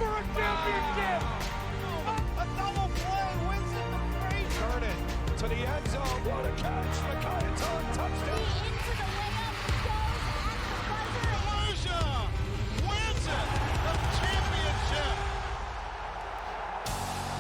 for a championship. A double play wins it to Frazier. Turn it to the end zone. What a catch. Makai, it's on. Touchdown. Into the layup goes at the buzzer. Volusia wins it. The championship.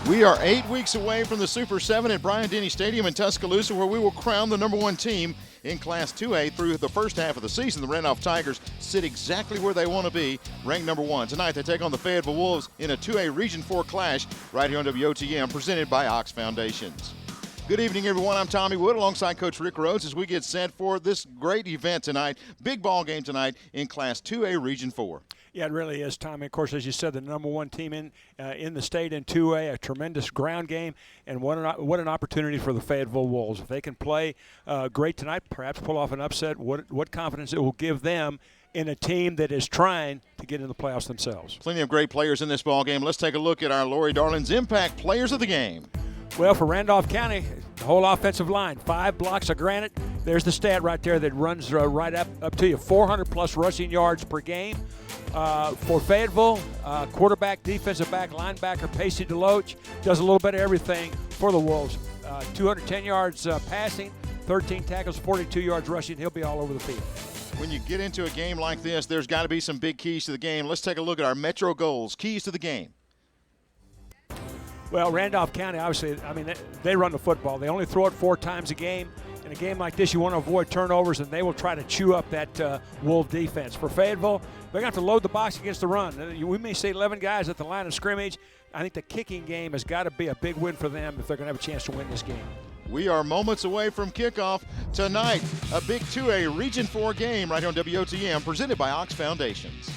We are 8 weeks away from the Super 7 at Bryant-Denny Stadium in Tuscaloosa, where we will crown the #1 team in Class 2A through the first half of the season. The Randolph Tigers sit exactly where they want to be, ranked #1. Tonight they take on the Fayetteville Wolves in a 2A Region 4 clash right here on WOTM, presented by Ox Foundations. Good evening, everyone. I'm Tommy Wood alongside Coach Rick Rhodes as we get set for this great event tonight. Big ball game tonight in Class 2A Region 4. Yeah, it really is, Tommy. Of course, as you said, the #1 team in the state in 2A, a tremendous ground game, and what an opportunity for the Fayetteville Wolves. If they can play great tonight, perhaps pull off an upset, what confidence it will give them in a team that is trying to get in the playoffs themselves. Plenty of great players in this ball game. Let's take a look at our Lori Darling's Impact Players of the Game. Well, for Randolph County, the whole offensive line, 5 blocks of granite. There's the stat right there that runs right up to you, 400-plus rushing yards per game. For Fayetteville, quarterback, defensive back, linebacker, Pacey DeLoach does a little bit of everything for the Wolves. 210 yards passing, 13 tackles, 42 yards rushing. He'll be all over the field. When you get into a game like this, there's got to be some big keys to the game. Let's take a look at our Metro goals, keys to the game. Well, Randolph County, obviously, they run the football. They only throw it 4 times a game. In a game like this, you want to avoid turnovers, and they will try to chew up that Wolf defense. For Fayetteville, they're going to have to load the box against the run. We may see 11 guys at the line of scrimmage. I think the kicking game has got to be a big win for them if they're going to have a chance to win this game. We are moments away from kickoff tonight. A big 2A Region 4 game right on WOTM, presented by Ox Foundations.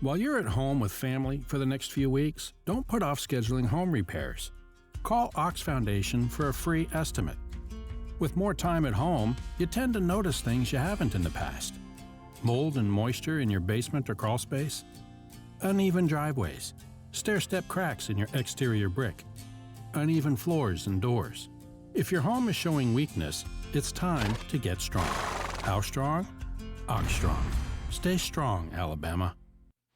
While you're at home with family for the next few weeks, don't put off scheduling home repairs. Call Ox Foundation for a free estimate. With more time at home, you tend to notice things you haven't in the past. Mold and moisture in your basement or crawl space, uneven driveways, stair-step cracks in your exterior brick, uneven floors and doors. If your home is showing weakness, it's time to get strong. How strong? Ox Strong. Stay strong, Alabama.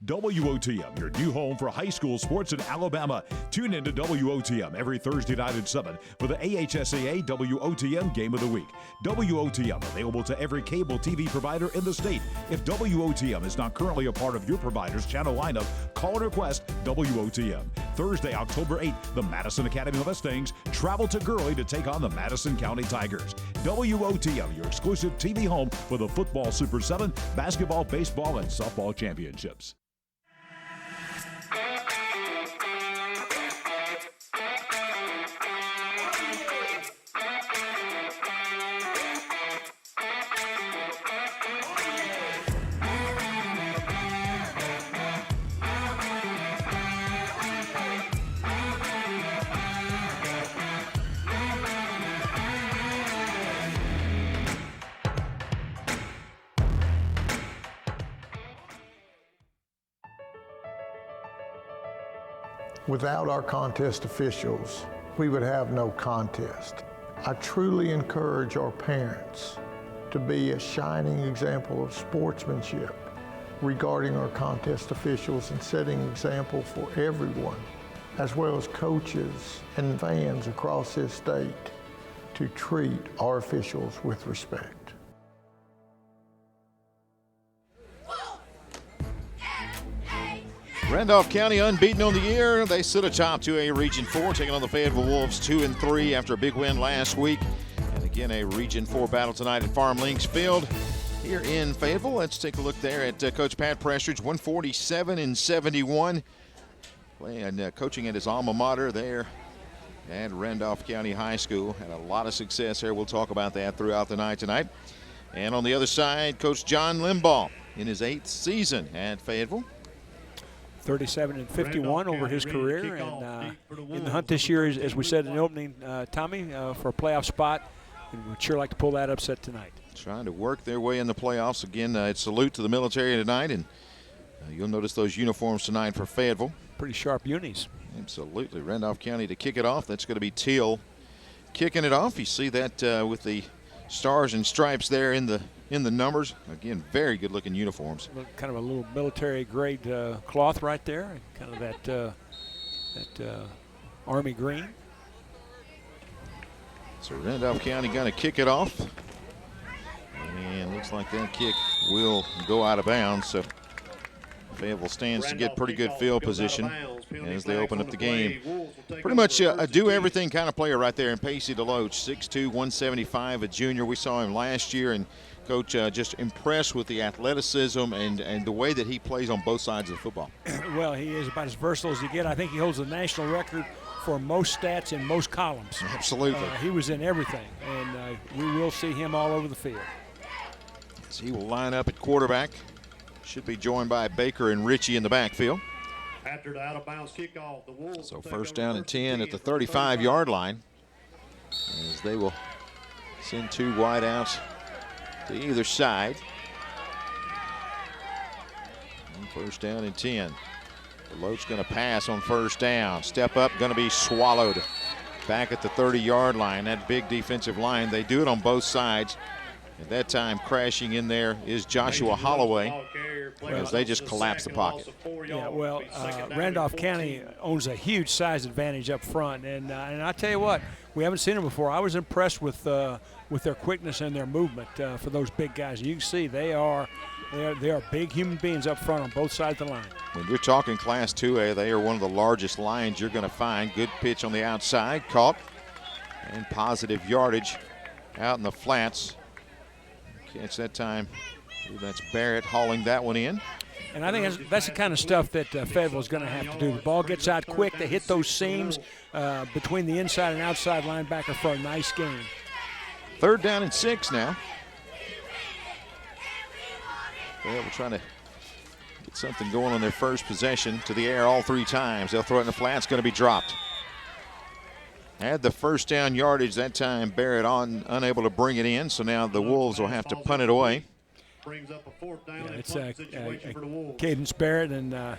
WOTM, your new home for high school sports in Alabama. Tune in to WOTM every Thursday night at 7 for the AHSAA WOTM Game of the Week. WOTM, available to every cable TV provider in the state. If WOTM is not currently a part of your provider's channel lineup, call and request WOTM. Thursday, October 8th, the Madison Academy Mustangs travel to Gurley to take on the Madison County Tigers. WOTM, your exclusive TV home for the football Super 7, basketball, baseball, and softball championships. Without our contest officials, we would have no contest. I truly encourage our parents to be a shining example of sportsmanship regarding our contest officials and setting example for everyone, as well as coaches and fans across this state, to treat our officials with respect. Randolph County unbeaten on the year. They sit atop 2A Region 4, taking on the Fayetteville Wolves 2-3 after a big win last week. And again, a Region 4 battle tonight at Farm Links Field here in Fayetteville. Let's take a look there at Coach Pat Prestridge, 147-71. Playing, coaching at his alma mater there at Randolph County High School. Had a lot of success there. We'll talk about that throughout the night tonight. And on the other side, Coach John Limbaugh in his 8th season at Fayetteville. 37-51 over his career, and in the hunt this year, as we said in the opening, Tommy, for a playoff spot, and we'd sure like to pull that upset tonight. Trying to work their way in the playoffs. Again, it's salute to the military tonight, and you'll notice those uniforms tonight for Fayetteville. pretty sharp unis. Absolutely. Randolph County to kick it off. That's going to be Teal kicking it off. You see that with the stars and stripes there in the numbers. Again, very good-looking uniforms. Kind of a little military-grade cloth right there, kind of that army green. So Randolph County going to kick it off. And looks like that kick will go out of bounds. So Fayetteville stands to get pretty good field position as they open up the game. Pretty much a do-everything kind of player right there in Pacey DeLoach, 6'2", 175, a junior. We saw him last year, and Coach just impressed with the athleticism and the way that he plays on both sides of the football. Well, he is about as versatile as you get. I think he holds the national record for most stats in most columns. Absolutely. He was in everything, and we will see him all over the field. So he will line up at quarterback. Should be joined by Baker and Ritchie in the backfield. After the out-of-bounds kickoff, the Wolves so first down and 10 at the 35-yard line, as they will send two wideouts to either side. And first down and 10. DeLoach going to pass on first down. Step up, going to be swallowed back at the 30-yard line. That big defensive line, they do it on both sides. At that time, crashing in there is Joshua Holloway, as they just collapse the pocket. Yeah, well, Randolph County owns a huge size advantage up front, and I tell you what, we haven't seen them before. I was impressed with their quickness and their movement for those big guys. You can see they are big human beings up front on both sides of the line. When you're talking Class 2A, they are one of the largest lines you're going to find. Good pitch on the outside, caught, and positive yardage out in the flats. Catch that time. That's Barrett hauling that one in. And I think that's the kind of stuff that Fayetteville is going to have to do. The ball gets out quick. They hit those seams between the inside and outside linebacker for a nice gain. Third down and 6 now. Fayetteville trying to get something going on their first possession. To the air all 3 times. They'll throw it in the flat. It's going to be dropped. Had the first down yardage that time. Barrett unable to bring it in, so now the Wolves will have to punt it away. It's Cadence Barrett, and the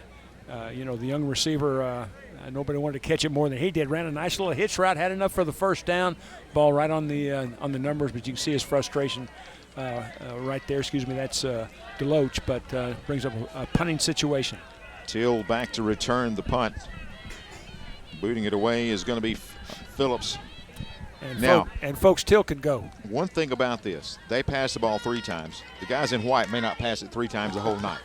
young receiver. Nobody wanted to catch it more than he did. Ran a nice little hitch route, had enough for the first down. Ball right on the numbers, but you can see his frustration right there. Excuse me, that's DeLoach, but brings up a punting situation. Till back to return the punt. Booting it away is going to be Phillips. And folks, Till can go. One thing about this, they pass the ball 3 times. The guys in white may not pass it 3 times the whole night.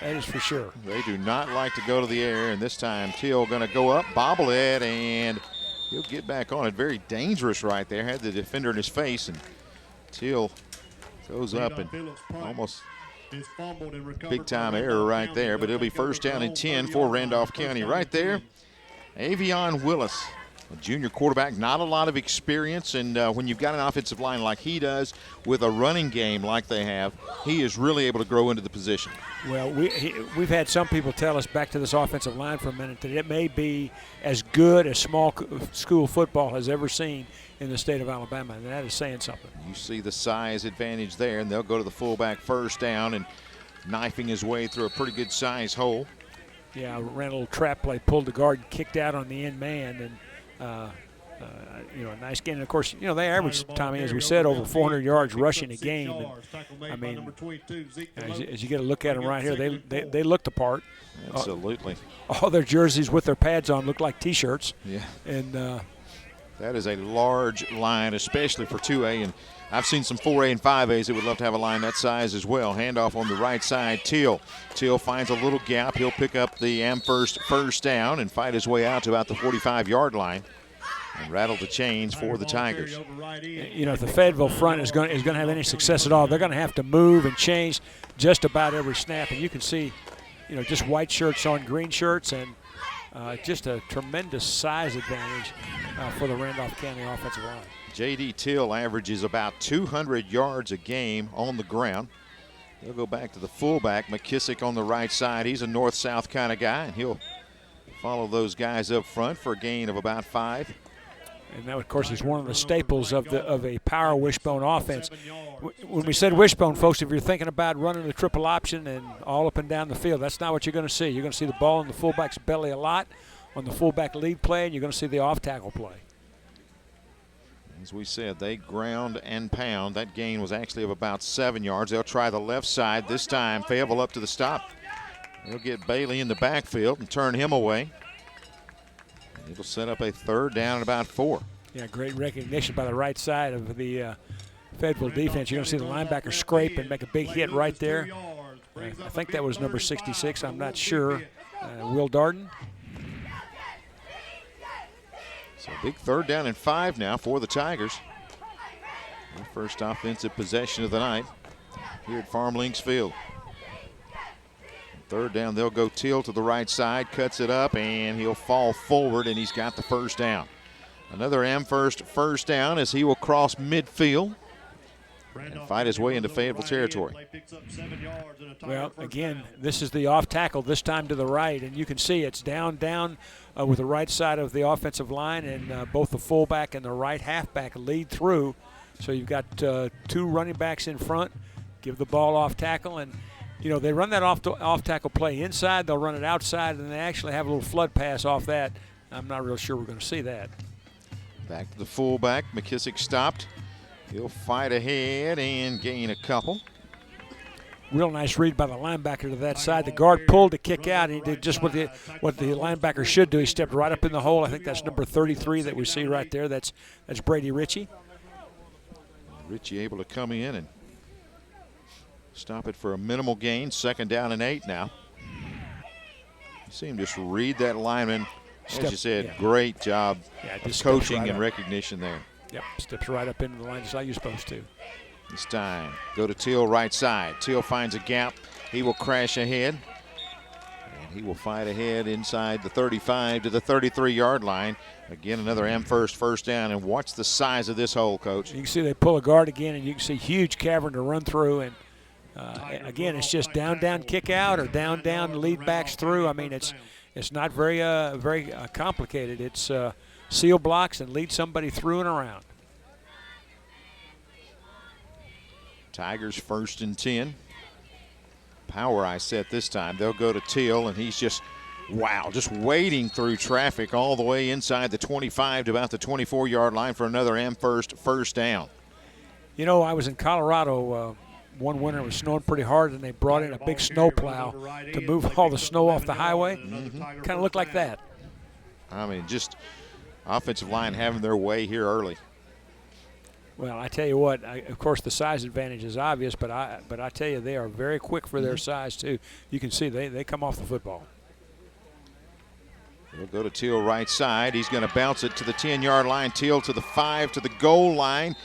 That is for sure. They do not like to go to the air, and this time Till going to go up, bobble it, and he'll get back on it. Very dangerous right there. Had the defender in his face, and Till goes up and almost big-time error right there, but it'll be first down and 10 for Randolph County. Right there, Avion Willis, a junior quarterback, not a lot of experience, and when you've got an offensive line like he does with a running game like they have, he is really able to grow into the position. Well, we've had some people tell us, back to this offensive line for a minute, that it may be as good as small school football has ever seen in the state of Alabama, and that is saying something. You see the size advantage there, and they'll go to the fullback first down, and knifing his way through a pretty good size hole. Yeah, ran a little trap play, pulled the guard, and kicked out on the end man, and a nice gain. And of course, they average, Tommy, as we said, over 400 yards rushing a game. And, I mean, as you get a look at them right here, they look the part. Absolutely. All their jerseys with their pads on look like T-shirts. Yeah. And that is a large line, especially for 2A. And I've seen some 4A and 5As that would love to have a line that size as well. Handoff on the right side, Teal. Teal finds a little gap. He'll pick up the Amherst first down and fight his way out to about the 45-yard line and rattle the chains for the Tigers. If the Fayetteville front is going to have any success at all, they're going to have to move and change just about every snap. And you can see, just white shirts on green shirts, and just a tremendous size advantage for the Randolph County offensive line. J.D. Till averages about 200 yards a game on the ground. They'll go back to the fullback, McKissick on the right side. He's a north-south kind of guy, and he'll follow those guys up front for a gain of about 5. And that, of course, is one of the staples of a power wishbone offense. When we said wishbone, folks, if you're thinking about running the triple option and all up and down the field, that's not what you're going to see. You're going to see the ball in the fullback's belly a lot on the fullback lead play, and you're going to see the off-tackle play. As we said, they ground and pound. That gain was actually of about 7 yards. They'll try the left side this time. Fayetteville up to the stop. They'll get Bailey in the backfield and turn him away. It'll set up a third down at about 4. Yeah, great recognition by the right side of the Fayetteville defense. You're going to see the linebacker scrape and make a big hit right there. I think that was number 66. I'm not sure. Will Darden. So big third down and 5 now for the Tigers. Their first offensive possession of the night here at Farm Links Field. Third down, they'll go Teal to the right side, cuts it up, and he'll fall forward, and he's got the first down. Another Amherst first down as he will cross midfield and fight his way into Fayetteville territory. Well, again, this is the off tackle, this time to the right, and you can see it's down with the right side of the offensive line, and both the fullback and the right halfback lead through. So you've got 2 running backs in front, give the ball off tackle, and you know, they run that off tackle play inside, they'll run it outside, and they actually have a little flood pass off that. I'm not real sure we're going to see that. Back to the fullback. McKissick stopped. He'll fight ahead and gain a couple. Real nice read by the linebacker to that side. The guard pulled to kick out. He did just what the linebacker should do. He stepped right up in the hole. I think that's number 33 that we see right there. That's Brady Ritchie. Ritchie able to come in and stop it for a minimal gain. Second down and 8 now. You see him just read that lineman. As you said, great job of coaching and recognition there. Yep, steps right up into the line just like you're supposed to. This time, go to Teal right side. Teal finds a gap. He will crash ahead. And he will fight ahead inside the 35 to the 33-yard line. Again, another Amherst first down. And watch the size of this hole, Coach. You can see they pull a guard again, and you can see huge cavern to run through. And again, it's just down, kick out, or down, lead backs through. I mean, it's not very complicated. It's seal blocks and lead somebody through and around. Tigers 1st and 10. Power I set this time. They'll go to Teal, and he's just wading through traffic all the way inside the 25 to about the 24-yard line for another Amherst first down. You know, I was in Colorado one winter. It was snowing pretty hard, and they brought in a big snow plow to move all the snow off the highway. Kind of looked like that. I mean, just offensive line having their way here early. Well, I tell you what, of course the size advantage is obvious, but I tell you, they are very quick for their size too. You can see they come off the football. He'll go to Teal right side. He's going to bounce it to the 10-yard line. Teal to the 5 to the goal line.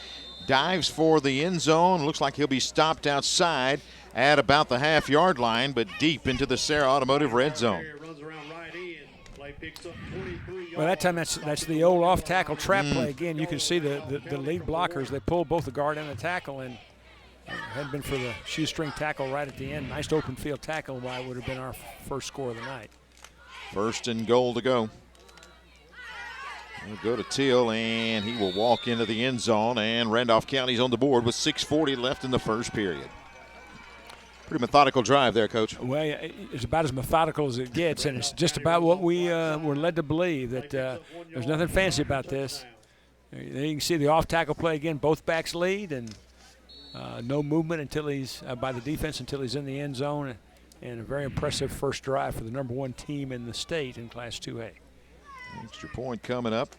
Dives for the end zone. Looks like he'll be stopped outside at about the half-yard line, but deep into the Sarah Automotive red zone. Well, that time that's the old off-tackle trap play. Again, you can see the lead blockers. They pull both the guard and the tackle, and hadn't been for the shoestring tackle right at the end. Nice open field tackle. Why would have been our first score of the night. 1st and goal to go. We'll go to Teal, and he will walk into the end zone, and Randolph County's on the board with 6:40 left in the first period. Pretty methodical drive there, Coach. Well, it's about as methodical as it gets, and it's just about what we were led to believe, that there's nothing fancy about this. You can see the off-tackle play again. Both backs lead, and no movement until he's by the defense until he's in the end zone, and a very impressive first drive for the #1 team in the state in Class 2A. Extra point coming up.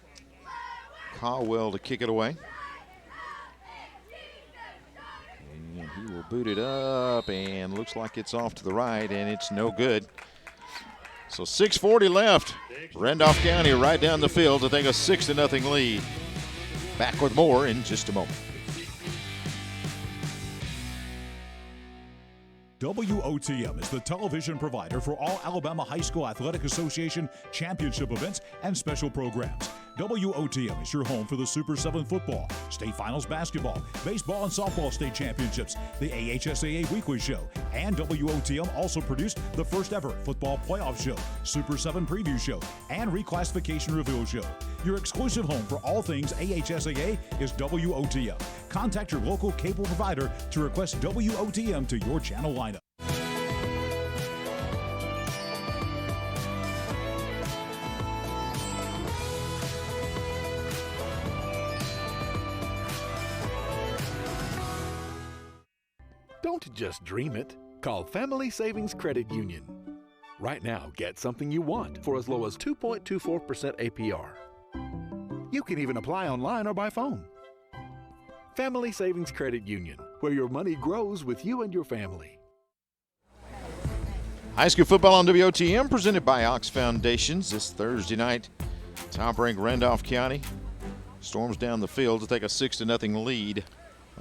Caldwell to kick it away. And he will boot it up, and looks like it's off to the right, and it's no good. So 6:40 left. Randolph County right down the field to take a 6-0 lead. Back with more in just a moment. WOTM is the television provider for all Alabama High School Athletic Association championship events and special programs. WOTM is your home for the Super 7 football, state finals basketball, baseball and softball state championships, the AHSAA weekly show, and WOTM also produced the first ever football playoff show, Super 7 preview show, and reclassification reveal show. Your exclusive home for all things AHSAA is WOTM. Contact your local cable provider to request WOTM to your channel lineup. Don't just dream it. Call Family Savings Credit Union. Right now, get something you want for as low as 2.24% APR. You can even apply online or by phone. Family Savings Credit Union, where your money grows with you and your family. High school football on WOTM presented by Ox Foundations this Thursday night. Top-ranked Randolph County storms down the field to take a 6-0 lead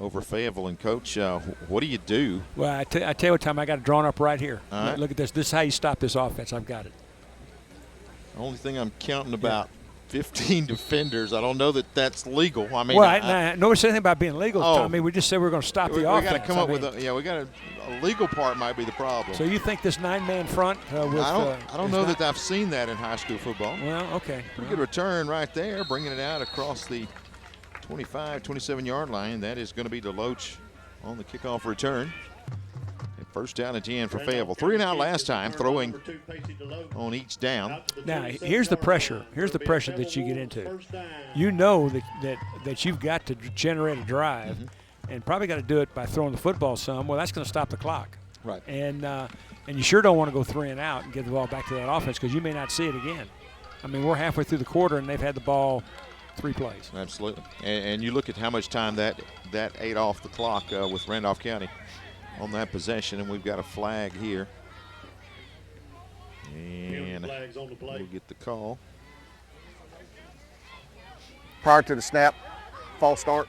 over Fayetteville. And Coach, what do you do? Well, I tell you what, Tom, I got it drawn up right here. All right. Look at this. This is how you stop this offense. I've got it. The only thing I'm counting about 15 defenders. I don't know that that's legal. I mean, well, nobody said anything about being legal, Tommy. We just said we're going to stop the offense. We got to come up with a legal part might be the problem. So you think this 9-man front with I don't know that I've seen that in high school football. Well, okay. Pretty good return right there, bringing it out across the 25, 27-yard line. That is going to be DeLoach on the kickoff return. And first down and 10 for Fayetteville. 3 and out last time, throwing on each down. Now, here's the pressure. Here's the pressure that you get into. You know that you've got to generate a drive, and probably got to do it by throwing the football some. Well, that's going to stop the clock. Right. And you sure don't want to go 3 and out and get the ball back to that offense because you may not see it again. I mean, we're halfway through the quarter, and they've had the ball 3 plays. Absolutely. And you look at how much time that ate off the clock with Randolph County on that possession, and we've got a flag here. And we'll get the call. Prior to the snap, false start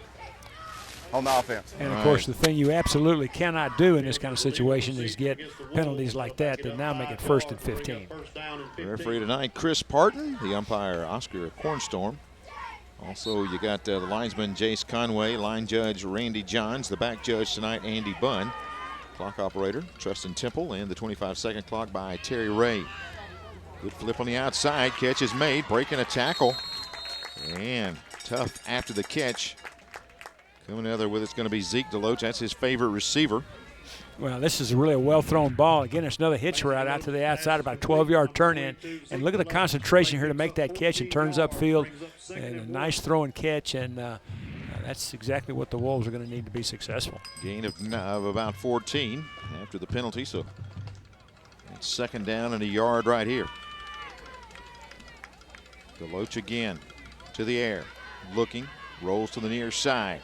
on the offense. And, of course, the thing you absolutely cannot do in this kind of situation is get penalties like that now make it 1st and 15. The referee tonight, Chris Parton. The umpire, Oscar Cornstorm. Also, you got the linesman, Jace Conway, line judge, Randy Johns, the back judge tonight, Andy Bunn, clock operator, Trustin Temple, and the 25-second clock by Terry Ray. Good flip on the outside, catch is made, breaking a tackle, and tough after the catch. Coming out there with it's going to be Zeke DeLoach. That's his favorite receiver. Well, this is really a well-thrown ball. Again, it's another hitch route out to the outside, about a 12-yard turn-in. And look at the concentration here to make that catch. It turns upfield, and a nice throw and catch, and that's exactly what the Wolves are going to need to be successful. Gain of about 14 after the penalty, so it's 2nd down and a yard right here. DeLoach again to the air, looking, rolls to the near side.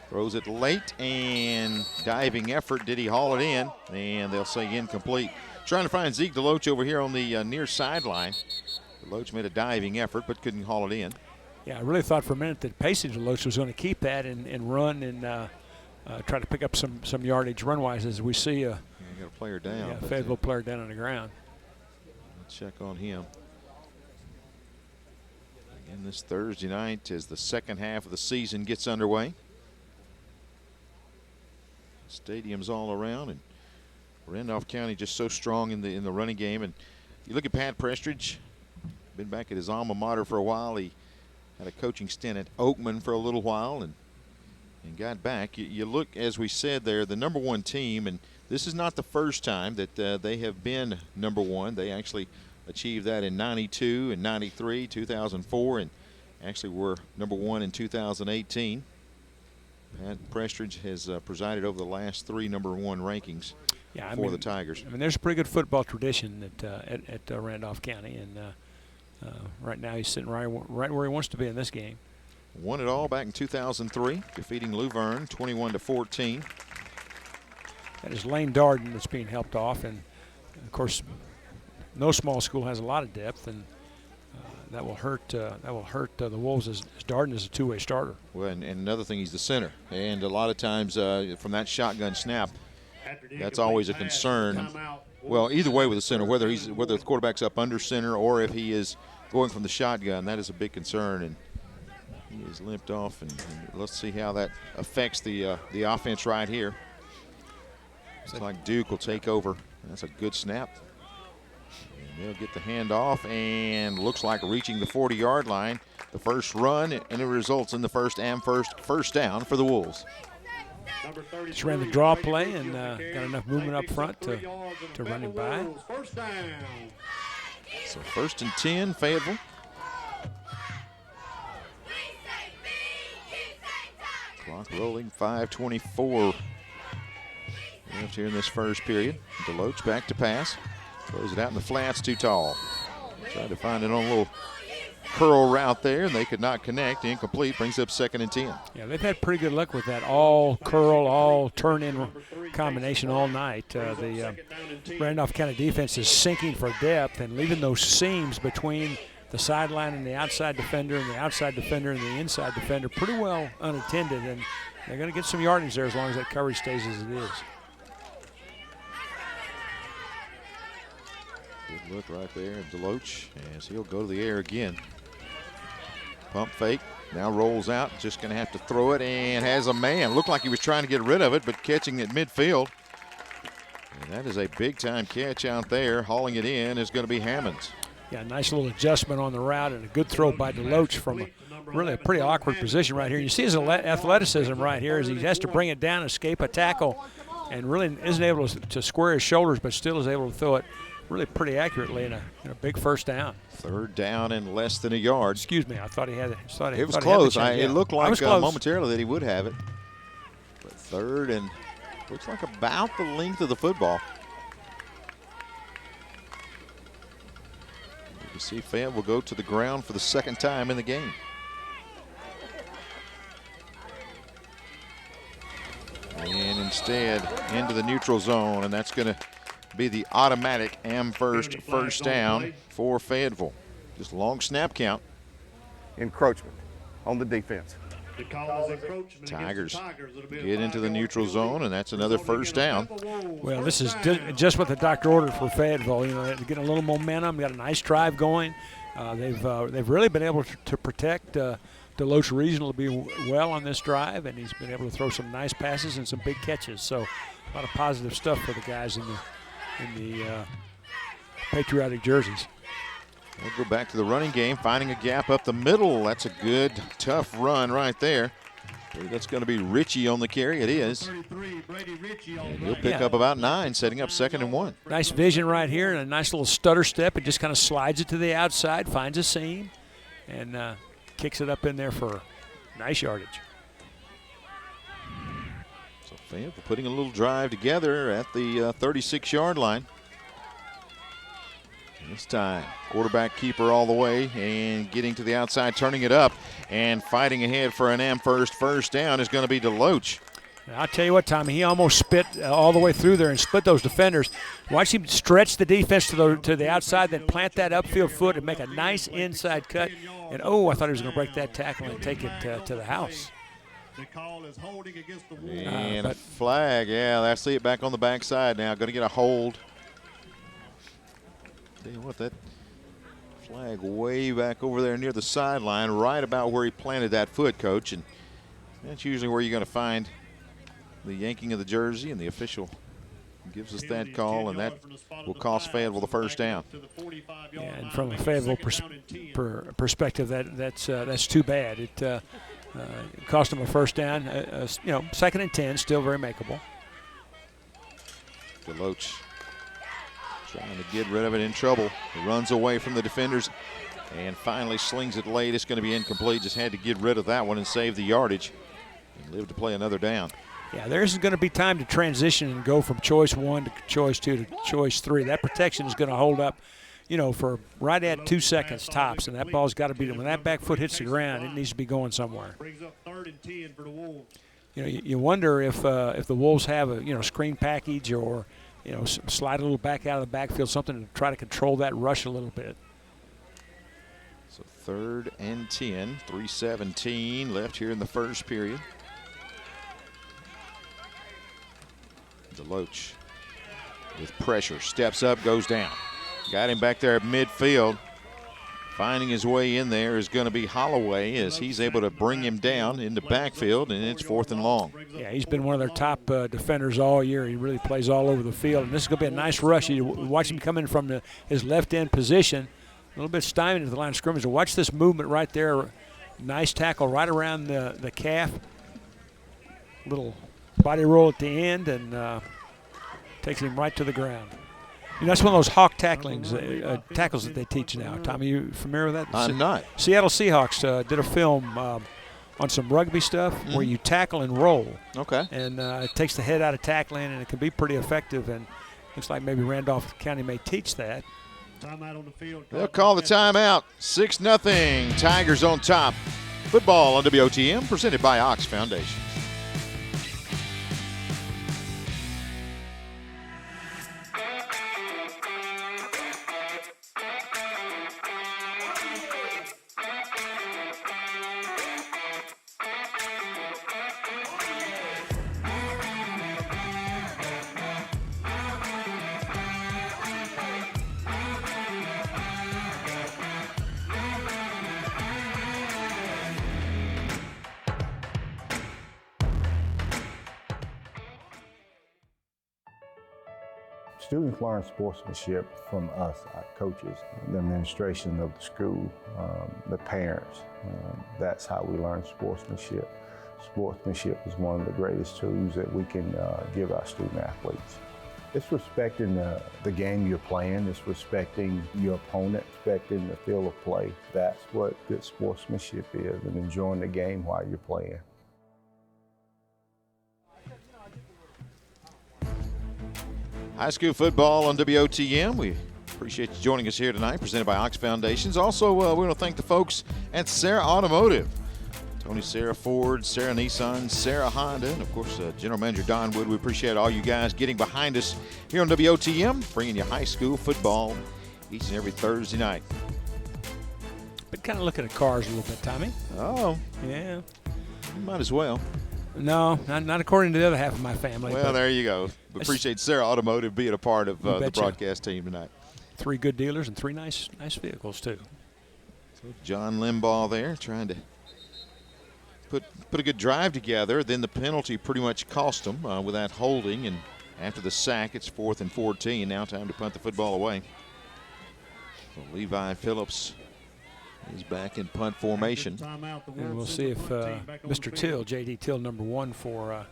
Throws it late, and diving effort. Did he haul it in? And they'll say incomplete. Trying to find Zeke DeLoach over here on the near sideline. DeLoach made a diving effort, but couldn't haul it in. Yeah, I really thought for a minute that Pacey DeLoach was going to keep that and run and try to pick up some yardage run-wise as we see a got a player down. Yeah, Fayetteville player down on the ground. Check on him. Again, this Thursday night as the second half of the season gets underway. Stadiums all around, and Randolph County just so strong in the running game. And you look at Pat Prestridge, been back at his alma mater for a while. He had a coaching stint at Oakman for a little while and got back. You look, as we said there, the #1 team, and this is not the first time that they have been #1. They actually achieved that in '92 and '93, 2004, and actually were #1 in 2018. Pat Prestridge has presided over the last 3 #1 rankings for the Tigers. I mean, there's a pretty good football tradition at Randolph County, and right now he's sitting right where he wants to be in this game. Won it all back in 2003, defeating Luverne 21-14. That is Lane Darden that's being helped off, and of course, no small school has a lot of depth, and that will hurt. The Wolves as Darden is a 2-way starter. Well, and another thing, he's the center, and a lot of times from that shotgun snap, that's always a concern. Well, either way with the center, whether the quarterback's up under center or if he is going from the shotgun. That is a big concern, and he is limped off. And let's see how that affects the offense right here. Looks like Duke will take over. That's a good snap. And they'll get the handoff, and looks like reaching the 40-yard line. The first run, and it results in the first down for the Wolves. Just ran the draw play and got enough movement up front to run him by. So 1st and 10, Fayetteville. Clock rolling, 5:24 left here in this first period. Deloach back to pass. Throws it out in the flats, too tall. Tried to find it on a little curl route there, and they could not connect. Incomplete, brings up 2nd and 10. Yeah, they've had pretty good luck with that all curl, all turn-in combination all night. The Randolph County defense is sinking for depth and leaving those seams between the sideline and the outside defender and the outside defender and the inside defender pretty well unattended, and they're going to get some yardage there as long as that coverage stays as it is. Good look right there of Deloach as he'll go to the air again. Pump fake, now rolls out, just going to have to throw it, and has a man. Looked like he was trying to get rid of it, but catching it midfield. And that is a big-time catch out there. Hauling it in is going to be Hammonds. Yeah, nice little adjustment on the route and a good throw by Deloach from really a pretty awkward position right here. You see his athleticism right here as he has to bring it down, escape a tackle, and really isn't able to square his shoulders, but still is able to throw it really pretty accurately in a big first down. 3rd down and less than a yard. Excuse me, I thought he had it. It was close. It looked like close. Momentarily that he would have it. But 3rd and looks like about the length of the football. You see Fayetteville will go to the ground for the 2nd time in the game. And instead into the neutral zone, and that's going to be the automatic Amherst first down for Fayetteville. Just long snap count. Encroachment on the defense. Tigers get into the neutral zone, and that's another first down. Well, this is just what the doctor ordered for Fayetteville. You know, they're getting a little momentum, got a nice drive going. They've really been able to protect Deloach reasonably well on this drive, and he's been able to throw some nice passes and some big catches. So a lot of positive stuff for the guys in the patriotic jerseys. We'll go back to the running game, finding a gap up the middle. That's a good, tough run right there. I believe that's going to be Ritchie on the carry. It is. And he'll pick up about 9, setting up 2nd and 1. Nice vision right here and a nice little stutter step. It just kind of slides it to the outside, finds a seam, and kicks it up in there for nice yardage. So Fayetteville putting a little drive together at the 36-yard line. This time, quarterback keeper all the way and getting to the outside, turning it up and fighting ahead for an Amherst first down is going to be Deloach. I'll tell you what, Tommy, he almost spit all the way through there and split those defenders. Watch him stretch the defense to the outside, then plant that upfield foot and make a nice inside cut. And, oh, I thought he was going to break that tackle and take it to the house. And a flag, yeah, I see it back on the backside now. Going to get a hold. Tell you what, that flag way back over there near the sideline, right about where he planted that foot, Coach. And that's usually where you're going to find the yanking of the jersey, and the official gives us that call, and that will cost Fayetteville the first down. Yeah, and from a Fayetteville perspective, that's too bad. It cost them a first down. 2nd and 10, still very makeable. Deloach trying to get rid of it, in trouble. He runs away from the defenders and finally slings it late. It's going to be incomplete. Just had to get rid of that one and save the yardage and live to play another down. Yeah, there's going to be time to transition and go from choice 1 to choice 2 to choice 3. That protection is going to hold up, for right at 2 seconds tops, and that ball's got to be, when that back foot hits the ground, it needs to be going somewhere. Brings up 3rd and 10 for the Wolves. You wonder if the Wolves have a screen package or slide a little back out of the backfield, something to try to control that rush a little bit. So 3rd and 10, 3:17 left here in the first period. Deloach with pressure, steps up, goes down. Got him back there at midfield. Finding his way in there is going to be Holloway as he's able to bring him down into backfield, and it's 4th and long. Yeah, he's been one of their top defenders all year. He really plays all over the field, and this is going to be a nice rush. You watch him come in from his left end position, a little bit stymied into the line of scrimmage. So watch this movement right there. Nice tackle right around the calf. Little body roll at the end, and takes him right to the ground. You know, that's one of those hawk tackles that they teach now. Tommy, you familiar with that? I'm not. Seattle Seahawks did a film on some rugby stuff where you tackle and roll. Okay. And it takes the head out of tackling, and it can be pretty effective. And looks like maybe Randolph County may teach that. Timeout on the field. They'll call the timeout. 6-0. Tigers on top. Football on WOTM, presented by Ox Foundation. Students learn sportsmanship from us, our coaches, the administration of the school, the parents. That's how we learn sportsmanship. Sportsmanship is one of the greatest tools that we can give our student athletes. It's respecting the game you're playing. It's respecting your opponent, respecting the field of play. That's what good sportsmanship is, and enjoying the game while you're playing. High school football on WOTM. We appreciate you joining us here tonight, presented by Ox Foundations. Also, we want to thank the folks at Sarah Automotive. Tony, Sarah Ford, Sarah Nissan, Sarah Honda, and of course, General Manager Don Wood. We appreciate all you guys getting behind us here on WOTM, bringing you high school football each and every Thursday night. Been kind of looking at cars a little bit, Tommy. Oh. Yeah. You might as well. No, not according to the other half of my family. Well, there you go. We appreciate Sarah Automotive being a part of the betcha. broadcast team tonight. 3 good dealers and 3 nice vehicles, too. So John Limbaugh there trying to put a good drive together. Then the penalty pretty much cost him with that holding. And after the sack, it's 4th and 14. Now time to punt the football away. So Levi Phillips is back in punt formation. And we'll see if Mr. Till, J.D. Till, number 1 for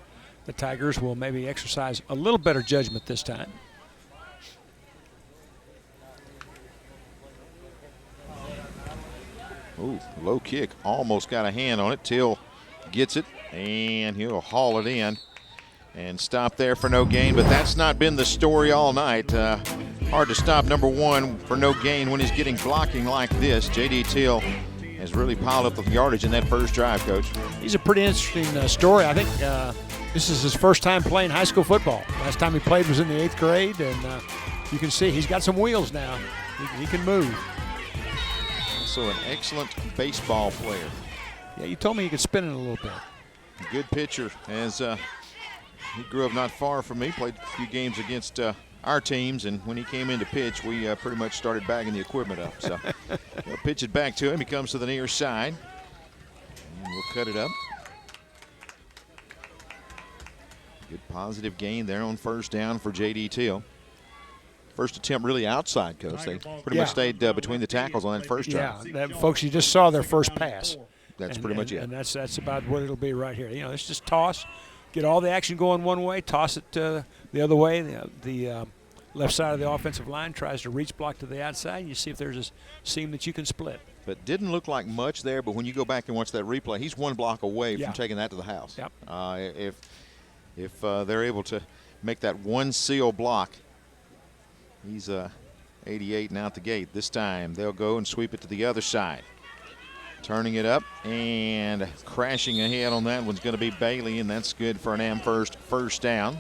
the Tigers, will maybe exercise a little better judgment this time. Ooh, low kick. Almost got a hand on it. Till gets it, and he'll haul it in and stop there for no gain. But that's not been the story all night. Hard to stop number 1 for no gain when he's getting blocking like this. J.D. Till has really piled up the yardage in that first drive, Coach. He's a pretty interesting story. I think this is his first time playing high school football. Last time he played was in the 8th grade, and you can see he's got some wheels now. He can move. Also an excellent baseball player. Yeah, you told me he could spin it a little bit. Good pitcher, as he grew up not far from me, played a few games against our teams, and when he came in to pitch, we pretty much started bagging the equipment up. So we'll pitch it back to him. He comes to the near side, and we'll cut it up. Good positive gain there on first down for J.D. Till. First attempt really outside, Coach. They pretty much stayed between the tackles on that first drive. Yeah, folks, you just saw their first pass. That's pretty much it. And that's about what it'll be right here. You know, it's just toss, get all the action going one way, toss it the other way. The left side of the offensive line tries to reach block to the outside. You see if there's a seam that you can split. But didn't look like much there, but when you go back and watch that replay, he's 1 block away from taking that to the house. Yep. If they're able to make that 1 seal block, he's 88 and out the gate. This time they'll go and sweep it to the other side. Turning it up and crashing ahead on that one's going to be Bailey, and that's good for an Amherst first down.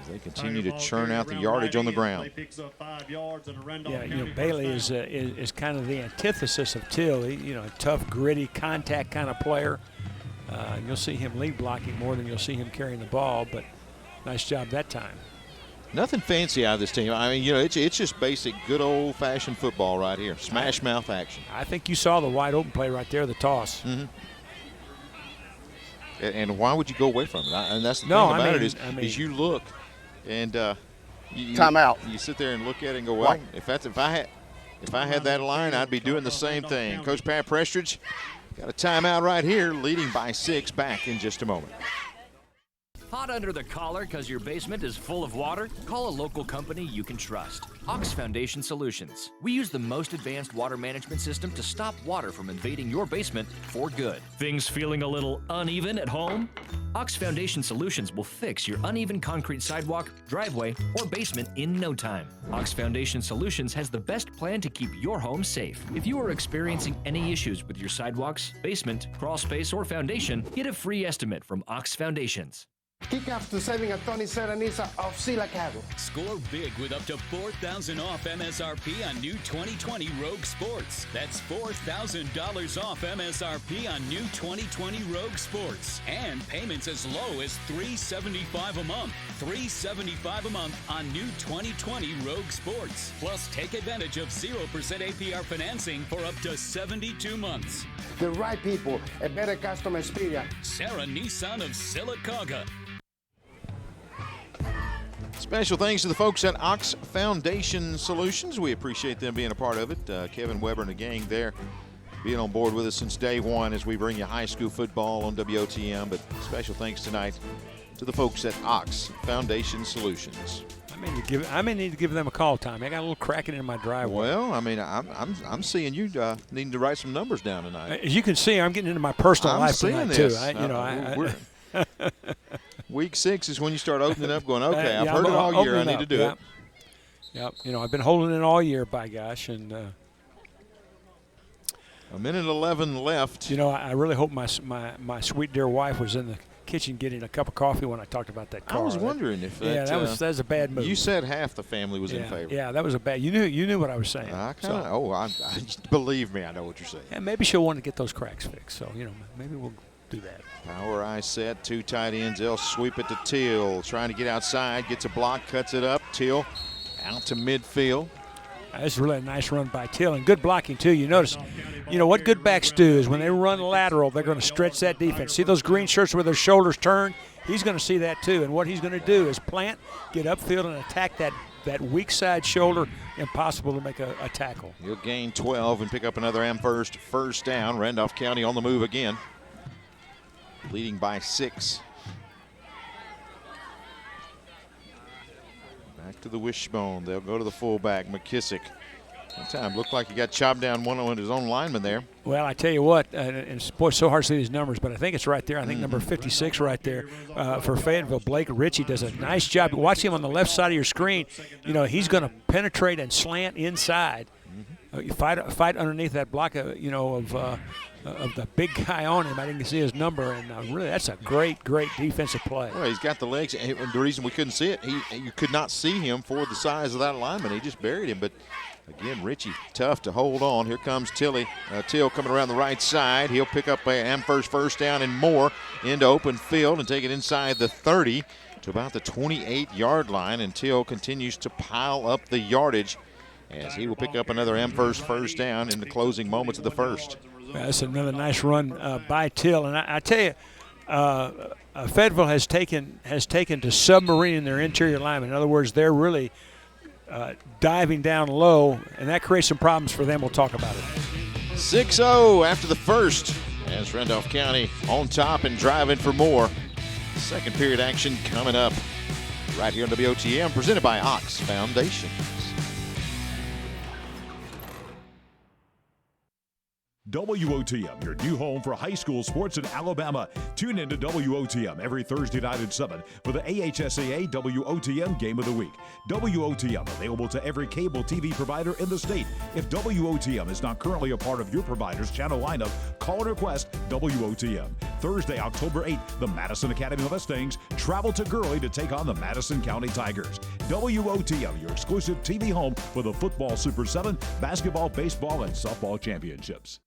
As they continue to churn out the yardage on the ground. Yeah, you know, Bailey is kind of the antithesis of Till. He, a tough, gritty, contact kind of player. You'll see him lead blocking more than you'll see him carrying the ball, but nice job that time. Nothing fancy out of this team. I mean, it's just basic, good old-fashioned football right here. Smash mouth action. I think you saw the wide open play right there, the toss. Mm-hmm. And why would you go away from it? And that's the thing about it is you look and timeout. You sit there and look at it and go, well, if I had that line, I'd be doing the same thing. Coach Pat Prestridge got a timeout right here, leading by 6. Back in just a moment. Hot under the collar because your basement is full of water? Call a local company you can trust. Ox Foundation Solutions. We use the most advanced water management system to stop water from invading your basement for good. Things feeling a little uneven at home? Ox Foundation Solutions will fix your uneven concrete sidewalk, driveway, or basement in no time. Ox Foundation Solutions has the best plan to keep your home safe. If you are experiencing any issues with your sidewalks, basement, crawl space, or foundation, get a free estimate from Ox Foundations. Kick off to saving at Tony Seranisa of Sila Cattle. Score big with up to $4,000 off MSRP on new 2020 Rogue Sports. That's $4,000 off MSRP on new 2020 Rogue Sports. And payments as low as $375 a month. $375 a month on new 2020 Rogue Sports. Plus, take advantage of 0% APR financing for up to 72 months. The right people, a better customer experience. Sarah Nissan of Sylacauga. Special thanks to the folks at Ox Foundation Solutions. We appreciate them being a part of it. Kevin Weber and the gang there being on board with us since day one as we bring you high school football on WOTM. But special thanks tonight to the folks at Ox Foundation Solutions. I may need to give them a call, Tommy. I got a little cracking in my driveway. Well, I mean, I'm seeing you needing to write some numbers down tonight. As you can see, I'm getting into my personal life tonight this. too. Week 6 is when you start opening up, going, okay, I've heard it all year. I need to do it. Yep. I've been holding it all year, by gosh, and. A minute 11 left. I really hope my sweet dear wife was in the kitchen getting a cup of coffee when I talked about that car. I was wondering if that, that was a bad move. You said half the family was in favor. Yeah, that was a bad. You knew what I was saying. I believe me, I know what you're saying. Yeah, maybe she'll want to get those cracks fixed. So maybe we'll do that. Power eye set, 2 tight ends. They'll sweep it to Till, trying to get outside, gets a block, cuts it up. Till out to midfield. That's really a nice run by Till, and good blocking too. You notice, what good backs do is when they run lateral, they're going to stretch that defense. See those green shirts where their shoulders turn? He's going to see that too, and what he's going to do is plant, get upfield, and attack that weak side shoulder. Impossible to make a tackle. He'll gain 12 and pick up another Amherst first down. Randolph County on the move again, leading by 6. Back to the wishbone. They'll go to the fullback, McKissick. That time looked like he got chopped down one of his own linemen there. Well, I tell you what, and it's so hard to see these numbers, but I think it's right there. I think number 56 right there for Fayetteville. Blake Ritchie does a nice job. Watch him on the left side of your screen. He's going to penetrate and slant inside. You fight underneath that block, of the big guy on him. I didn't see his number, and really, that's a great defensive play. Well, he's got the legs, and the reason we couldn't see it, you could not see him for the size of that lineman. He just buried him, but again, Ritchie tough to hold on. Here comes Till coming around the right side. He'll pick up Amherst first down and more into open field and take it inside the 30 to about the 28-yard line, and Till continues to pile up the yardage as he will pick up another Amherst first down in the closing moments of the first. That's another nice run by Till, and I tell you, Fayetteville has taken to submarining their interior linemen. In other words, they're really diving down low, and that creates some problems for them. We'll talk about it. 6-0 after the first, as Randolph County on top and driving for more. Second period action coming up right here on WOTM, presented by Ox Foundation. WOTM, your new home for high school sports in Alabama. Tune in to WOTM every Thursday night at 7 for the AHSAA WOTM Game of the Week. WOTM available to every cable TV provider in the state. If WOTM is not currently a part of your provider's channel lineup, call and request WOTM. Thursday, October 8th, the Madison Academy Mustangs travel to Gurley to take on the Madison County Tigers. WOTM, your exclusive TV home for the football Super 7, basketball, baseball, and softball championships.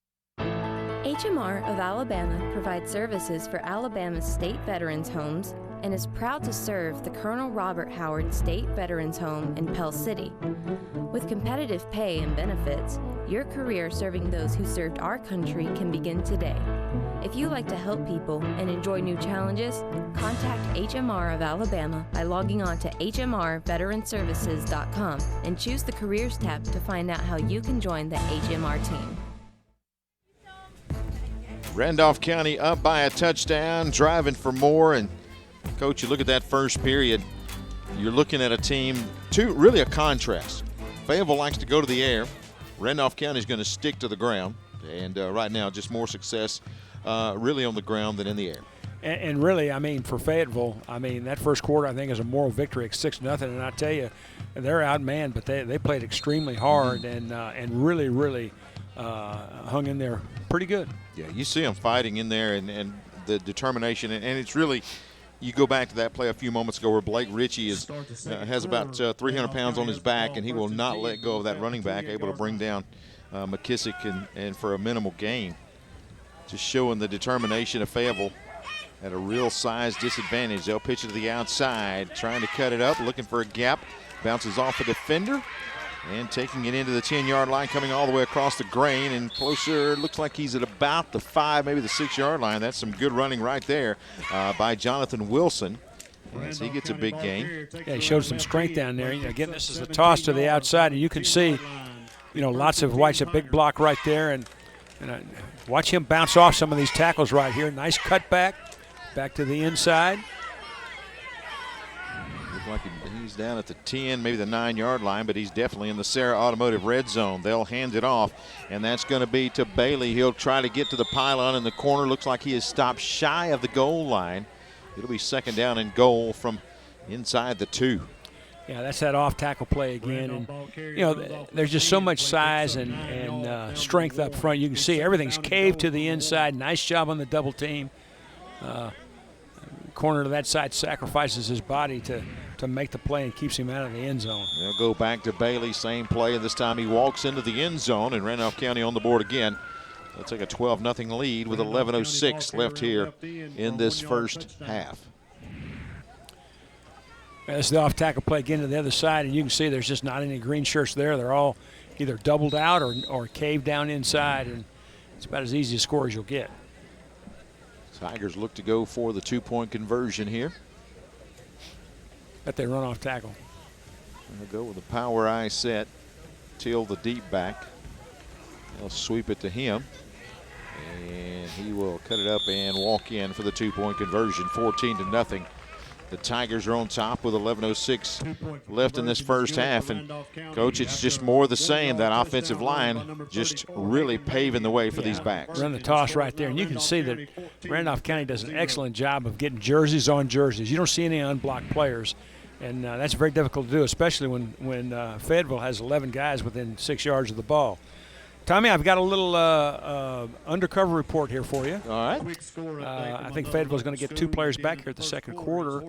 HMR of Alabama provides services for Alabama's state veterans' homes, and is proud to serve the Colonel Robert Howard State Veterans Home in Pell City. With competitive pay and benefits, your career serving those who served our country can begin today. If you like to help people and enjoy new challenges, contact HMR of Alabama by logging on to hmrveteranservices.com and choose the Careers tab to find out how you can join the HMR team. Randolph County up by a touchdown, driving for more. And, Coach, you look at that first period, you're looking at a team, really a contrast. Fayetteville likes to go to the air. Randolph County is going to stick to the ground. And right now, just more success really on the ground than in the air. And really, I mean, for Fayetteville, I mean, that first quarter, I think, is a moral victory at 6-0. And I tell you, they're outmanned, but they played extremely hard and really, really hung in there pretty good. Yeah, you see them fighting in there and the determination. And it's really, you go back to that play a few moments ago where Blake Ritchie has about 300 pounds on his back, and he will not let go of that running back, able to bring down McKissick and for a minimal gain. Just showing the determination of Fayetteville at a real size disadvantage. They'll pitch it to the outside, trying to cut it up, looking for a gap. Bounces off a defender and taking it into the 10-yard line, coming all the way across the grain and closer. Looks like he's at about the 5, maybe the 6-yard line. That's some good running right there by Jonathan Wilson as he gets a big gain. Yeah, he showed some strength down there. Again, this is a toss to the outside, and you can see, lots of whites, a big block right there, and watch him bounce off some of these tackles right here. Nice cutback. Back to the inside. Looks like he's down at the 10, maybe the 9-yard line, but he's definitely in the Sarah Automotive red zone. They'll hand it off, and that's going to be to Bailey. He'll try to get to the pylon in the corner. Looks like he is stopped shy of the goal line. It'll be second down and goal from inside the 2. Yeah, that's that off-tackle play again. And, there's just so much size and strength up front. You can see everything's caved to the inside. Nice job on the double team. Corner to that side sacrifices his body to make the play and keeps him out of the end zone. They'll go back to Bailey, same play, and this time he walks into the end zone, and Randolph County on the board again. They'll take a 12-0 lead with 11:06 left here in this first half. That's the off-tackle play again to the other side, and you can see there's just not any green shirts there. They're all either doubled out or caved down inside, and it's about as easy a score as you'll get. Tigers look to go for the 2-point conversion here. Bet they run off tackle. They'll go with a power eye set. Till the deep back. They'll sweep it to him. And he will cut it up and walk in for the 2-point conversion. 14-0. The Tigers are on top with 11:06 left in this first half. And, Coach, it's just more of the same. That offensive line just really paving the way for these backs. Run the toss right there. And you can see that Randolph County does an excellent job of getting jerseys on jerseys. You don't see any unblocked players. And that's very difficult to do, especially when Fayetteville has 11 guys within 6 yards of the ball. Tommy, I've got a little undercover report here for you. All right. I think Fayetteville's going to get 2 players back here at the second quarter.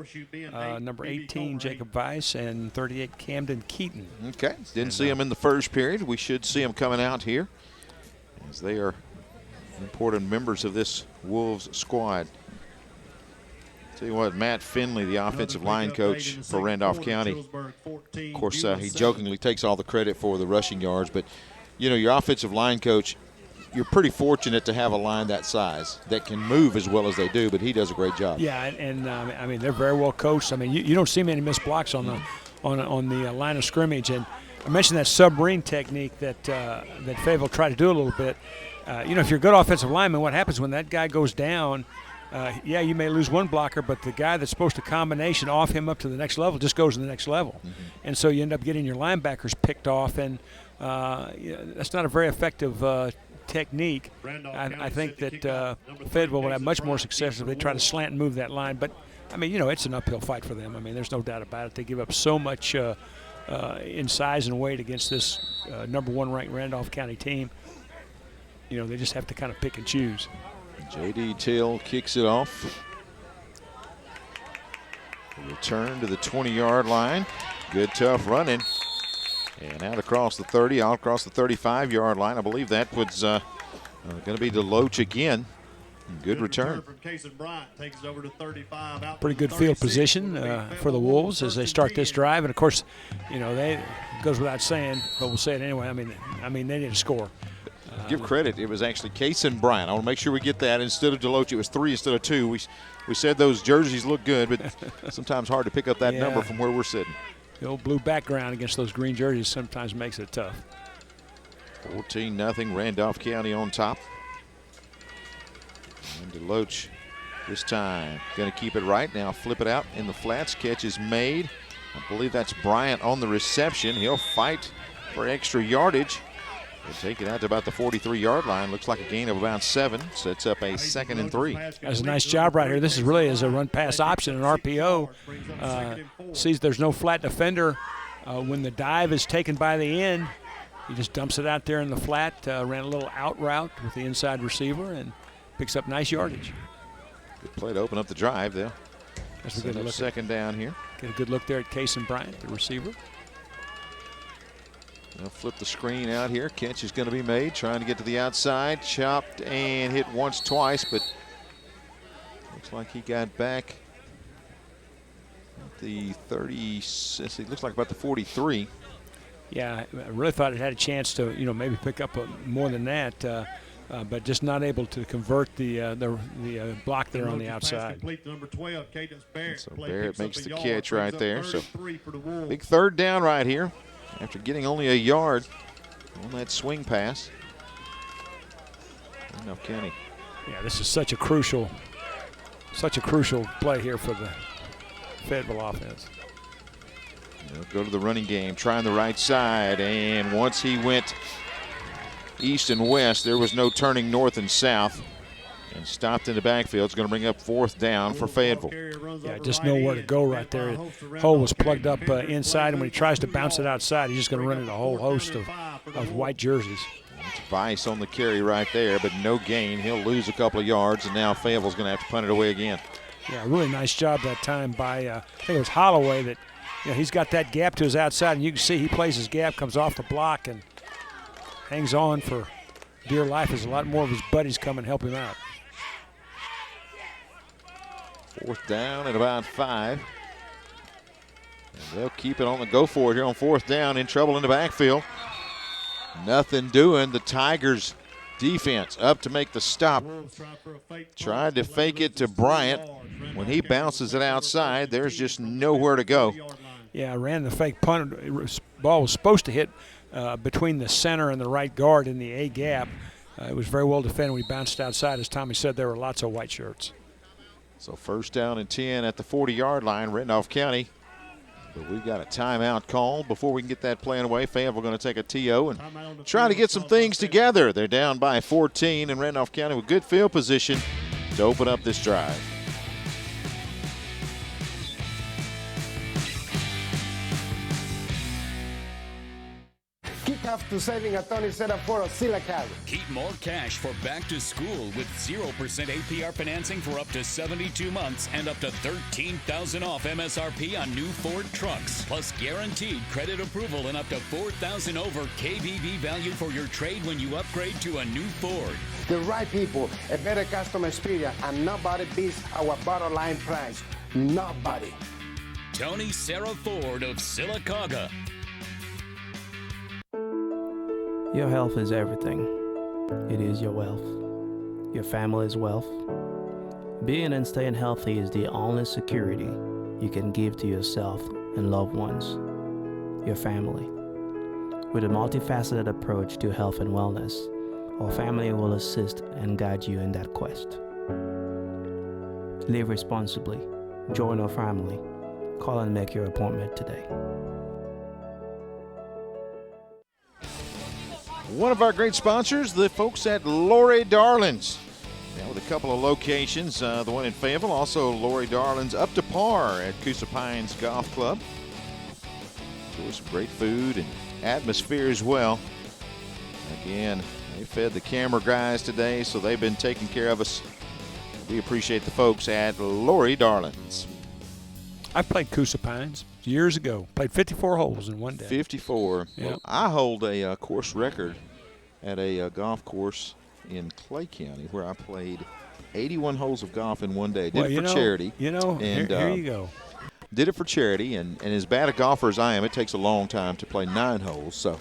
Number 18, Jacob Weiss, and 38, Camden Keaton. Okay. Didn't see him in the first period. We should see him coming out here as they are important members of this Wolves squad. Tell you what, Matt Finley, the offensive line coach for Randolph County, of course, he jokingly takes all the credit for the rushing yards, but your offensive line coach, you're pretty fortunate to have a line that size that can move as well as they do, but he does a great job. Yeah, and I mean, they're very well coached. I mean, you don't see many missed blocks on the line of scrimmage. And I mentioned that submarine technique that Fayetteville tried to do a little bit. If you're a good offensive lineman, what happens when that guy goes down, you may lose one blocker, but the guy that's supposed to combination off him up to the next level just goes to the next level. Mm-hmm. And so you end up getting your linebackers picked off, and that's not a very effective technique. I think that Fayetteville would have much more success if they try to slant and move that line. But, I mean, it's an uphill fight for them. I mean, there's no doubt about it. They give up so much in size and weight against this number 1 ranked Randolph County team. They just have to kind of pick and choose. J.D. Till kicks it off. Return to the 20-yard line. Good, tough running. And out across the 30, out across the 35-yard line. I believe that was going to be DeLoach again. Good return. From Cason Bryant takes it over to 35. Out Pretty good field position for the Wolves as they start this drive. And, of course, you know, it goes without saying, but we'll say it anyway. I mean, they need to score. Give credit. It was actually Cason Bryant. I want to make sure we get that. Instead of Deloach, it was 3 instead of 2. We said those jerseys look good, but sometimes hard to pick up that number from where we're sitting. The old blue background against those green jerseys sometimes makes it tough. 14-0, Randolph County on top. And Deloach this time going to keep it right. Now flip it out in the flats. Catch is made. I believe that's Bryant on the reception. He'll fight for extra yardage. He'll take it out to about the 43-yard line. Looks like a gain of about 7. Sets up a 2nd and 3. That's a nice job right here. This is really as a run-pass option, an RPO. Sees there's no flat defender. When the dive is taken by the end, he just dumps it out there in the flat, ran a little out route with the inside receiver, and picks up nice yardage. Good play to open up the drive there. That's a good look. 2nd down here. Get a good look there at Cason Bryant, the receiver. They'll flip the screen out here. Catch is going to be made. Trying to get to the outside. Chopped and hit once, twice, but looks like he got back at the 30. It looks like about the 43. Yeah, I really thought it had a chance to, you know, maybe pick up more than that, but just not able to convert the block there on the outside. So Barrett makes the catch right there. So big 3rd down right here after getting only a yard on that swing pass. Randolph County. Yeah, this is such a crucial play here for the Fayetteville offense. They'll go to the running game, trying the right side, and once he went east and west, there was no turning north and south, and stopped in the backfield. It's going to bring up 4th down for Fayetteville. Yeah, just know where to go right there. Hole was plugged up inside, and when he tries to bounce it outside, he's just going to run into a whole host of white jerseys. It's Vice on the carry right there, but no gain. He'll lose a couple of yards, and now Fayetteville's going to have to punt it away again. Yeah, really nice job that time by, I think it was Holloway that, you know, he's got that gap to his outside, and you can see he plays his gap, comes off the block, and hangs on for dear life as a lot more of his buddies come and help him out. 4th down at about 5. And they'll keep it on the go for it here on 4th down. In trouble in the backfield. Nothing doing. The Tigers defense up to make the stop. Tried to fake it to Bryant. When he bounces it outside, there's just nowhere to go. Yeah, ran the fake punt. Ball was supposed to hit between the center and the right guard in the A gap. It was very well defended. We bounced outside. As Tommy said, there were lots of white shirts. So 1st down and 10 at the 40-yard line, Randolph County. But we've got a timeout called before we can get that plan away. Fayetteville going to take a TO and try to get some things together. They're down by 14, and Randolph County with good field position to open up this drive. Kick off to saving a Tony set up for AHSAA Academy. Keep more cash for back to school with 0% APR financing for up to 72 months and up to $13,000 off MSRP on new Ford trucks. Plus guaranteed credit approval and up to $4,000 over KBB value for your trade when you upgrade to a new Ford. The right people, a better customer experience, and nobody beats our bottom line price. Nobody. Tony Sarah Ford of Sylacauga. Your health is everything. It is your wealth. Your family's wealth. Being and staying healthy is the only security you can give to yourself and loved ones, your family. With a multifaceted approach to health and wellness, our family will assist and guide you in that quest. Live responsibly. Join our family. Call and make your appointment today. One of our great sponsors, the folks at Lori Darlin's. Now with a couple of locations, the one in Fayetteville, also Lori Darlin's Up to Par at Coosa Pines Golf Club. With some great food and atmosphere as well. Again, they fed the camera guys today, so they've been taking care of us. We appreciate the folks at Lori Darlin's. I played Coosa Pines years ago. Played 54 holes in one day. 54. Yeah. Well, I hold a course record at a golf course in Clay County where I played 81 holes of golf in one day. Did Well, it for charity. And, here you go. Did it for charity, and as bad a golfer as I am, it takes a long time to play 9 holes. So,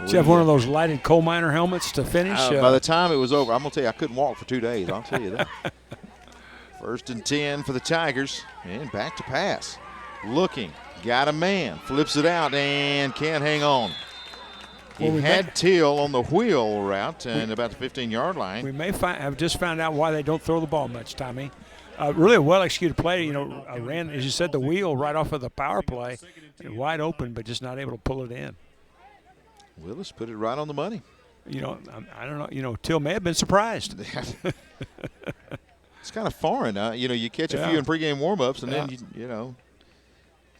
did you have one of those lighted coal miner helmets to finish? By the time it was over, I'm going to tell you, I couldn't walk for 2 days. I'll tell you that. 1st and 10 for the Tigers, and back to pass. Looking, got a man, flips it out, and can't hang on. He had Till on the wheel route and about the 15-yard line. We may have just found out why they don't throw the ball much, Tommy. Really a well-executed play. You know, ran, as you said, the wheel right off of the power play, wide open, but just not able to pull it in. Willis put it right on the money. You know, I don't know. You know, Till may have been surprised. It's kind of foreign. You know, you catch a few in pregame warm-ups, and then, you know,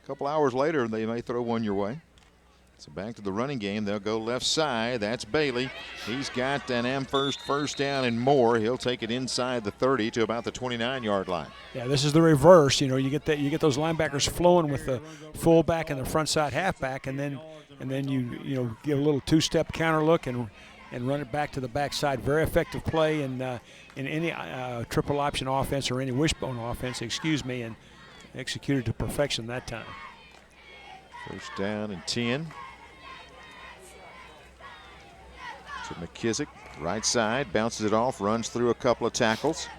a couple hours later, they may throw one your way. So back to the running game. They'll go left side. That's Bailey. He's got an Amherst first down and more. He'll take it inside the 30 to about the 29-yard line. Yeah, this is the reverse. You know, you get those linebackers flowing with the fullback and the front side halfback, and then you give a little two-step counter look and run it back to the backside. Very effective play in any triple option offense or any wishbone offense, and executed to perfection that time. First down and 10. To McKissick, right side, bounces it off, runs through a couple of tackles,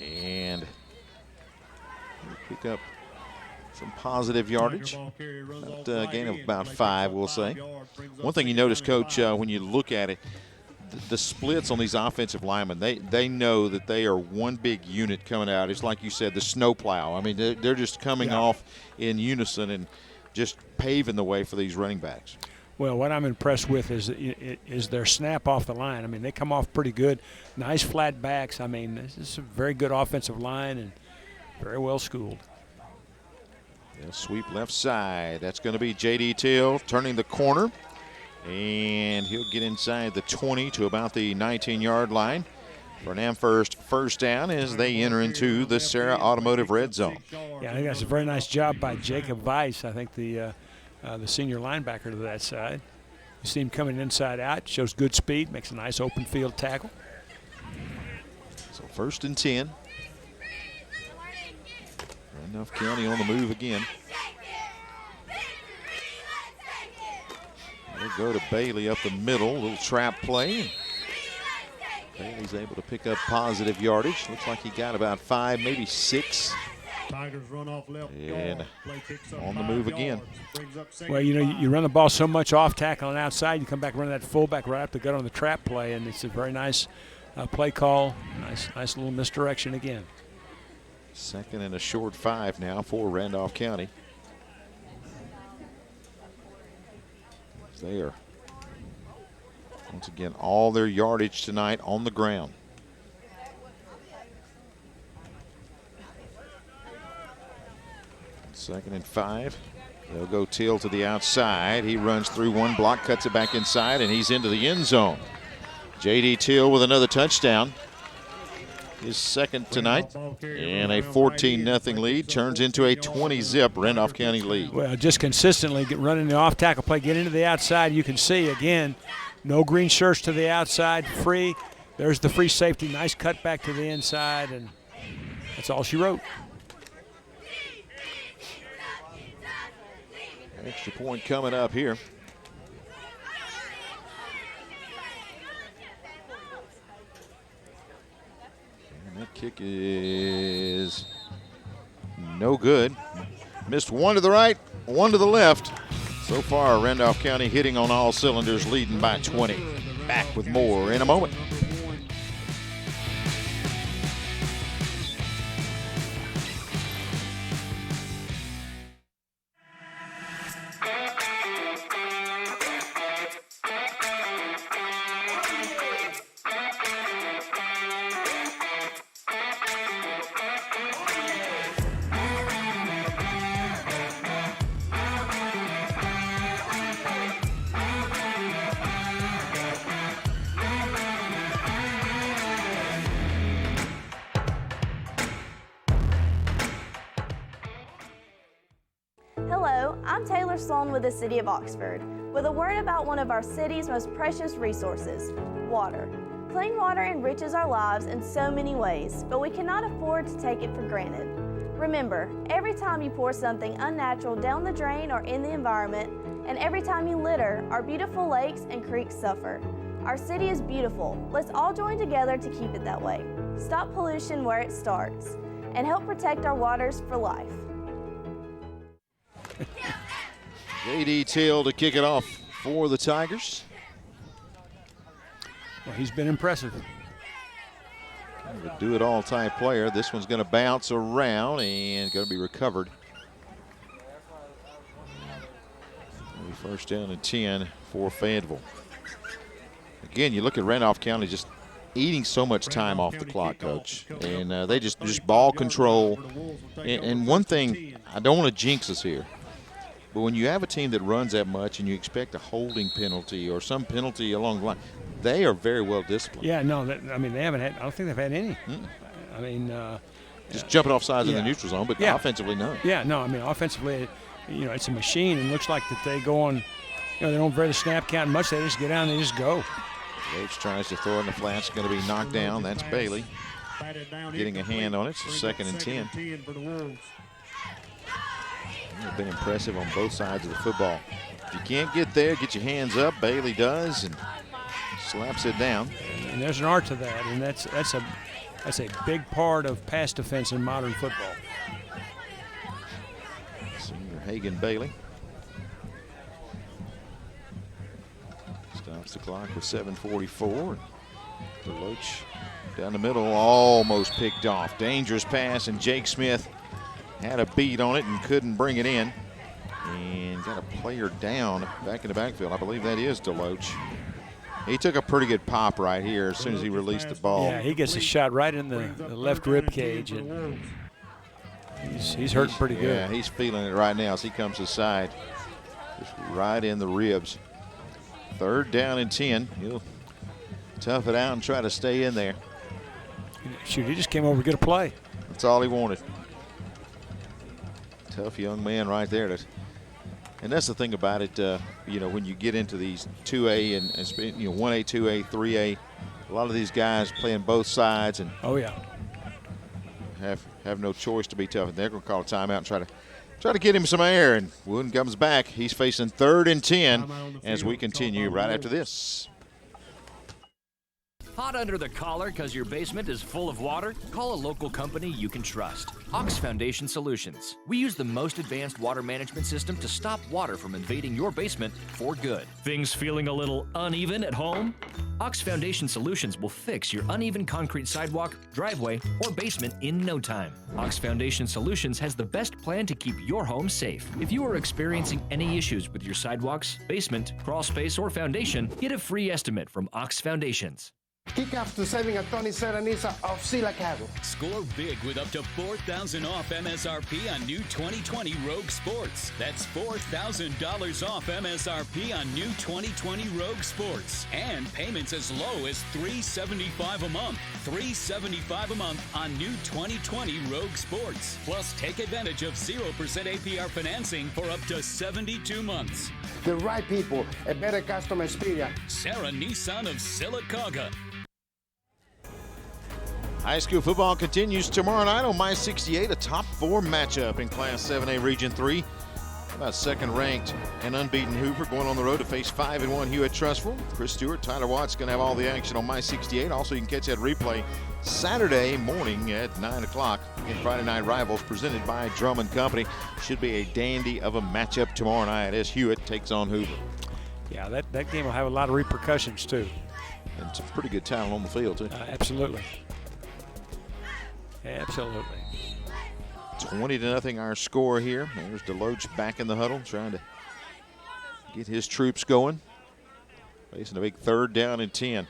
and pick up some positive yardage. Gain of about 5, we'll say. One thing you notice, Coach, when you look at it, the splits on these offensive linemen, they know that they are one big unit coming out. It's like you said, the snowplow. I mean, they're just coming off in unison and just paving the way for these running backs. Well, what I'm impressed with is their snap off the line. I mean, they come off pretty good. Nice flat backs. I mean, this is a very good offensive line and very well schooled. They'll sweep left side. That's going to be J.D. Till turning the corner. And he'll get inside the 20 to about the 19-yard line for an Amherst first down as they enter into the Sarah Automotive red zone. Yeah, I think that's a very nice job by Jacob Weiss. I think the senior linebacker to that side. You see him coming inside out, shows good speed, makes a nice open field tackle. So 1st and 10. Randolph County on the move again. They'll go to Bailey up the middle, little trap play. Bailey's able to pick up positive yardage. Looks like he got about 5, maybe 6. Tigers run off left and on the move again. Well, you know, you run the ball so much off tackle and outside, you come back running that fullback right up the gut on the trap play, and it's a very nice play call. Nice little misdirection again. 2nd and a short 5 now for Randolph County. They are, once again, all their yardage tonight on the ground. Second and 5. They'll go Till to the outside. He runs through one block, cuts it back inside, and he's into the end zone. J.D. Till with another touchdown. His 2nd tonight. And a 14-0 lead turns into a 20-zip Randolph County lead. Well, just consistently running the off-tackle play, get into the outside. You can see, again, no green shirts to the outside, free. There's the free safety. Nice cut back to the inside, and that's all she wrote. Extra point coming up here. And that kick is no good. Missed one to the right, one to the left. So far, Randolph County hitting on all cylinders, leading by 20. Back with more in a moment. With the City of Oxford, with a word about one of our city's most precious resources, water. Clean water enriches our lives in so many ways, but we cannot afford to take it for granted. Remember, every time you pour something unnatural down the drain or in the environment, and every time you litter, our beautiful lakes and creeks suffer. Our city is beautiful. Let's all join together to keep it that way. Stop pollution where it starts, and help protect our waters for life. J.D. Till to kick it off for the Tigers. Well, he's been impressive. Kind of a do-it-all type player. This one's going to bounce around and going to be recovered. First down and 10 for Fayetteville. Again, you look at Randolph County just eating so much time off the clock, Coach. And they just ball control. And one thing, I don't want to jinx us here, but when you have a team that runs that much and you expect a holding penalty or some penalty along the line, they are very well disciplined. Yeah, no, I mean, they haven't had, I don't think they've had any. I mean, just jumping off sides in the neutral zone, but offensively, no. Yeah, no, I mean, offensively, you know, it's a machine, and it looks like that they go on, you know, they don't vary the snap count much. They just get down and they just go. Roach tries to throw it in the flats. It's going to be knocked down. That's Bailey getting a hand on it. So 2nd and 10. They've been impressive on both sides of the football. If you can't get there, get your hands up. Bailey does and slaps it down. And there's an art to that, and that's a big part of pass defense in modern football. Senior Hagan Bailey stops the clock with 7:44. DeLoach down the middle, almost picked off. Dangerous pass, and Jake Smith had a beat on it and couldn't bring it in. And got a player down back in the backfield. I believe that is DeLoach. He took a pretty good pop right here as soon as he released the ball. Yeah, he gets a shot right in the left rib cage, and he's hurting pretty good. Yeah, he's feeling it right now as he comes to the side. Just right in the ribs. 3rd down and 10. He'll tough it out and try to stay in there. Shoot, he just came over to get a play. That's all he wanted. Tough young man right there. And that's the thing about it, you know, when you get into these 2A and you know, 1A, 2A, 3A, a lot of these guys playing both sides and have no choice to be tough. And they're going to call a timeout and try to get him some air. And Wooden comes back. He's facing 3rd and 10 as we continue right after this. Hot under the collar because your basement is full of water? Call a local company you can trust. Ox Foundation Solutions. We use the most advanced water management system to stop water from invading your basement for good. Things feeling a little uneven at home? Ox Foundation Solutions will fix your uneven concrete sidewalk, driveway, or basement in no time. Ox Foundation Solutions has the best plan to keep your home safe. If you are experiencing any issues with your sidewalks, basement, crawl space, or foundation, get a free estimate from Ox Foundations. Kickoff to saving a Tony Serenisa of Silicago. Score big with up to $4,000 off MSRP on new 2020 Rogue Sports. That's $4,000 off MSRP on new 2020 Rogue Sports. And payments as low as $375 a month. $375 a month on new 2020 Rogue Sports. Plus, take advantage of 0% APR financing for up to 72 months. The right people, a better customer experience. Sarah Nissan of Sylacauga. High school football continues tomorrow night on My 68, a top 4 matchup in Class 7A Region 3. About 2nd ranked and unbeaten Hoover going on the road to face 5-1 Hewitt-Trussville. Chris Stewart, Tyler Watts going to have all the action on My 68. Also, you can catch that replay Saturday morning at 9 o'clock in Friday Night Rivals presented by Drummond Company. Should be a dandy of a matchup tomorrow night as Hewitt takes on Hoover. Yeah, that game will have a lot of repercussions too. And some pretty good talent on the field too. Absolutely. Absolutely. 20-0 our score here. There's DeLoach back in the huddle trying to get his troops going. Facing a big 3rd down and 10.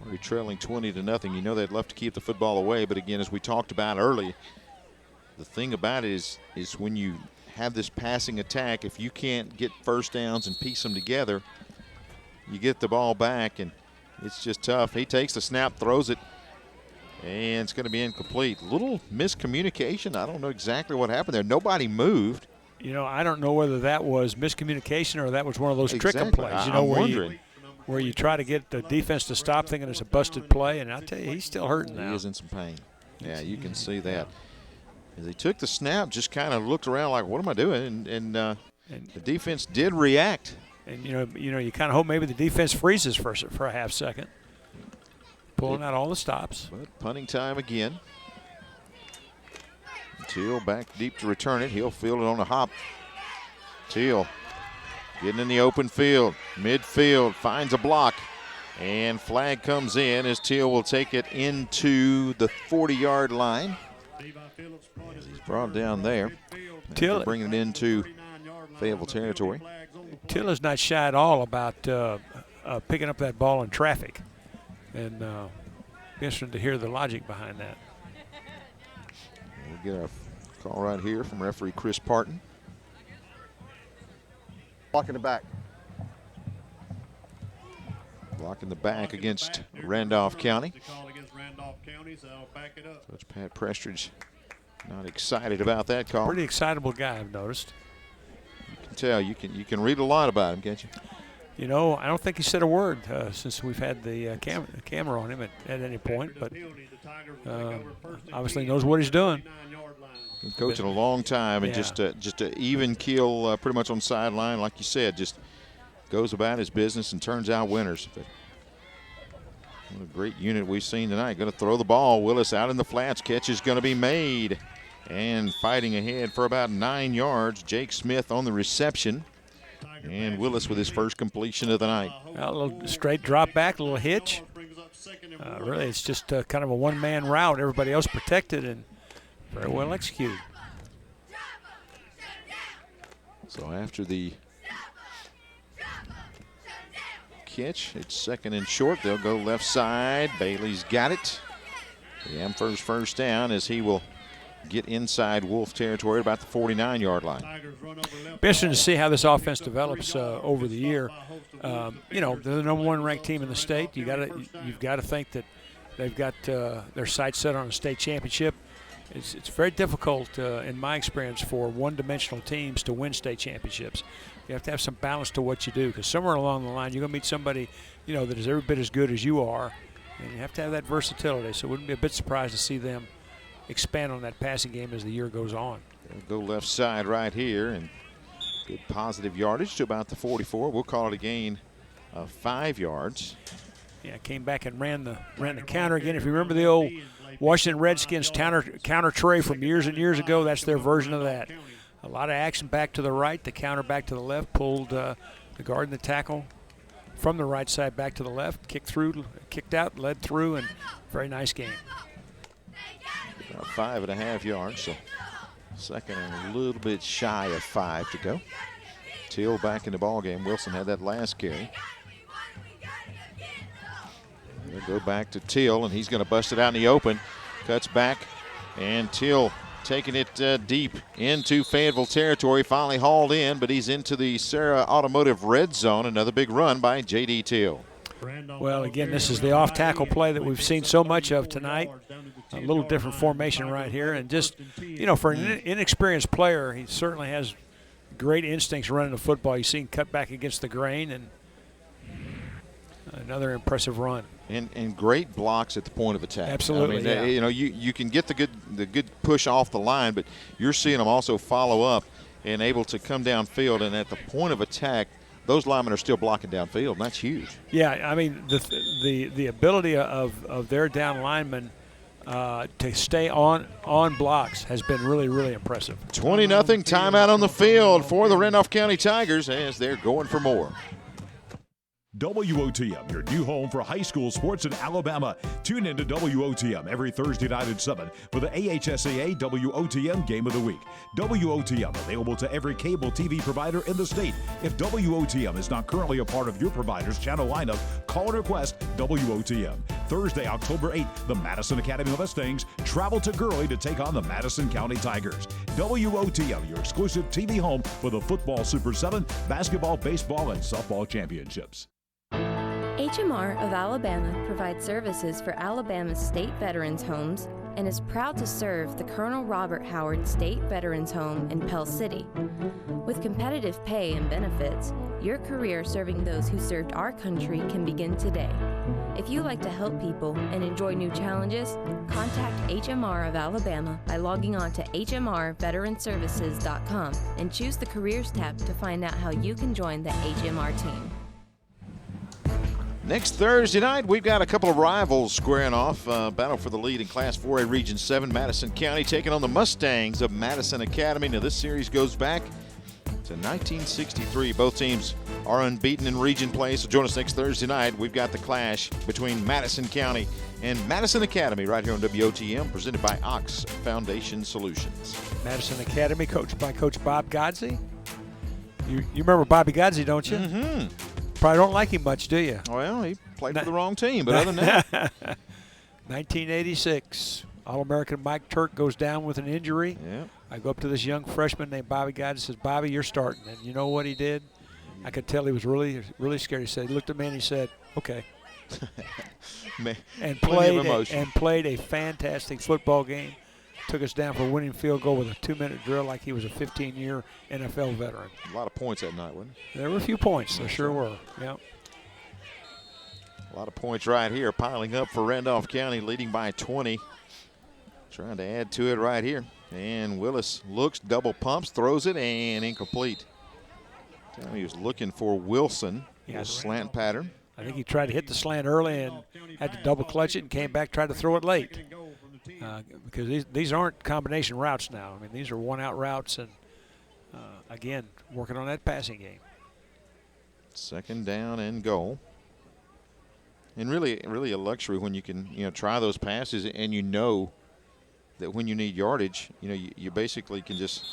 Already trailing 20-0. You know they'd love to keep the football away, but again, as we talked about early, the thing about it is when you have this passing attack, if you can't get first downs and piece them together, you get the ball back, and it's just tough. He takes the snap, throws it, and it's going to be incomplete. Little miscommunication. I don't know exactly what happened there. Nobody moved. You know, I don't know whether that was miscommunication or that was one of those trick-em plays. You know, I'm wondering. where you try to get the defense to stop thinking it's a busted play, and I tell you, he's still hurting now. He is in some pain. Yeah, you can see that. As he took the snap, just kind of looked around like, what am I doing? And the defense did react. And, you kind of hope maybe the defense freezes for a half second. Pulling out all the stops. But punting time again. Teal back deep to return it. He'll field it on a hop. Teal getting in the open field. Midfield finds a block. And flag comes in as Teal will take it into the 40-yard line. As he's brought down there. Teal bringing it into Fayetteville territory. Teal is not shy at all about picking up that ball in traffic. And be interesting to hear the logic behind that. We'll get a call right here from referee Chris Parton. Blocking the back. Blocking the back against Randolph County. Coach Pat Prestridge not excited about that call. Pretty excitable guy, I've noticed. You can tell. You can read a lot about him, can't you? You know, I don't think he said a word since we've had the camera on him at any point, but obviously knows what he's doing. Been coaching a long time, and just a even keel pretty much on the sideline, like you said, just goes about his business and turns out winners. But what a great unit we've seen tonight. Going to throw the ball. Willis out in the flats. Catch is going to be made. And fighting ahead for about 9 yards. Jake Smith on the reception. And Willis with his first completion of the night. A little straight drop back, a little hitch. Really, it's just kind of a one-man route. Everybody else protected and very well executed. So after the catch, it's second and short. They'll go left side. Bailey's got it. The Amherst first down as he will get inside Wolf territory at about the 49-yard line. Be interesting to see how this offense develops over the year. You know, they're the #1 ranked team in the state. You've got to think that they've got their sights set on a state championship. It's very difficult, in my experience, for one-dimensional teams to win state championships. You have to have some balance to what you do, because somewhere along the line you're going to meet somebody, you know, that is every bit as good as you are, and you have to have that versatility. So it wouldn't be a bit surprised to see them expand on that passing game as the year goes on. They'll go left side right here, and good positive yardage to about the 44. We'll call it a gain of 5 yards. Yeah, came back and ran the counter again. If you remember the old Washington Redskins counter tray from years and years ago, that's their version of that. A lot of action back to the right, the counter back to the left, pulled the guard and the tackle from the right side back to the left, kicked through, kicked out, led through, and very nice game. About 5.5 yards, so second and a little bit shy of 5 to go. Teal back in the ball game. Wilson had that last carry. They'll go back to Teal, and he's going to bust it out in the open. Cuts back, and Teal taking it deep into Fayetteville territory. Finally hauled in, but he's into the Sarah Automotive red zone. Another big run by J.D. Teal. Well, again, this is the off-tackle play that we've seen so much of tonight. A little different formation right here. And just, you know, for an inexperienced player, he certainly has great instincts running the football. You've seen cut back against the grain, and another impressive run. And great blocks at the point of attack. Absolutely, I mean, you know, you can get the good push off the line, but you're seeing them also follow up and able to come downfield. And at the point of attack, those linemen are still blocking downfield, and that's huge. Yeah, I mean, the ability of their down linemen to stay on blocks has been really, really impressive. 20-0 timeout on the field for the Randolph County Tigers as they're going for more. WOTM, your new home for high school sports in Alabama. Tune in to WOTM every Thursday night at 7 for the AHSAA WOTM Game of the Week. WOTM available to every cable TV provider in the state. If WOTM is not currently a part of your provider's channel lineup, call and request WOTM. Thursday, October 8th, the Madison Academy of Mustangs travel to Gurley to take on the Madison County Tigers. WOTM, your exclusive TV home for the football Super 7, basketball, baseball, and softball championships. HMR of Alabama provides services for Alabama's state veterans' homes, and is proud to serve the Colonel Robert Howard State Veterans Home in Pell City. With competitive pay and benefits, your career serving those who served our country can begin today. If you like to help people and enjoy new challenges, contact HMR of Alabama by logging on to hmrveteranservices.com and choose the Careers tab to find out how you can join the HMR team. Next Thursday night, we've got a couple of rivals squaring off. Battle for the lead in Class 4A Region 7. Madison County taking on the Mustangs of Madison Academy. Now, this series goes back to 1963. Both teams are unbeaten in region play, so join us next Thursday night. We've got the clash between Madison County and Madison Academy right here on WOTM, presented by Ox Foundation Solutions. Madison Academy, coached by Coach Bob Godsey. You remember Bobby Godsey, don't you? Mm-hmm. Probably don't like him much, do you? Well, he played for the wrong team, but other than that. 1986, All-American Mike Turk goes down with an injury. Yeah. I go up to this young freshman named Bobby Godsey and says, Bobby, you're starting. And you know what he did? I could tell he was really, really scared. He said, he looked at me and he said, okay. and played a fantastic football game. Took us down for a winning field goal with a 2-minute drill like he was a 15-year NFL veteran. A lot of points that night, wasn't it? There were a few points. There sure were. Yep. A lot of points right here, piling up for Randolph County, leading by 20. Trying to add to it right here. And Willis looks, double pumps, throws it, and incomplete. He was looking for Wilson. Yeah, slant pattern. I think he tried to hit the slant early and had to double clutch it and came back, tried to throw it late. Because these aren't combination routes now. I mean, these are one-out routes, and again, working on that passing game. Second down and goal. And really a luxury when you can, try those passes, and you know that when you need yardage, you basically can just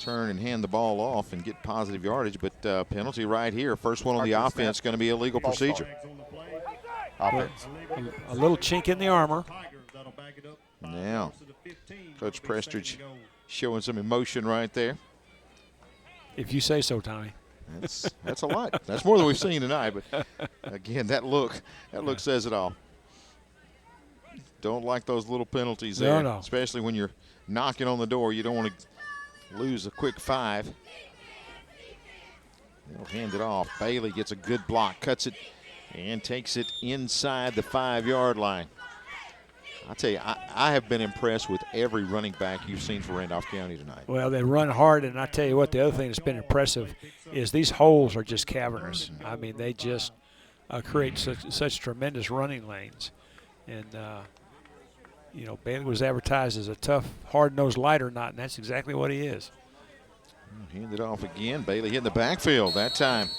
turn and hand the ball off and get positive yardage. But penalty right here, first one on the offense, going to be a legal procedure. Offense. A little chink in the armor. Now, Coach Prestridge showing some emotion right there. If you say so, Tommy. That's a lot. That's more than we've seen tonight. But again, that look says it all. Don't like those little penalties there, no. Especially when you're knocking on the door. You don't want to lose a quick 5. They'll hand it off. Bailey gets a good block, cuts it, and takes it inside the 5-yard line. I'll tell you, I have been impressed with every running back you've seen for Randolph County tonight. Well, they run hard, and I tell you what, the other thing that's been impressive is these holes are just cavernous. I mean, they just create such tremendous running lanes. And, Bailey was advertised as a tough, hard-nosed lighter knot, and that's exactly what he is. Hand it off again. Bailey hit in the backfield that time.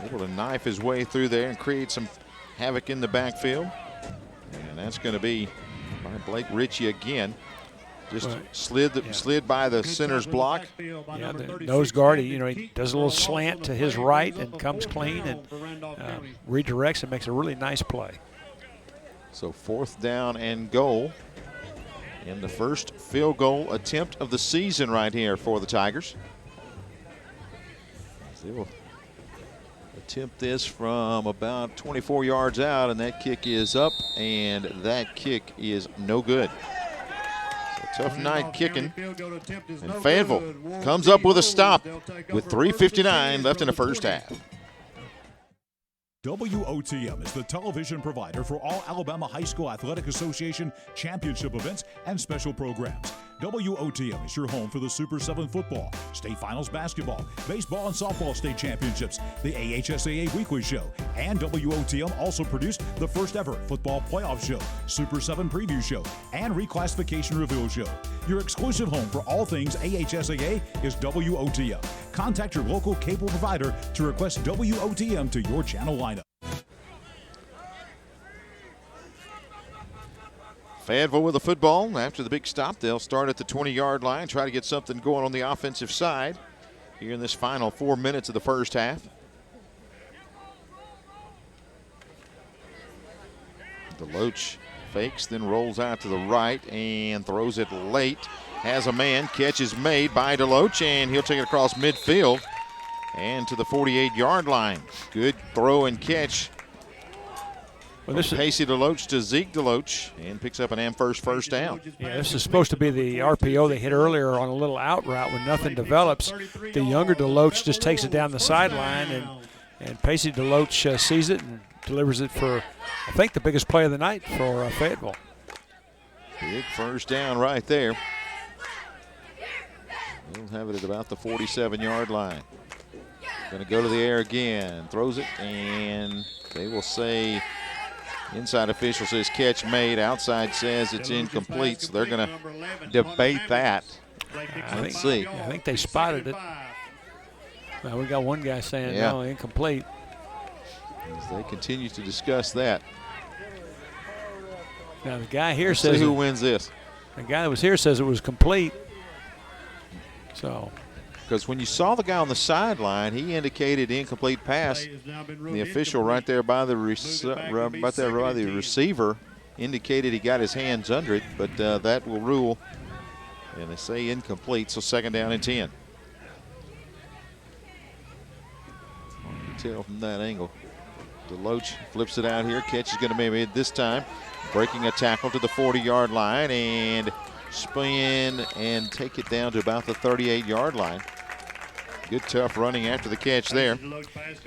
Able to knife his way through there and create some havoc in the backfield. And that's going to be by Blake Ritchie again. Just slid by the center's block. Yeah, the nose guard, he does a little slant to his right and comes clean and redirects and makes a really nice play. So 4th down and goal. And the first field goal attempt of the season right here for the Tigers. They will attempt this from about 24 yards out, and that kick is up, and that kick is no good. So tough night kicking. And Fayetteville comes up with a stop with 3:59 left in the first half. WOTM is the television provider for all Alabama High School Athletic Association championship events and special programs. WOTM is your home for the Super 7 football, state finals basketball, baseball and softball state championships, the AHSAA weekly show, and WOTM also produced the first ever football playoff show, Super 7 preview show, and reclassification reveal show. Your exclusive home for all things AHSAA is WOTM. Contact your local cable provider to request WOTM to your channel lineup. Fayetteville with the football. After the big stop, they'll start at the 20-yard line, try to get something going on the offensive side here in this final 4 minutes of the first half. DeLoach fakes, then rolls out to the right and throws it late. Has a man, catch is made by DeLoach, and he'll take it across midfield and to the 48-yard line. Good throw and catch Well, this Pacey DeLoach to Zeke DeLoach, and picks up an Amherst first down. Yeah, this is supposed to be the RPO they hit earlier on a little out route when nothing develops. The younger DeLoach just takes it down the sideline, and Pacey DeLoach sees it and delivers it for, I think, the biggest play of the night for Fayetteville. Big first down right there. We'll have it at about the 47-yard line. Going to go to the air again, throws it, and they will say, inside official says catch made, outside says it's incomplete, so they're going to debate that. Let's see. I think they spotted it. Well, we got one guy saying no, incomplete. As they continue to discuss that. Now the guy here Let's says see who wins this. The guy that was here says it was complete. So, because when you saw the guy on the sideline, he indicated incomplete pass. The official right there by the receiver indicated he got his hands under it, but that will rule. And they say incomplete, so second down and 10. You can tell from that angle. DeLoach flips it out here. Catch is going to be made this time. Breaking a tackle to the 40-yard line and spin and take it down to about the 38-yard line. Good tough running after the catch there.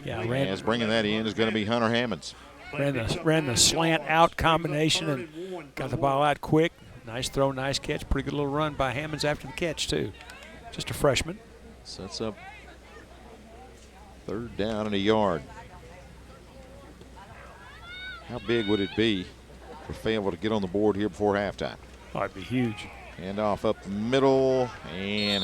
Yeah, as bringing that in is going to be Hunter Hammonds. Ran the slant out combination and got the ball out quick. Nice throw, nice catch. Pretty good little run by Hammonds after the catch too. Just a freshman. Sets up third down and a yard. How big would it be for Fayetteville to get on the board here before halftime? Oh, it'd be huge. Handoff up the middle and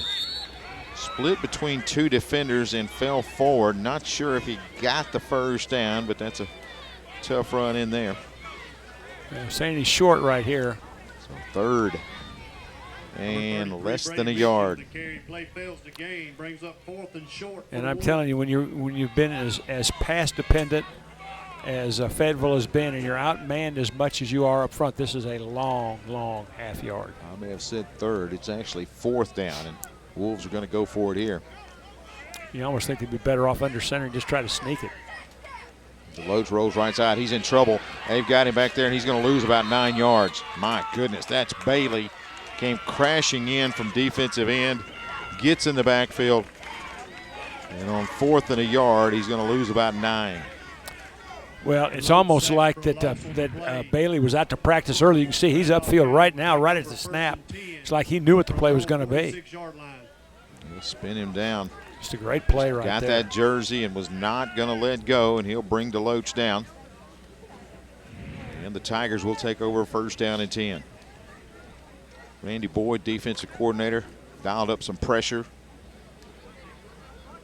split between two defenders and fell forward. Not sure if he got the first down, but that's a tough run in there. I'm saying he's short right here. So third and less than a yard. And I'm telling you, when you've been as pass dependent as Fayetteville has been, and you're outmanned as much as you are up front, this is a long, long half yard. I may have said third. It's actually fourth down, and Wolves are going to go for it here. You almost think they'd be better off under center and just try to sneak it. DeLoach rolls right side. He's in trouble. They've got him back there, and he's going to lose about 9 yards. My goodness, that's Bailey. Came crashing in from defensive end, gets in the backfield, and on fourth and a yard, he's going to lose about 9. Well, it's almost like that Bailey was out to practice early. You can see he's upfield right now, right at the snap. It's like he knew what the play was going to be. He'll spin him down. Just a great play right there. Got that jersey and was not going to let go, and he'll bring DeLoach down. And the Tigers will take over first down and 10. Randy Boyd, defensive coordinator, dialed up some pressure.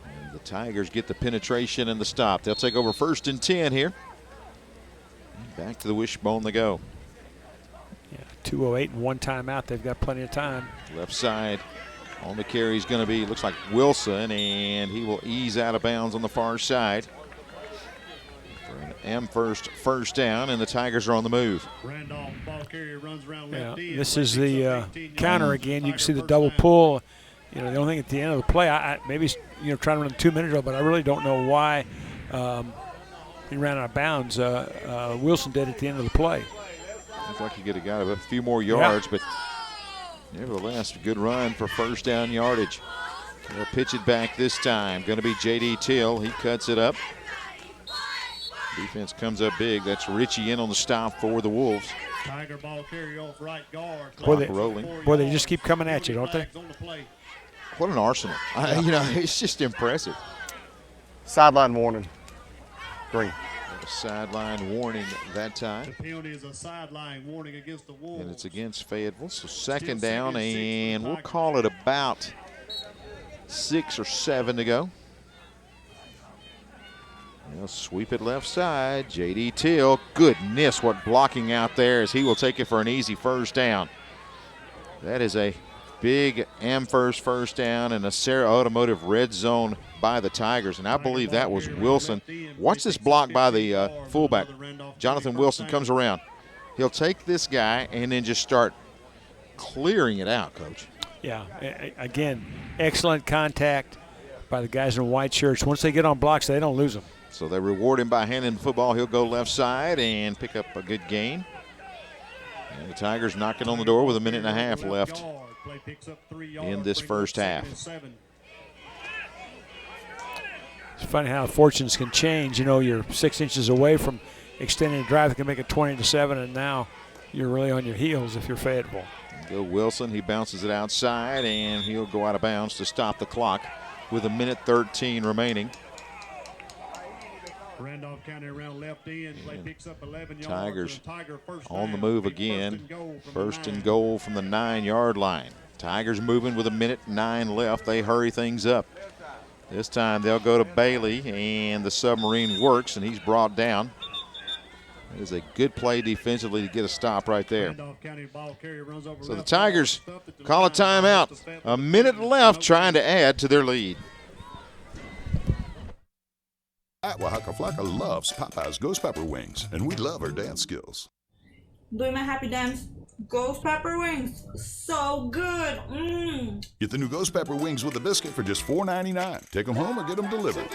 And the Tigers get the penetration and the stop. They'll take over first and 10 here. Back to the wishbone they go. Yeah, 2:08 and one timeout. They've got plenty of time. Left side on the carry is going to be, looks like Wilson, and he will ease out of bounds on the far side. For an Amherst first down, and the Tigers are on the move. Randolph, ball carrier, runs around Yeah, left end. this is the counter again. You can see the double pull. You know, the only thing at the end of the play, I maybe trying to run 2 minutes ago, but I really don't know why he ran out of bounds. Wilson did at the end of the play. Looks like he could have got a few more yards, but nevertheless, a good run for first down yardage. They'll pitch it back this time. Going to be J.D. Till. He cuts it up. Defense comes up big. That's Richie in on the stop for the Wolves. Tiger ball carry off right guard. Clock rolling. Boy, they just keep coming at you, don't they? What an arsenal. It's just impressive. Sideline warning. Green. Sideline warning that time. The penalty is a sideline warning against the Wolves. And it's against Fayetteville. So second down, and we'll call it about 6 or 7 to go. They'll sweep it left side. J.D. Till. Goodness, what blocking out there, as he will take it for an easy first down. That is a big Amherst first down and a Sarah Automotive red zone by the Tigers, and I believe that was Wilson. Watch this block by the fullback. Jonathan Wilson comes around. He'll take this guy and then just start clearing it out, Coach. Yeah, again, excellent contact by the guys in white shirts. Once they get on blocks, they don't lose them. So they reward him by handing the football. He'll go left side and pick up a good gain. And the Tigers knocking on the door with 1.5 minutes left in this first half. It's funny how fortunes can change. You know, you're 6 inches away from extending a drive that can make it 20-7, and now you're really on your heels if you're Fayetteville. Go Wilson. He bounces it outside, and he'll go out of bounds to stop the clock with 1:13 remaining. Randolph County around left end. Play picks up 11 yards. Tigers Tiger on the move again. First and goal from the 9-yard line. Tigers moving with 1:09 left. They hurry things up. This time they'll go to Bailey, and the submarine works, and he's brought down. It is a good play defensively to get a stop right there. So the Tigers call a timeout. 1 minute left, trying to add to their lead. Oaxaca Flaca loves Popeye's Ghost Pepper Wings, and we love her dance skills. Doing my happy dance. Ghost pepper wings, so good. Get the new Ghost Pepper Wings with a biscuit for just $4.99. Take them home or get them delivered.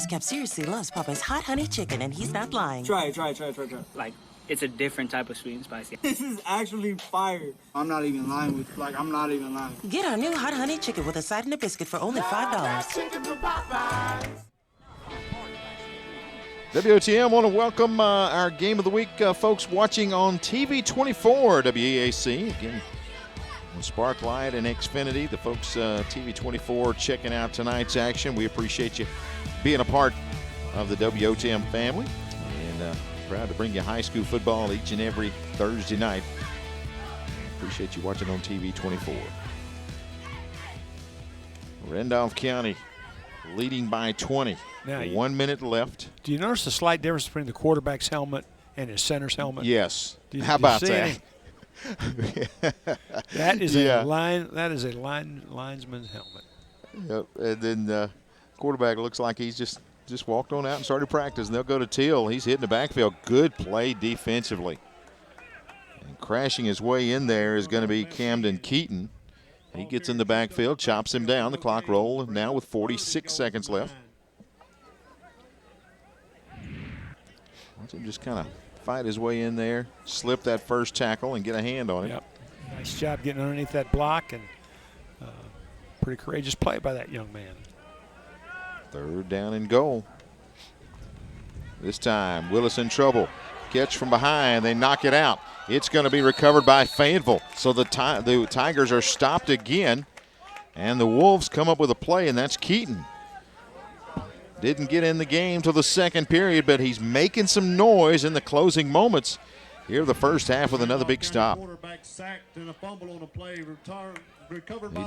Cap seriously loves Papa's hot honey chicken, and he's not lying. Try. Like, it's a different type of sweet and spicy. This is actually fire. I'm not even lying. Get our new hot honey chicken with a side and a biscuit for only $5. WOTM want to welcome our Game of the Week folks watching on TV 24 WEAC. Again, on Sparklight and Xfinity, the folks TV 24 checking out tonight's action. We appreciate you being a part of the WOTM family, and proud to bring you high school football each and every Thursday night. Appreciate you watching on TV 24. Randolph County leading by 20. Now, 1 minute left. Do you notice the slight difference between the quarterback's helmet and his center's helmet? Yes. How about that? That is a linesman's helmet. Yep. And then quarterback looks like he's just walked on out and started practice. And they'll go to Teal. He's hitting the backfield. Good play defensively. And crashing his way in there is going to be Camden Keaton. He gets in the backfield, chops him down. The clock roll now with 46 seconds left. Watch him just kind of fight his way in there, slip that first tackle, and get a hand on it. Yep. Nice job getting underneath that block, and pretty courageous play by that young man. Third down and goal. This time, Willis in trouble. Catch from behind. They knock it out. It's going to be recovered by Fayetteville. So the Tigers are stopped again, and the Wolves come up with a play, and that's Keaton. Didn't get in the game till the second period, but he's making some noise in the closing moments here the first half with another big stop. He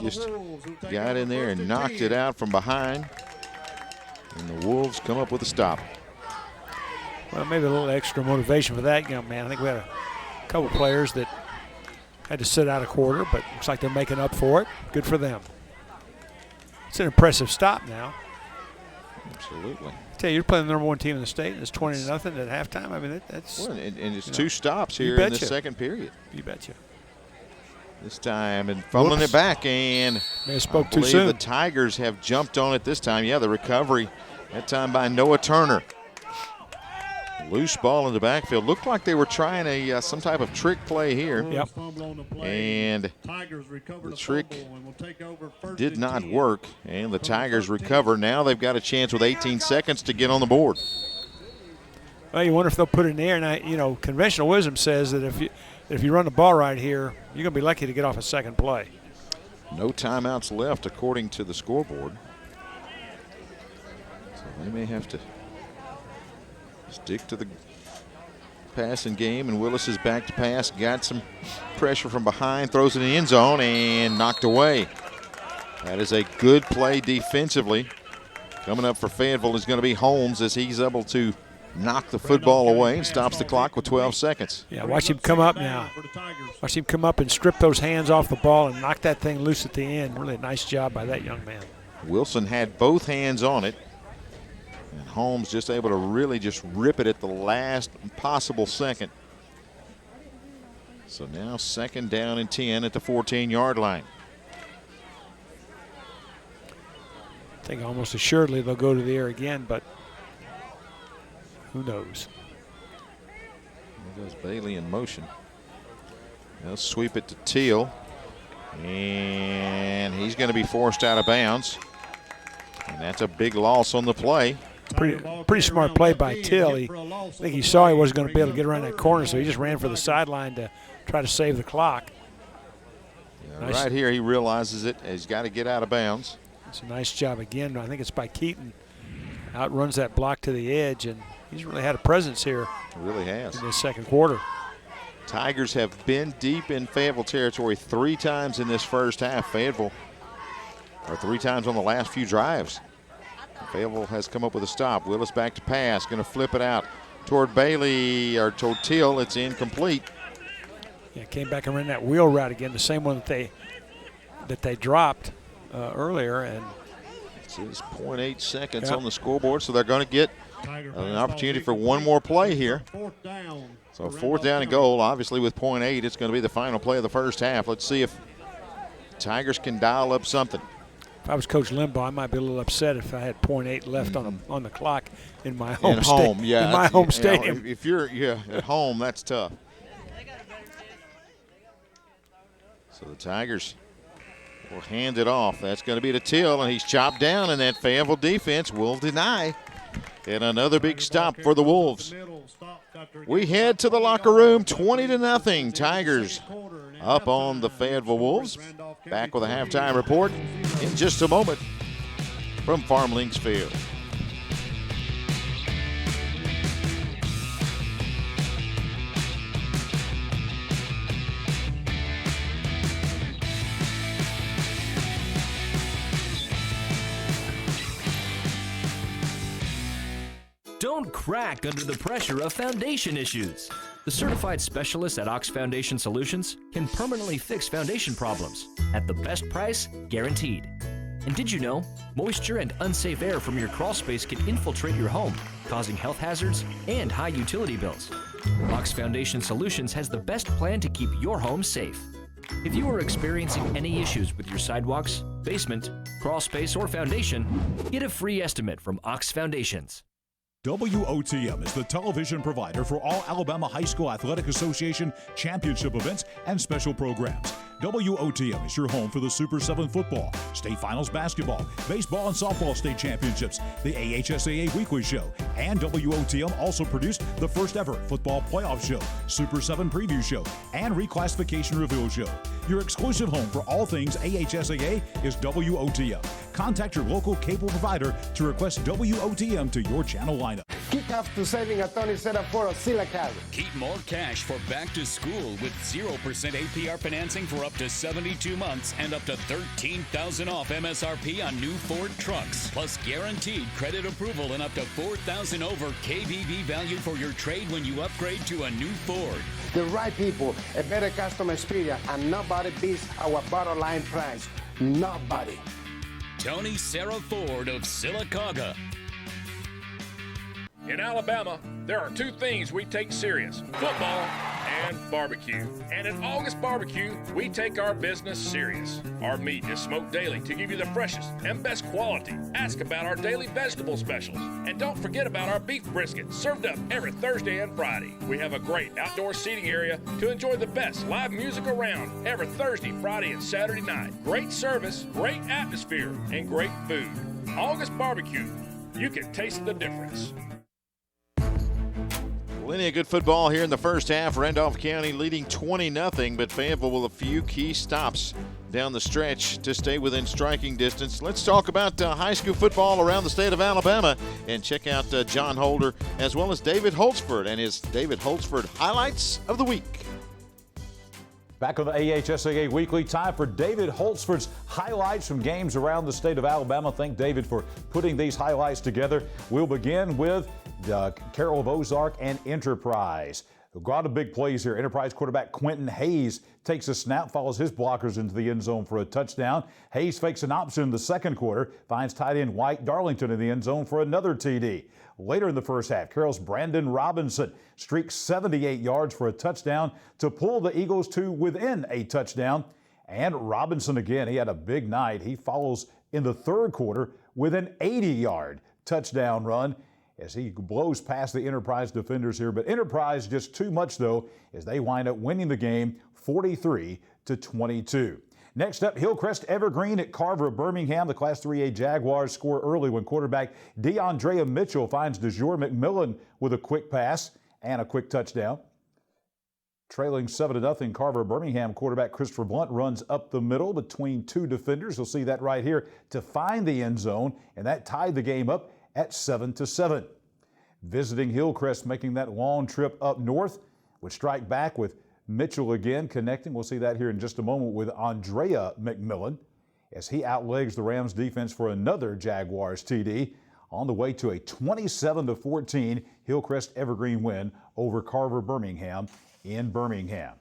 just got in there and knocked it out from behind. And the Wolves come up with a stop. Well, maybe a little extra motivation for that young man. I think we had a couple players that had to sit out a quarter, but looks like they're making up for it. Good for them. It's an impressive stop now. Absolutely. I tell you, you're playing the #1 team in the state, and it's 20-0 at halftime. I mean, that's well, and it's two stops here in the second period. You betcha. This time and fumbling it back, and I spoke believe too soon. The Tigers have jumped on it this time. Yeah, the recovery that time by Noah Turner. Loose ball in the backfield. Looked like they were trying some type of trick play here. Yep. And the trick did not work, and the Tigers recover. Now they've got a chance with 18 seconds to get on the board. Well, you wonder if they'll put it in the air. And conventional wisdom says that if you run the ball right here, you're going to be lucky to get off a second play. No timeouts left according to the scoreboard. So they may have to stick to the passing game, and Willis is back to pass. Got some pressure from behind, throws it in the end zone, and knocked away. That is a good play defensively Coming up for Fayetteville is going to be Holmes as he's able to knock the football away and stops the clock with 12 seconds. Yeah, watch him come up now. Watch him come up and strip those hands off the ball and knock that thing loose at the end. Really a nice job by that young man. Wilson had both hands on it. And Holmes just able to really just rip it at the last possible second. So now 2nd down and 10 at the 14-yard line. I think almost assuredly they'll go to the air again, but who knows? There goes Bailey in motion. They'll sweep it to Teal. And he's going to be forced out of bounds. And that's a big loss on the play. Pretty smart play by Till. I think he saw he wasn't going to be able to get around that corner, so he just ran for the sideline to try to save the clock. Yeah, nice. Right here he realizes it. He's got to get out of bounds. It's a nice job again. I think it's by Keaton. Outruns that block to the edge, and he's really had a presence here. He really has. In this second quarter. Tigers have been deep in Fayetteville territory 3 times in this first half. Fayetteville, or 3 times on the last few drives. Fayetteville has come up with a stop. Willis back to pass, going to flip it out toward Bailey, or toward Till. It's incomplete. Yeah, came back and ran that wheel route again, the same one that they dropped earlier. And it's 0.8 seconds on the scoreboard, so they're going to get an opportunity for one more play here. So 4th down and goal, obviously with 0.8, it's going to be the final play of the first half. Let's see if Tigers can dial up something. If I was Coach Limbaugh, I might be a little upset if I had 0.8 left on the clock in my home stadium. Yeah, in my home stadium. If you're at home, that's tough. So the Tigers will hand it off. That's going to be to Till, and he's chopped down, and that Fayetteville defense will deny. And another big stop for the Wolves. We head to the locker room, 20-0. Tigers up on the Fayetteville Wolves. Back with a halftime report in just a moment from Farm Links Field. Don't crack under the pressure of foundation issues. The certified specialists at Ox Foundation Solutions can permanently fix foundation problems at the best price guaranteed. And did you know, moisture and unsafe air from your crawl space can infiltrate your home, causing health hazards and high utility bills. Ox Foundation Solutions has the best plan to keep your home safe. If you are experiencing any issues with your sidewalks, basement, crawl space, or foundation, get a free estimate from Ox Foundations. WOTM is the television provider for all Alabama High School Athletic Association championship events and special programs. WOTM is your home for the Super 7 football, state finals basketball, baseball and softball state championships, the AHSAA weekly show, and WOTM also produced the first ever football playoff show, Super 7 preview show, and reclassification reveal show. Your exclusive home for all things AHSAA is WOTM. Contact your local cable provider to request WOTM to your channel lineup. Kickoff to saving attorney set up for Osceola. Keep more cash for back to school with 0% APR financing for up to 72 months and up to $13,000 off MSRP on new Ford trucks. Plus guaranteed credit approval and up to $4,000 over KBB value for your trade when you upgrade to a new Ford. The right people, a better customer experience, and nobody beats our bottom line price. Nobody. Tony Sarah Ford of Sylacauga. In Alabama, there are 2 things we take serious: football and barbecue. And at August Barbecue, we take our business serious. Our meat is smoked daily to give you the freshest and best quality. Ask about our daily vegetable specials. And don't forget about our beef brisket, served up every Thursday and Friday. We have a great outdoor seating area to enjoy the best live music around every Thursday, Friday, and Saturday night. Great service, great atmosphere, and great food. August Barbecue. You can taste the difference. Plenty of good football here in the first half. Randolph County leading 20-0, but Fayetteville with a few key stops down the stretch to stay within striking distance. Let's talk about high school football around the state of Alabama and check out John Holder as well as David Holtzford and his David Holtzford highlights of the week. Back on the AHSAA Weekly, time for David Holtzford's highlights from games around the state of Alabama. Thank David for putting these highlights together. We'll begin with Carroll of Ozark and Enterprise. A lot of big plays here. Enterprise quarterback Quentin Hayes takes a snap, follows his blockers into the end zone for a touchdown. Hayes fakes an option in the second quarter, finds tight end White Darlington in the end zone for another TD. Later in the first half, Carroll's Brandon Robinson streaks 78 yards for a touchdown to pull the Eagles to within a touchdown. And Robinson again, he had a big night. He follows in the third quarter with an 80-yard touchdown run as he blows past the Enterprise defenders here. But Enterprise just too much, though, as they wind up winning the game 43-22. Next up, Hillcrest Evergreen at Carver of Birmingham. The Class 3A Jaguars score early when quarterback DeAndrea Mitchell finds DeJour McMillan with a quick pass and a quick touchdown. Trailing 7-0, Carver of Birmingham quarterback Christopher Blunt runs up the middle between two defenders. You'll see that right here to find the end zone, and that tied the game up at 7-7. Visiting Hillcrest making that long trip up north would strike back with Mitchell again connecting. We'll see that here in just a moment with Andrea McMillan as he outlegs the Rams defense for another Jaguars TD on the way to a 27-14 Hillcrest Evergreen win over Carver Birmingham in Birmingham.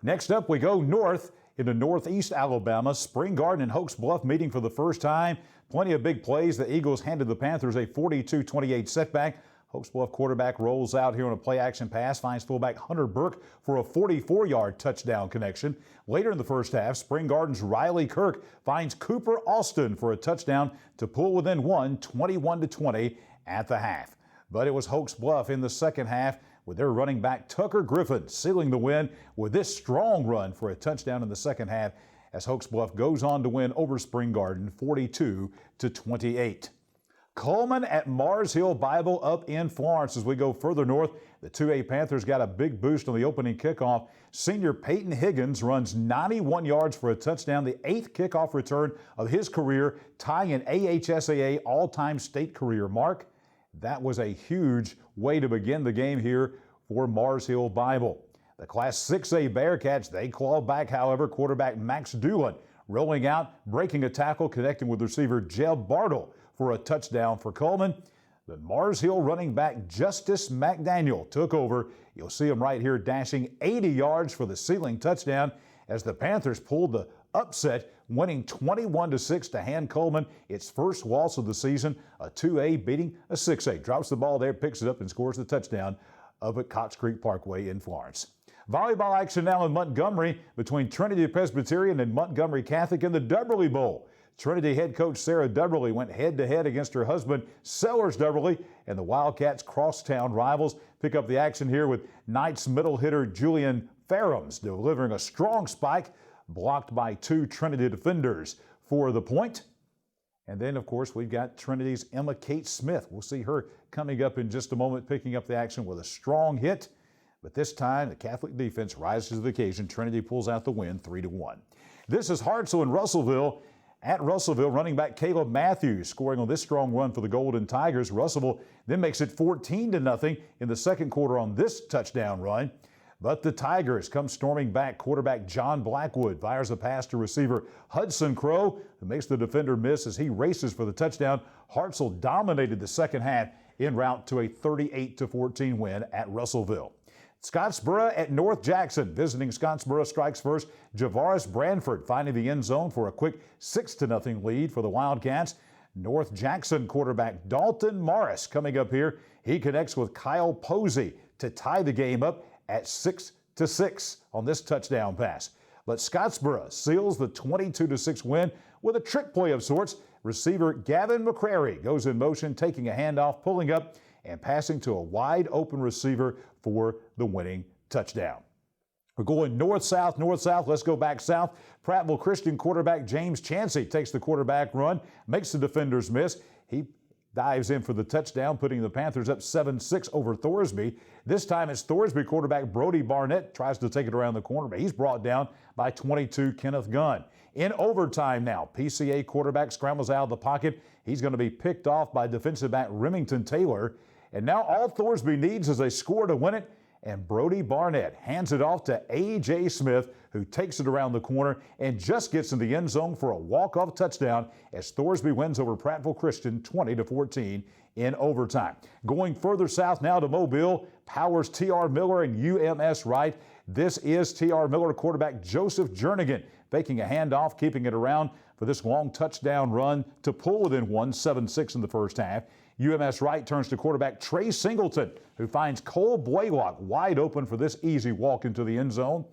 Next up, we go north into northeast Alabama. Spring Garden and Hoax Bluff meeting for the first time. Plenty of big plays. The Eagles handed the Panthers a 42-28 setback. Hoax Bluff quarterback rolls out here on a play-action pass, finds fullback Hunter Burke for a 44-yard touchdown connection. Later in the first half, Spring Garden's Riley Kirk finds Cooper Austin for a touchdown to pull within one, 21-20 at the half. But it was Hoax Bluff in the second half with their running back Tucker Griffin sealing the win with this strong run for a touchdown in the second half as Hoax Bluff goes on to win over Spring Garden 42-28. Coleman at Mars Hill Bible up in Florence. As we go further north, the 2A Panthers got a big boost on the opening kickoff. Senior Peyton Higgins runs 91 yards for a touchdown, the 8th kickoff return of his career, tying an AHSAA all-time state career mark. That was a huge way to begin the game here for Mars Hill Bible. The Class 6A Bearcats, they claw back, however. Quarterback Max Doolin rolling out, breaking a tackle, connecting with receiver Jeb Bartle for a touchdown for Coleman. The Mars Hill running back Justice McDaniel took over. You'll see him right here dashing 80 yards for the ceiling touchdown as the Panthers pulled the upset, winning 21-6 to hand Coleman its first loss of the season. A 2A beating a 6A. Drops the ball there, picks it up, and scores the touchdown up at Cox Creek Parkway in Florence. Volleyball action now in Montgomery between Trinity Presbyterian and Montgomery Catholic in the Dubberly Bowl. Trinity head coach Sarah Dubberly went head-to-head against her husband Sellers Dubberly, and the Wildcats crosstown rivals pick up the action here with Knight's middle hitter Julian Ferrams delivering a strong spike blocked by two Trinity defenders for the point. And then, of course, we've got Trinity's Emma Kate Smith. We'll see her coming up in just a moment, picking up the action with a strong hit. But this time, the Catholic defense rises to the occasion. Trinity pulls out the win 3-1. This is Hartselle in Russellville. At Russellville, running back Caleb Matthews scoring on this strong run for the Golden Tigers. Russellville then makes it 14-0 in the second quarter on this touchdown run. But the Tigers come storming back. Quarterback John Blackwood fires a pass to receiver Hudson Crow, who makes the defender miss as he races for the touchdown. Hartselle dominated the second half en route to a 38-14 win at Russellville. Scottsboro at North Jackson. Visiting Scottsboro strikes first. Javaris Branford finding the end zone for a quick 6-0 lead for the Wildcats. North Jackson quarterback Dalton Morris coming up here. He connects with Kyle Posey to tie the game up at 6-6 on this touchdown pass. But Scottsboro seals the 22-6 win with a trick play of sorts. Receiver Gavin McCrary goes in motion, taking a handoff, pulling up, and passing to a wide open receiver for the winning touchdown. We're going north-south, north-south. Let's go back south. Prattville Christian quarterback James Chansey takes the quarterback run, makes the defenders miss. He dives in for the touchdown, putting the Panthers up 7-6 over Thorsby. This time it's Thorsby quarterback Brody Barnett tries to take it around the corner, but he's brought down by 22 Kenneth Gunn. In overtime now, PCA quarterback scrambles out of the pocket. He's going to be picked off by defensive back Remington Taylor. And now all Thorsby needs is a score to win it, and Brody Barnett hands it off to A.J. Smith, who takes it around the corner and just gets in the end zone for a walk-off touchdown as Thorsby wins over Prattville Christian 20-14 in overtime. Going further south now to Mobile, Powers, T.R. Miller, and UMS Wright. This is T.R. Miller quarterback Joseph Jernigan faking a handoff, keeping it around for this long touchdown run to pull within 7-6 in the first half. UMS Wright turns to quarterback Trey Singleton, who finds Cole Blaylock wide open for this easy walk into the end zone.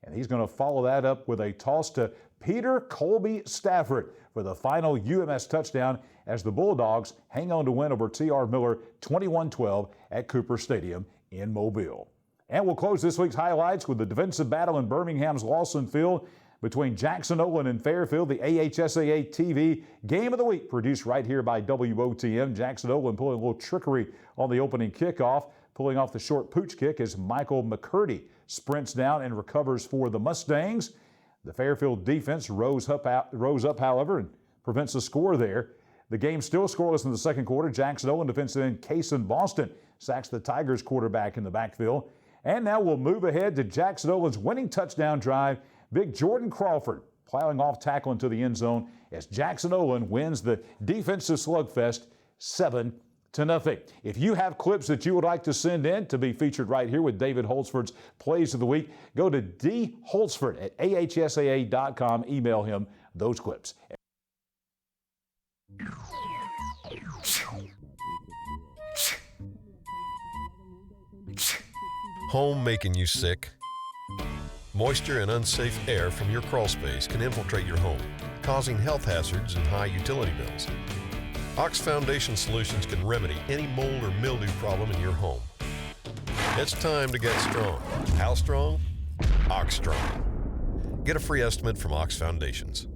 And he's going to follow that up with a toss to Peter Colby Stafford for the final UMS touchdown as the Bulldogs hang on to win over T.R. Miller 21-12 at Cooper Stadium in Mobile. And we'll close this week's highlights with the defensive battle in Birmingham's Lawson Field between Jackson Olin and Fayetteville, the AHSAA TV Game of the Week, produced right here by WOTM. Jackson Olin pulling a little trickery on the opening kickoff, pulling off the short pooch kick as Michael McCurdy sprints down and recovers for the Mustangs. The Fairfield defense rose up, however, and prevents a score there. The game still scoreless in the second quarter. Jackson Olin defensive end Cason Boston sacks the Tigers quarterback in the backfield. And now we'll move ahead to Jackson Olin's winning touchdown drive. Big Jordan Crawford plowing off tackle into the end zone as Jackson Olin wins the defensive slugfest 7-0. If you have clips that you would like to send in to be featured right here with David Holsford's Plays of the Week, go to dholsford@ahsaa.com. Email him those clips. Home making you sick? Moisture and unsafe air from your crawl space can infiltrate your home, causing health hazards and high utility bills. Ox Foundation Solutions can remedy any mold or mildew problem in your home. It's time to get strong. How strong? Ox Strong. Get a free estimate from Ox Foundations.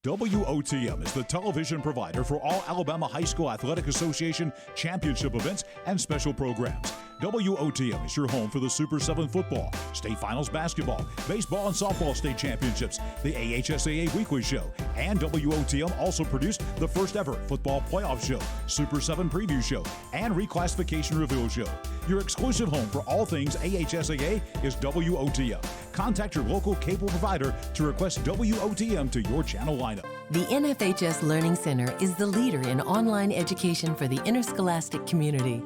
WOTM is the television provider for all Alabama High School Athletic Association championship events and special programs. WOTM is your home for the Super 7 football, state finals basketball, baseball and softball state championships, the AHSAA weekly show, and WOTM also produced the first ever football playoff show, Super 7 preview show, and reclassification reveal show. Your exclusive home for all things AHSAA is WOTM. Contact your local cable provider to request WOTM to your channel lineup. The NFHS Learning Center is the leader in online education for the interscholastic community.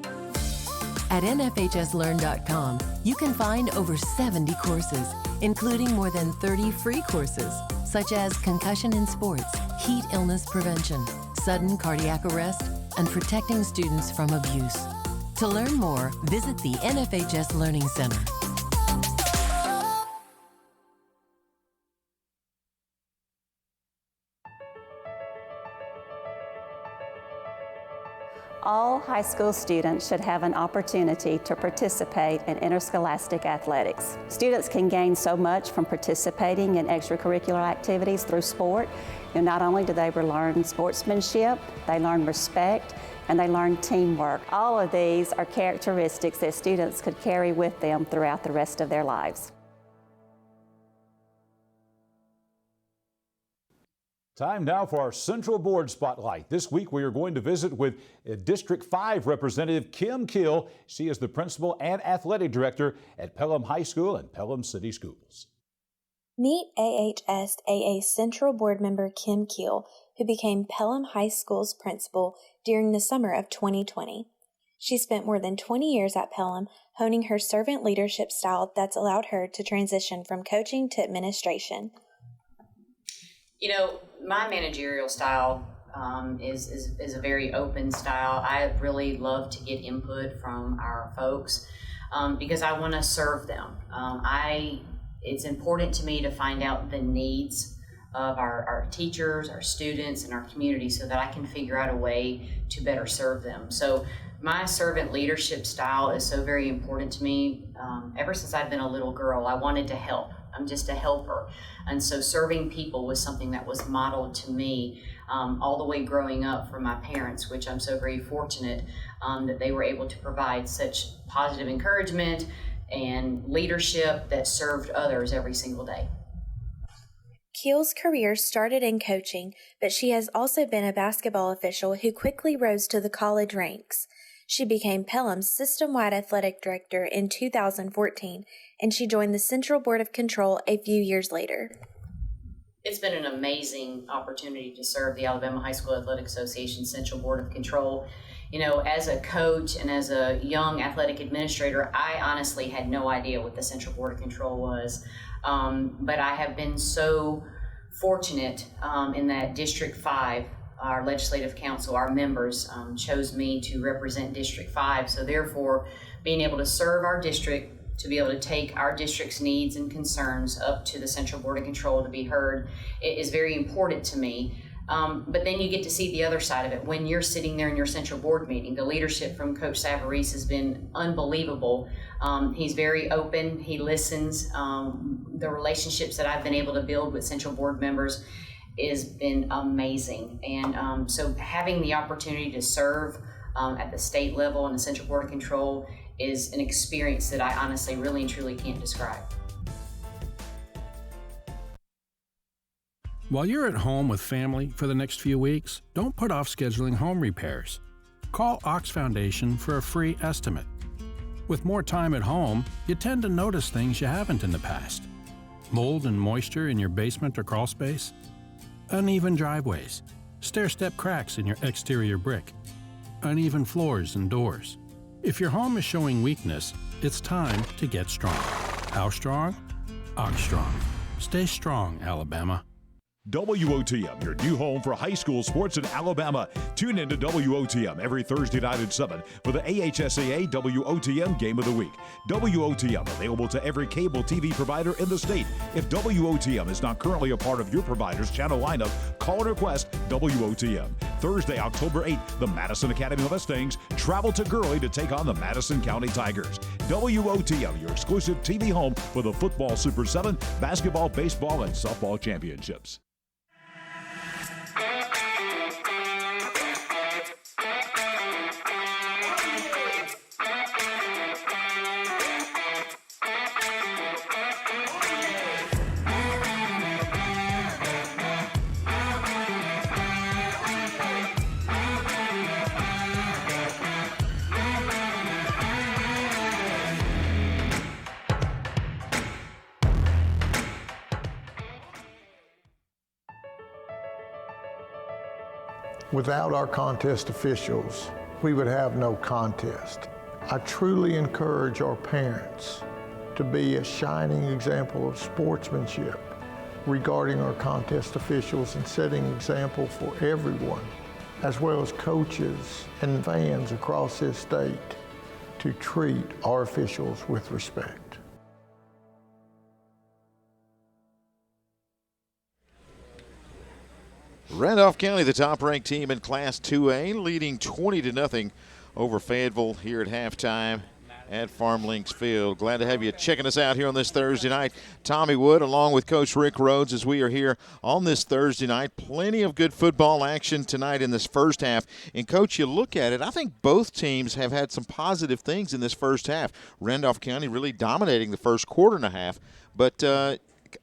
At nfhslearn.com, you can find over 70 courses, including more than 30 free courses, such as concussion in sports, heat illness prevention, sudden cardiac arrest, and protecting students from abuse. To learn more, visit the NFHS Learning Center. All high school students should have an opportunity to participate in interscholastic athletics. Students can gain so much from participating in extracurricular activities through sport. Not only do they learn sportsmanship, they learn respect, and they learn teamwork. All of these are characteristics that students could carry with them throughout the rest of their lives. Time now for our Central Board Spotlight. This week we are going to visit with District 5 Representative Kim Kill. She is the Principal and Athletic Director at Pelham High School and Pelham City Schools. Meet AHSAA Central Board Member Kim Kill, who became Pelham High School's principal during the summer of 2020. She spent more than 20 years at Pelham, honing her servant leadership style that's allowed her to transition from coaching to administration. You know, my managerial style is a very open style. I really love to get input from our folks because I want to serve them. It's important to me to find out the needs of our teachers, our students, and our community so that I can figure out a way to better serve them. So my servant leadership style is so very important to me. Ever since I've been a little girl, I wanted to help. I'm just a helper. And so serving people was something that was modeled to me all the way growing up from my parents, which I'm so very fortunate that they were able to provide such positive encouragement and leadership that served others every single day. Kill's career started in coaching, but she has also been a basketball official who quickly rose to the college ranks. She became Pelham's system-wide athletic director in 2014, and she joined the Central Board of Control a few years later. It's been an amazing opportunity to serve the Alabama High School Athletic Association Central Board of Control. You know, as a coach and as a young athletic administrator, I honestly had no idea what the Central Board of Control was. But I have been so fortunate in that District 5, our legislative council, our members chose me to represent District 5. So therefore, being able to serve our district, to be able to take our district's needs and concerns up to the Central Board of Control to be heard, it is very important to me. But then you get to see the other side of it. When you're sitting there in your Central Board meeting, the leadership from Coach Savarese has been unbelievable. He's very open, he listens. The relationships that I've been able to build with Central Board members has been amazing. And so having the opportunity to serve at the state level and the Central Board of Control is an experience that I honestly really and truly can't describe. While you're at home with family for the next few weeks, don't put off scheduling home repairs. Call Ox Foundation for a free estimate. With more time at home, you tend to notice things you haven't in the past. Mold and moisture in your basement or crawl space, uneven driveways, stair-step cracks in your exterior brick, uneven floors and doors. If your home is showing weakness, it's time to get strong. How strong? Ox Strong. Stay strong, Alabama. WOTM, your new home for high school sports in Alabama. Tune in to WOTM every Thursday night at 7 for the AHSAA WOTM Game of the Week. WOTM available to every cable TV provider in the state. If WOTM is not currently a part of your provider's channel lineup, call and request WOTM. Thursday, October 8th, the Madison Academy Mustangs travel to Gurley to take on the Madison County Tigers. WOTM, your exclusive TV home for the football Super 7, basketball, baseball, and softball championships. Without our contest officials, we would have no contest. I truly encourage our parents to be a shining example of sportsmanship regarding our contest officials and setting example for everyone, as well as coaches and fans across this state, to treat our officials with respect. Randolph County, the top-ranked team in Class 2A, leading 20-0 over Fayetteville here at halftime at Farm Links Field. Glad to have you checking us out here on this Thursday night. Tommy Wood along with Coach Rick Rhodes as we are here on this Thursday night. Plenty of good football action tonight in this first half. And, Coach, you look at it, I think both teams have had some positive things in this first half. Randolph County really dominating the first quarter and a half. But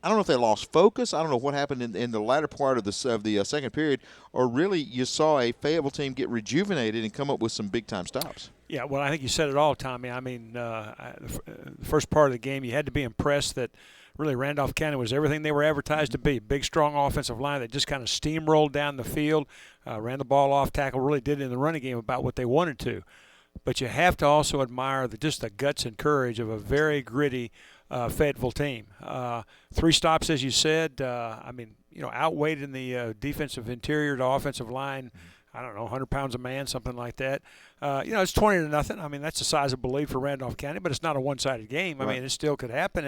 I don't know if they lost focus. I don't know what happened in the latter part of the second period, or really you saw a Fayetteville team get rejuvenated and come up with some big-time stops. Yeah, well, I think you said it all, Tommy. I mean, the first part of the game, you had to be impressed that really Randolph County was everything they were advertised to be. Big, strong offensive line that just kind of steamrolled down the field, ran the ball off tackle, really did in the running game about what they wanted to. But you have to also admire just the guts and courage of a very gritty Fayetteville team. 3 stops, as you said. I mean, outweighed in the defensive interior to offensive line. I don't know, 100 pounds a man, something like that. It's 20-0. I mean, that's a sizable lead for Randolph County, but it's not a one-sided game. I mean, it still could happen,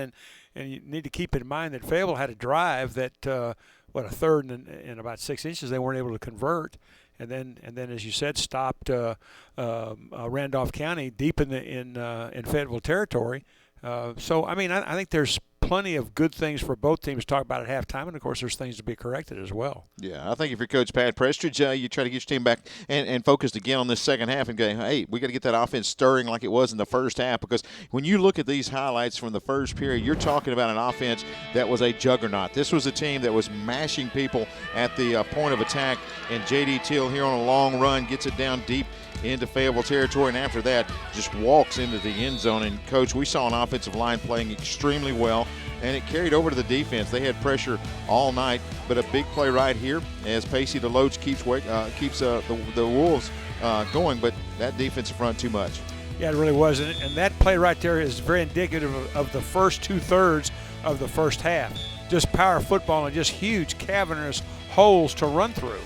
and you need to keep in mind that Fayetteville had a drive that, a third and about 6 inches they weren't able to convert. And then, as you said, stopped Randolph County deep in Fayetteville territory. So, I mean, I think there's plenty of good things for both teams to talk about at halftime, and of course there's things to be corrected as well. Yeah, I think if you're Coach Pat Prestridge, you try to get your team back and focused again on this second half and go, hey, we got to get that offense stirring like it was in the first half, because when you look at these highlights from the first period, you're talking about an offense that was a juggernaut. This was a team that was mashing people at the point of attack, and J.D. Till here on a long run gets it down deep into Fayetteville territory, and after that just walks into the end zone. And Coach, we saw an offensive line playing extremely well, and it carried over to the defense. They had pressure all night, but a big play right here as Pacey DeLoach keeps the Wolves going, but that defensive front too much. Yeah, it really was, and that play right there is very indicative of the first 2/3 of the first half. Just power football and just huge cavernous holes to run through.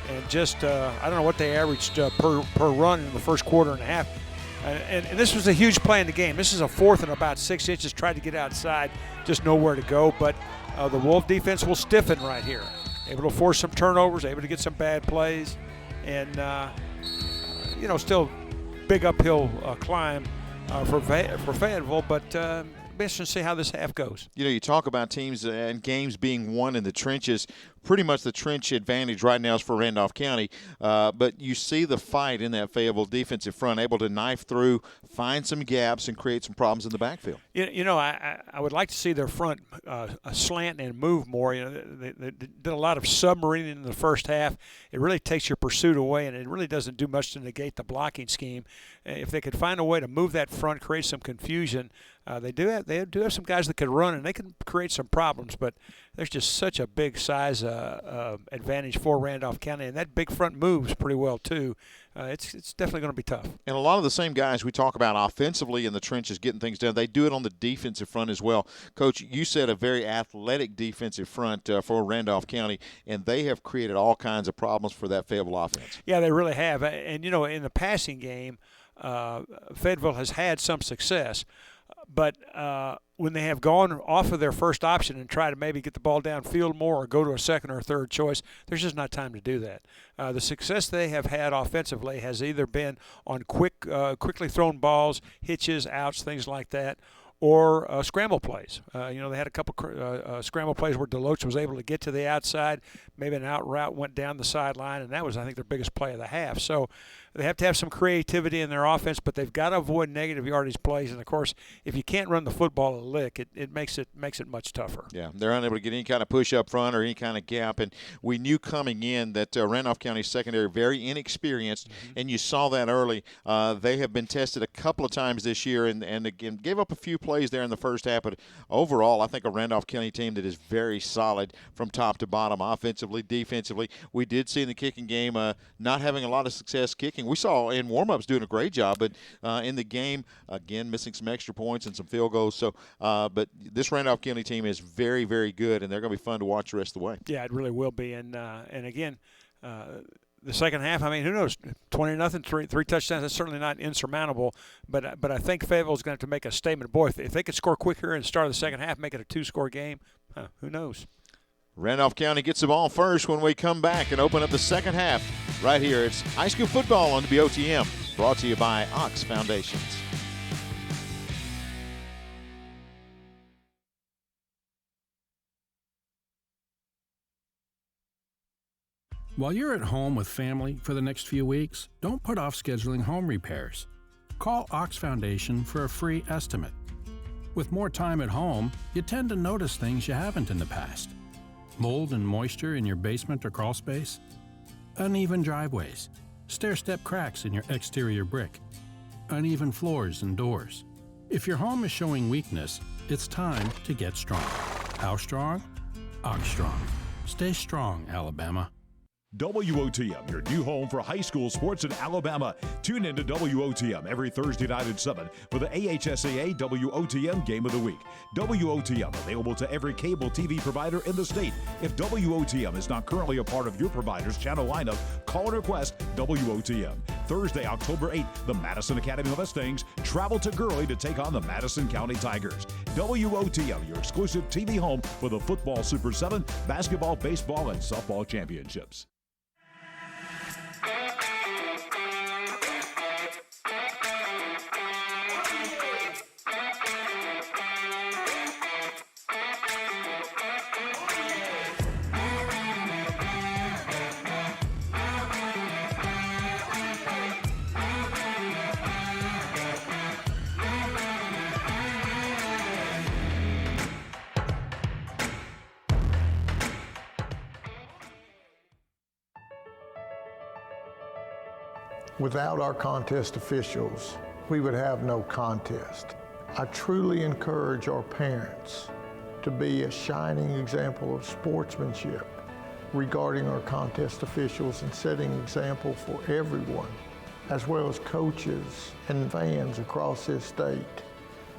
And just, I don't know what they averaged per run in the first quarter and a half. And this was a huge play in the game. This is a 4th and about 6 inches, tried to get outside, just nowhere to go. But the Wolf defense will stiffen right here. Able to force some turnovers, able to get some bad plays. And, still big uphill climb for Fayetteville, but be interesting to see how this half goes. You talk about teams and games being won in the trenches. Pretty much the trench advantage right now is for Randolph County, but you see the fight in that Fayetteville defensive front, able to knife through, find some gaps, and create some problems in the backfield. I would like to see their front slant and move more. They did a lot of submarining in the first half. It really takes your pursuit away, and it really doesn't do much to negate the blocking scheme. If they could find a way to move that front, create some confusion, they do have some guys that could run, and they can create some problems, but there's just such a big size advantage for Randolph County, and that big front moves pretty well too. It's definitely going to be tough. And a lot of the same guys we talk about offensively in the trenches getting things done, they do it on the defensive front as well. Coach, you said a very athletic defensive front for Randolph County, and they have created all kinds of problems for that Fayetteville offense. Yeah, they really have. And, in the passing game, Fayetteville has had some success. But when they have gone off of their first option and try to maybe get the ball downfield more or go to a second or third choice, there's just not time to do that. The success they have had offensively has either been on quickly thrown balls, hitches, outs, things like that, or scramble plays. They had a couple scramble plays where DeLoach was able to get to the outside, maybe an out route went down the sideline, and that was, I think, their biggest play of the half. So they have to have some creativity in their offense, but they've got to avoid negative yardage plays. And, of course, if you can't run the football a lick, it makes it much tougher. Yeah, they're unable to get any kind of push up front or any kind of gap. And we knew coming in that Randolph County secondary, very inexperienced, and you saw that early. They have been tested a couple of times this year and again, gave up a few plays there in the first half. But overall, I think a Randolph County team that is very solid from top to bottom, offensively, defensively. We did see in the kicking game not having a lot of success kicking. We saw in warm-ups doing a great job, but in the game, again, missing some extra points and some field goals. So, but this Randolph County team is very, very good, and they're going to be fun to watch the rest of the way. Yeah, it really will be. And again, the second half, I mean, who knows? 20-0, three touchdowns. That's certainly not insurmountable. But I think Fayetteville's going to have to make a statement. Boy, if they could score quicker and start the second half, make it a 2-score game, who knows? Randolph County gets the ball first when we come back and open up the second half right here. It's high school football on WOTM, brought to you by Ox Foundations. While you're at home with family for the next few weeks, don't put off scheduling home repairs. Call Ox Foundation for a free estimate. With more time at home, you tend to notice things you haven't in the past. Mold and moisture in your basement or crawl space? Uneven driveways, stair-step cracks in your exterior brick, uneven floors and doors. If your home is showing weakness, it's time to get strong. How strong? Ox Strong. Stay strong, Alabama. WOTM, your new home for high school sports in Alabama. Tune in to WOTM every Thursday night at 7 for the AHSAA WOTM Game of the Week. WOTM available to every cable TV provider in the state. If WOTM is not currently a part of your provider's channel lineup, call and request WOTM. Thursday, October 8th, the Madison Academy of Mustangs travel to Gurley to take on the Madison County Tigers. WOTM, your exclusive TV home for the football Super 7, basketball, baseball, and softball championships. Without our contest officials, we would have no contest. I truly encourage our parents to be a shining example of sportsmanship regarding our contest officials and setting example for everyone, as well as coaches and fans across this state,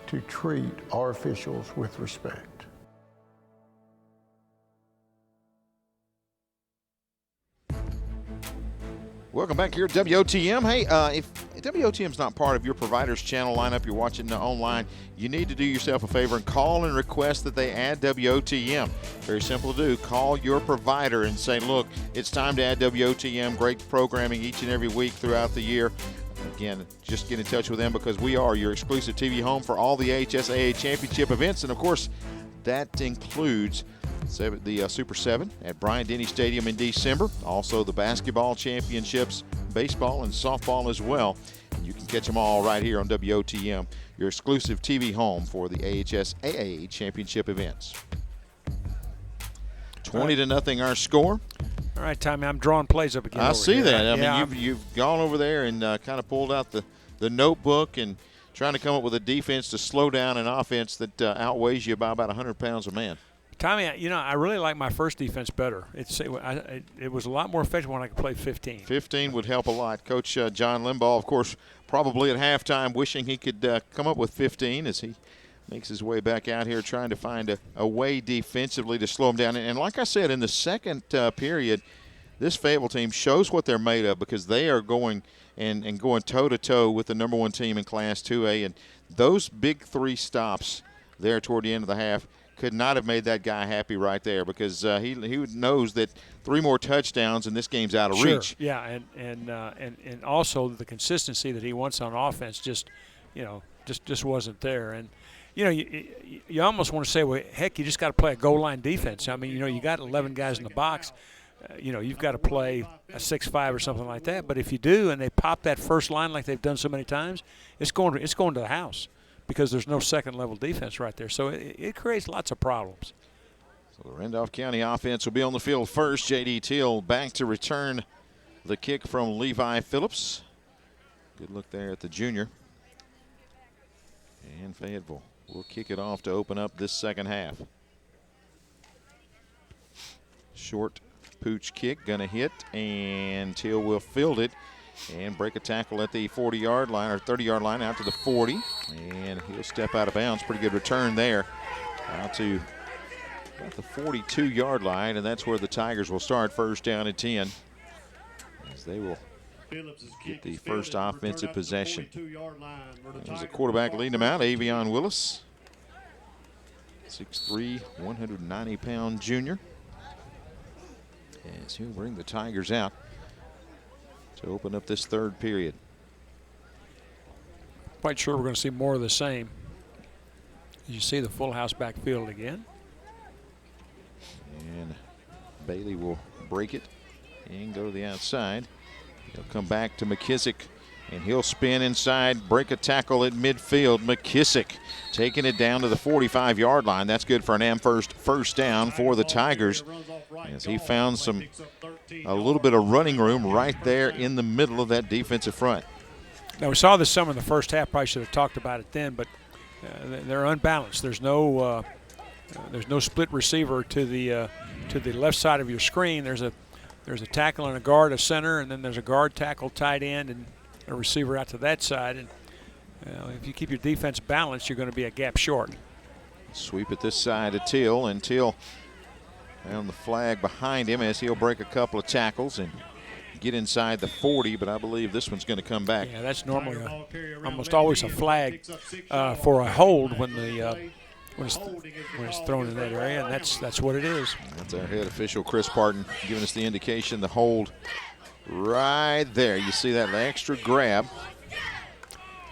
to treat our officials with respect. Welcome back here at WOTM. Hey, if WOTM's not part of your provider's channel lineup, you're watching online, you need to do yourself a favor and call and request that they add WOTM. Very simple to do. Call your provider and say, look, it's time to add WOTM. Great programming each and every week throughout the year. Again, just get in touch with them because we are your exclusive TV home for all the AHSAA championship events. And, of course, that includes the Super 7 at Bryant-Denny Stadium in December. Also the basketball championships, baseball and softball as well. And you can catch them all right here on WOTM, your exclusive TV home for the AHSAA championship events. 20-0 our score. All right, Tommy, I'm drawing plays up again. I see here. that. I Yeah, mean, you've gone over there and kind of pulled out the notebook and trying to come up with a defense to slow down an offense that outweighs you by about 100 pounds a man. Tommy, I really like my first defense better. It was a lot more effective when I could play 15. 15 would help a lot. Coach John Limbaugh, of course, probably at halftime wishing he could come up with 15 as he makes his way back out here trying to find a way defensively to slow him down. And like I said, in the second period, this Fayetteville team shows what they're made of because they are going and going toe-to-toe with the number one team in Class 2A. And those big three stops there toward the end of the half could not have made that guy happy right there because he knows that 3 more touchdowns and this game's out of reach. Yeah, and also the consistency that he wants on offense just wasn't there. And you almost want to say, well, heck, you just got to play a goal line defense. I mean, you got 11 guys in the box. You've got to play a 6-5 or something like that. But if you do, and they pop that first line like they've done so many times, it's going to the house because there's no second-level defense right there. So it creates lots of problems. So the Randolph County offense will be on the field first. J.D. Teal back to return the kick from Levi Phillips. Good look there at the junior. And Fayetteville will kick it off to open up this second half. Short pooch kick, gonna hit, and Teal will field it and break a tackle at the 40-yard line or 30-yard line out to the 40, and he'll step out of bounds. Pretty good return there out to about the 42-yard line, and that's where the Tigers will start first down at 10 as they will get the first offensive possession. There's a quarterback leading them out, Avion Willis, 6'3", 190-pound junior. As he'll bring the Tigers out to open up this third period. Quite sure we're going to see more of the same. You see the full house backfield again. And Bailey will break it and go to the outside. He'll come back to McKissick, and he'll spin inside, break a tackle at midfield. McKissick taking it down to the 45-yard line. That's good for an Amherst first down for the Tigers, as he found a little bit of running room right there in the middle of that defensive front. Now, we saw this some in the first half. Probably should have talked about it then, but they're unbalanced. There's no split receiver to the left side of your screen. There's a tackle and a guard, a center, and then there's a guard, tackle, tight end, and a receiver out to that side. And if you keep your defense balanced, you're going to be a gap short. Sweep at this side of Teal, and Teal on the flag behind him as he'll break a couple of tackles and get inside the 40, but I believe this one's going to come back. Yeah, that's normally almost always a flag for a hold when it's thrown in that area, and that's what it is. That's our head official, Chris Parton, giving us the indication, the hold right there. You see that extra grab.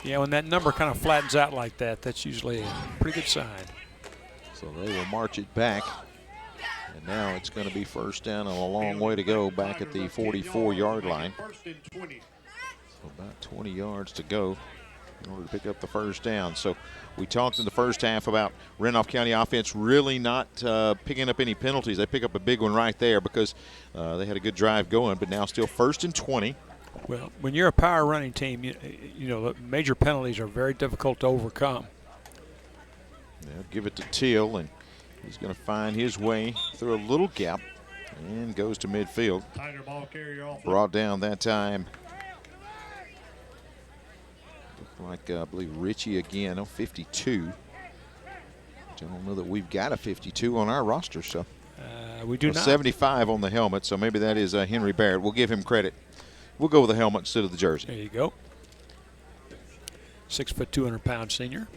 Yeah, when that number kind of flattens out like that, that's usually a pretty good sign. So they will march it back. And now it's going to be first down and a long way to go back at the 44-yard line. So about 20 yards to go in order to pick up the first down. So we talked in the first half about Randolph County offense really not picking up any penalties. They pick up a big one right there because they had a good drive going, but now still 1st and 20 Well, when you're a power running team, you know, the major penalties are very difficult to overcome. They'll give it to Teal, and he's going to find his way through a little gap and goes to midfield. Tiger ball carrier off. Brought down that time. Looked like, I believe, Richie again, 52. Don't know that we've got a 52 on our roster, so. We do not. 75 on the helmet, so maybe that is Henry Barrett. We'll give him credit. We'll go with the helmet instead of the jersey. There you go. 6 foot 200-pound senior.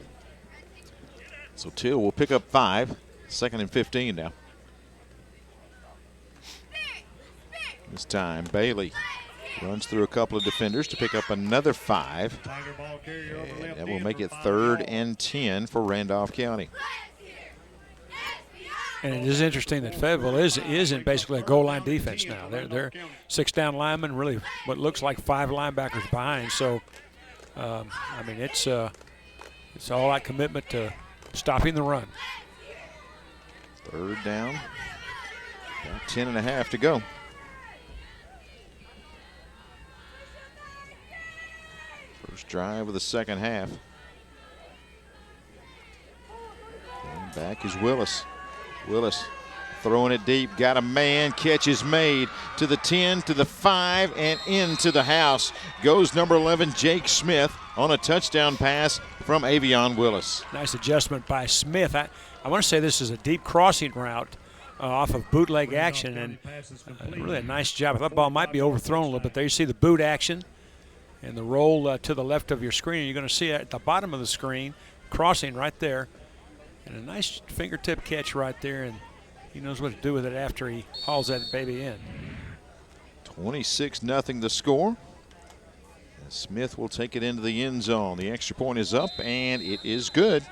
So Till will pick up 5. 2nd and 15 now. This time Bailey runs through a couple of defenders to pick up another 5. And that will make it 3rd and 10 for Randolph County. And it is interesting that Fayetteville is in basically a goal line defense now. They're 6 down linemen, really what looks like 5 linebackers behind. So, I mean, it's all that commitment to stopping the run. 3rd down. About 10.5 to go. First drive of the second half. And back is Willis. Willis throwing it deep, got a man, catch is made to the 10, to the 5, and into the house. Goes number 11, Jake Smith, on a touchdown pass from Avion Willis. Nice adjustment by Smith. I want to say this is a deep crossing route off of bootleg action, and really a nice job. I thought the ball might be overthrown a little bit there. You see the boot action and the roll to the left of your screen. You're going to see it at the bottom of the screen, crossing right there. And a nice fingertip catch right there, and he knows what to do with it after he hauls that baby in. 26-0 the score. And Smith will take it into the end zone. The extra point is up, and it is good.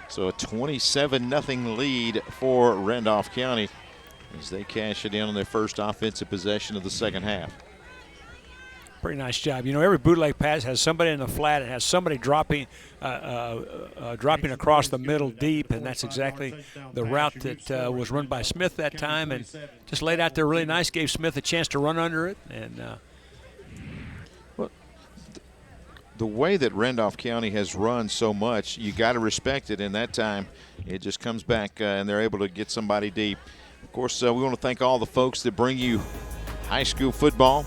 So a 27-0 lead for Randolph County as they cash it in on their first offensive possession of the second half. Pretty nice job. You know, every bootleg pass has somebody in the flat. It has somebody dropping across the middle deep, and that's exactly the route that was run by Smith that time, and just laid out there really nice. Gave Smith a chance to run under it. And well, the way that Randolph County has run so much, you got to respect it. And that time, it just comes back, and they're able to get somebody deep. Of course, we want to thank all the folks that bring you high school football.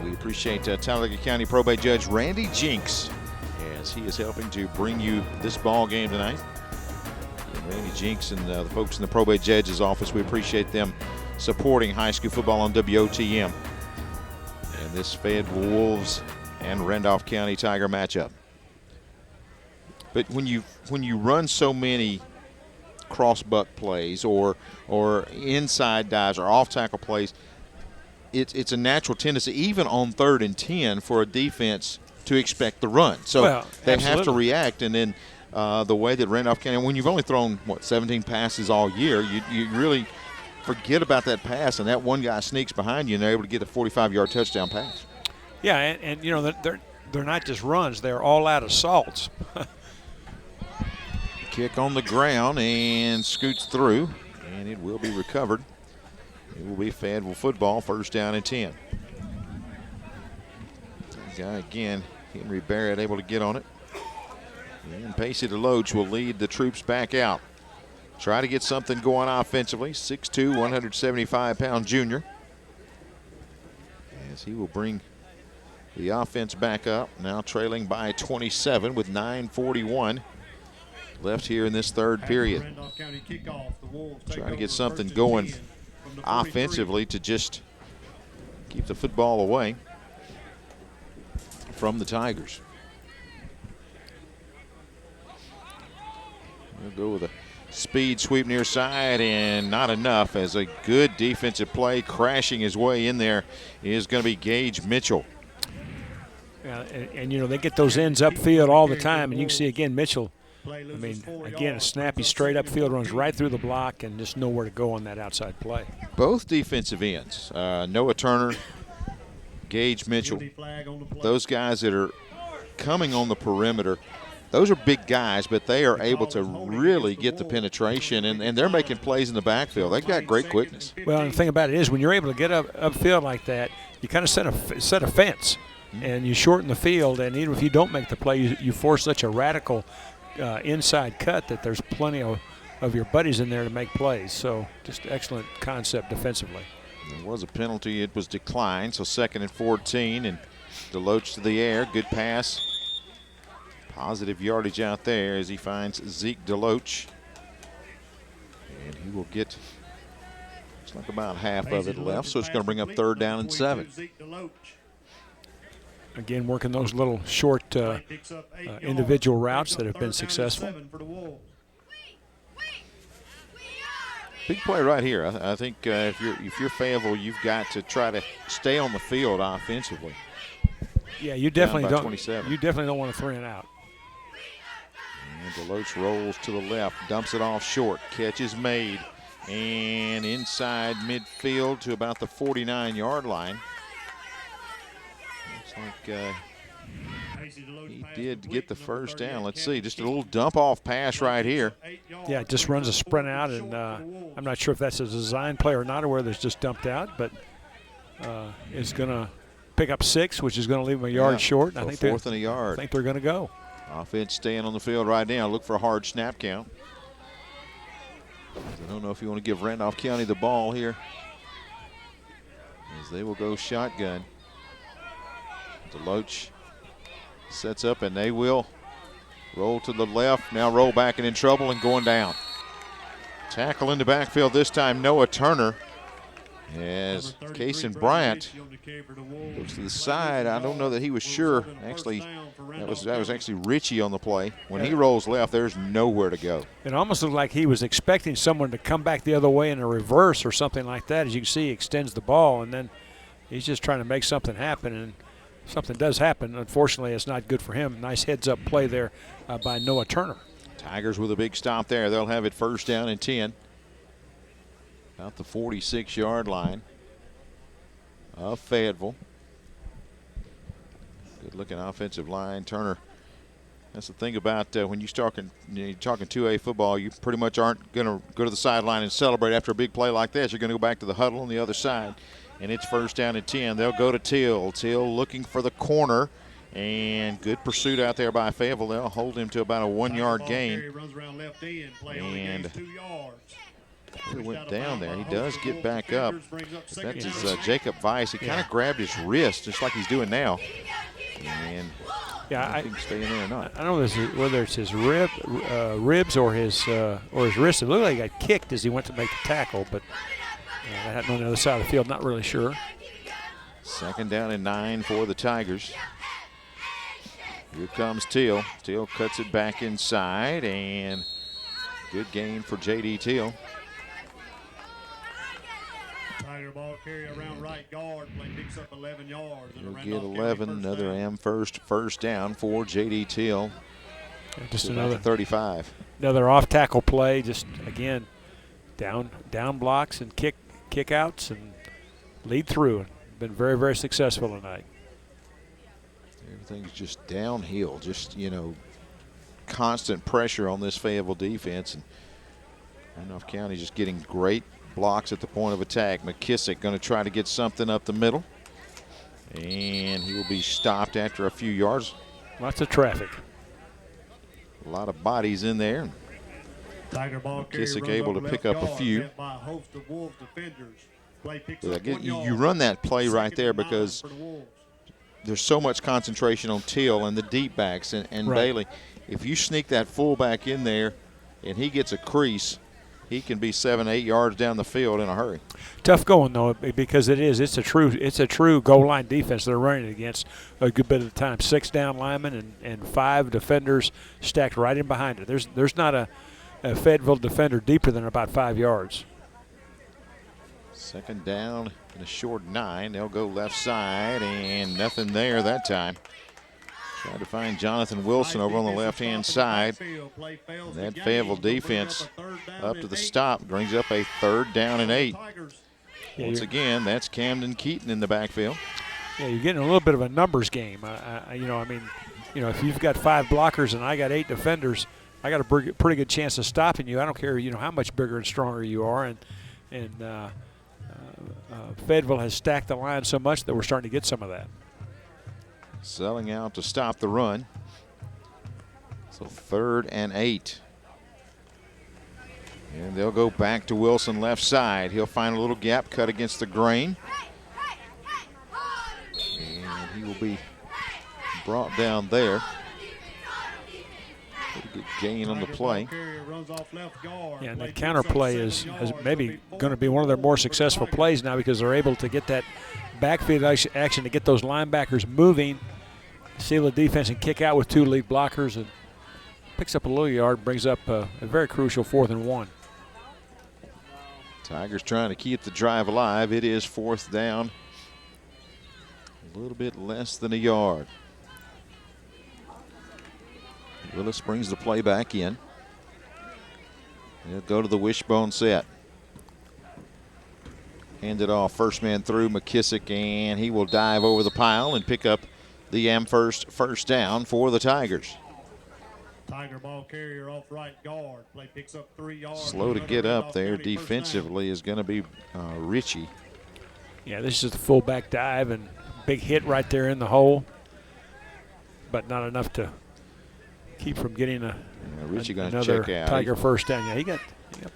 We appreciate Talladega County Probate Judge Randy Jinks as he is helping to bring you this ball game tonight. And Randy Jinks and the folks in the Probate Judge's office, we appreciate them supporting high school football on WOTM. And this Fayetteville Wolves and Randolph County Tiger matchup. But when you run so many cross-buck plays or inside dives or off-tackle plays, it's a natural tendency, even on 3rd and 10, for a defense to expect the run. So they have to react. And then the way that Randolph County, when you've only thrown, 17 passes all year, you really forget about that pass, and that one guy sneaks behind you, and they're able to get a 45-yard touchdown pass. Yeah, and you know, they're not just runs. They're all-out assaults. Kick on the ground and scoots through, and it will be recovered. It will be Fayetteville football, 1st down and 10. That guy again, Henry Barrett, able to get on it. And Pacey DeLoach will lead the troops back out. Try to get something going offensively. 6'2", 175-pound junior. As he will bring the offense back up, now trailing by 27 with 9:41 left here in this 3rd period. Trying to get something going offensively to just keep the football away from the Tigers. We'll go with a speed sweep near side, and not enough, as a good defensive play crashing his way in there is going to be Gage Mitchell. And you know, they get those ends upfield all the time, and you can see again Mitchell, I mean, again, a snappy straight upfield, runs right through the block and just nowhere to go on that outside play. Both defensive ends, Noah Turner, Gage Mitchell, those guys that are coming on the perimeter, those are big guys, but they are able to really get the penetration, and they're making plays in the backfield. They've got great quickness. Well, and the thing about it is, when you're able to get upfield like that, you kind of set a fence, and you shorten the field. And even if you don't make the play, you force such a radical inside cut that there's plenty of your buddies in there to make plays. So just excellent concept defensively. There was a penalty. It was declined. So 2nd and 14, and Deloach to the air. Good pass. Positive yardage out there as he finds Zeke Deloach. And he will get, looks like about half of it left. So it's going to bring up 3rd down and 7. Again, working those little short individual routes that have been successful. Big play right here. I think if you're Fayetteville, you've got to try to stay on the field offensively. Yeah, you definitely don't. 27. You definitely don't want to 3 and out. And Deloach rolls to the left, dumps it off short. Catch is made, and inside midfield to about the 49-yard line. Looks like he did get the 1st down. Let's see, just a little dump-off pass right here. Yeah, it just runs a sprint out, and I'm not sure if that's a design play or not, or whether it's just dumped out, but it's going to pick up 6, which is going to leave them a yard short. So I think 4th and a yard. I think they're going to go. Offense staying on the field right now. Look for a hard snap count. I don't know if you want to give Randolph County the ball here, as they will go shotgun. Deloach sets up, and they will roll to the left. Now roll back and in trouble and going down. Tackle in the backfield this time, Noah Turner. As Kason Bryant goes to the side, I don't know that he was sure. Actually, that was actually Richie on the play. When he rolls left, there's nowhere to go. It almost looked like he was expecting someone to come back the other way in a reverse or something like that. As you can see, he extends the ball, and then he's just trying to make something happen, and something does happen. Unfortunately, it's not good for him. Nice heads-up play there by Noah Turner. Tigers with a big stop there. They'll have it 1st down and 10. About the 46-yard line of Fayetteville. Good-looking offensive line. Turner, that's the thing about when you're talking 2A football, you pretty much aren't going to go to the sideline and celebrate after a big play like this. You're going to go back to the huddle on the other side, and it's 1st down and 10. They'll go to Till. Till looking for the corner, and good pursuit out there by Fayetteville. They'll hold him to about a 1-yard gain. And he went down there. He does get back up. That's Jacob Weiss. He kind of grabbed his wrist, just like he's doing now. And I think stay in there or not. I don't know whether it's his ribs or his wrist. It looked like he got kicked as he went to make the tackle, but that happened on the other side of the field. Not really sure. 2nd down and 9 for the Tigers. Here comes Till. Till cuts it back inside, and good gain for J.D. Till. Tiger ball carry around right guard. Play picks up 11 yards. He'll get 11. Another first down for J.D. Till. Just another 35. Another off tackle play. Just again, down blocks and kick outs and lead through. Been very, very successful tonight. Everything's just downhill. Just constant pressure on this Fayetteville defense, and Randolph County just getting great blocks at the point of attack. McKissick going to try to get something up the middle, and he will be stopped after a few yards. Lots of traffic. A lot of bodies in there. McKissick able to pick up a few. You run that play right there because there's so much concentration on Till and the deep backs and Right. Bailey. If you sneak that fullback in there and he gets a crease, he can be 7, 8 yards down the field in a hurry. Tough going though, because it's a true goal line defense they're running against a good bit of the time. 6 down linemen and 5 defenders stacked right in behind it. There's not a Fayetteville defender deeper than about 5 yards. 2nd down and a short 9. They'll go left side, and nothing there that time. Trying to find Jonathan Wilson over on the left-hand side. And that Fayetteville defense up to the stop brings up a 3rd down and 8. Once again, that's Camden Keaton in the backfield. Yeah, you're getting a little bit of a numbers game. If you've got 5 blockers and I got 8 defenders, I got a pretty good chance of stopping you. I don't care, how much bigger and stronger you are, and Fayetteville has stacked the line so much that we're starting to get some of that. Selling out to stop the run. So 3rd and 8. And they'll go back to Wilson left side. He'll find a little gap cut against the grain. And he will be brought down there. Pretty good gain on the play. Yeah, and the counter play is maybe going to be one of their more successful plays now because they're able to get that backfield action to get those linebackers moving, seal the defense, and kick out with 2 lead blockers, and picks up a little yard, brings up a very crucial 4th and 1. Tigers trying to keep the drive alive. It is 4th down. A little bit less than a yard. Willis brings the play back in. He'll go to the wishbone set. Hand it off, first man through, McKissick, and he will dive over the pile and pick up the Amherst first down for the Tigers. Tiger ball carrier off right guard. Play picks up 3 yards. Slow to get up there defensively is going to be Ritchie. Yeah, this is the fullback dive and big hit right there in the hole, but not enough to keep from getting Ritchie going to another check out. Tiger first down. Yeah, he got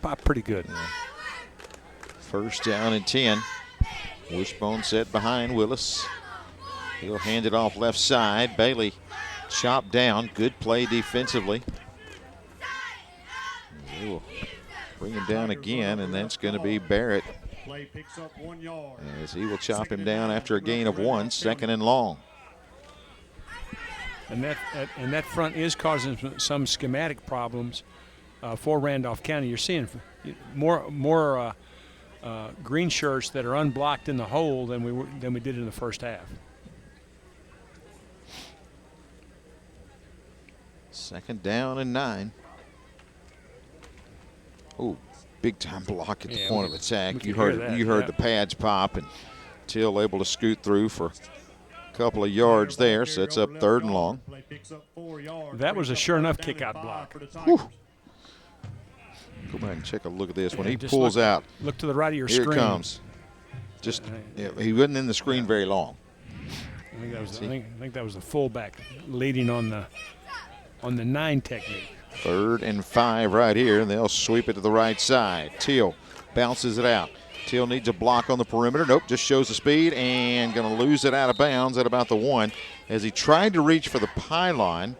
popped pretty good. Yeah. First down and 10. Wishbone set behind Willis. He'll hand it off left side. Bailey chopped down. Good play defensively. They will bring him down again, and that's going to be Barrett. Play picks up 1 yard. As he will chop him down after a gain of 1, 2nd and long. And that front is causing some schematic problems for Randolph County. You're seeing more green shirts that are unblocked in the hole than we did in the first half. 2nd down and 9. Oh, big time block at the point of attack. You heard the pads pop, and Till able to scoot through for a couple of yards there. Sets up 3rd and long. That was a sure enough kick out block. Whew. Go back and take a look at this. When he pulls out, look to the right of your here screen. Here it comes. Just he wasn't in the screen very long. I think that was the fullback leading on the 9 technique. 3rd and 5 right here, and they'll sweep it to the right side. Teal bounces it out. Teal needs a block on the perimeter. Nope, just shows the speed and going to lose it out of bounds at about the 1 as he tried to reach for the pylon,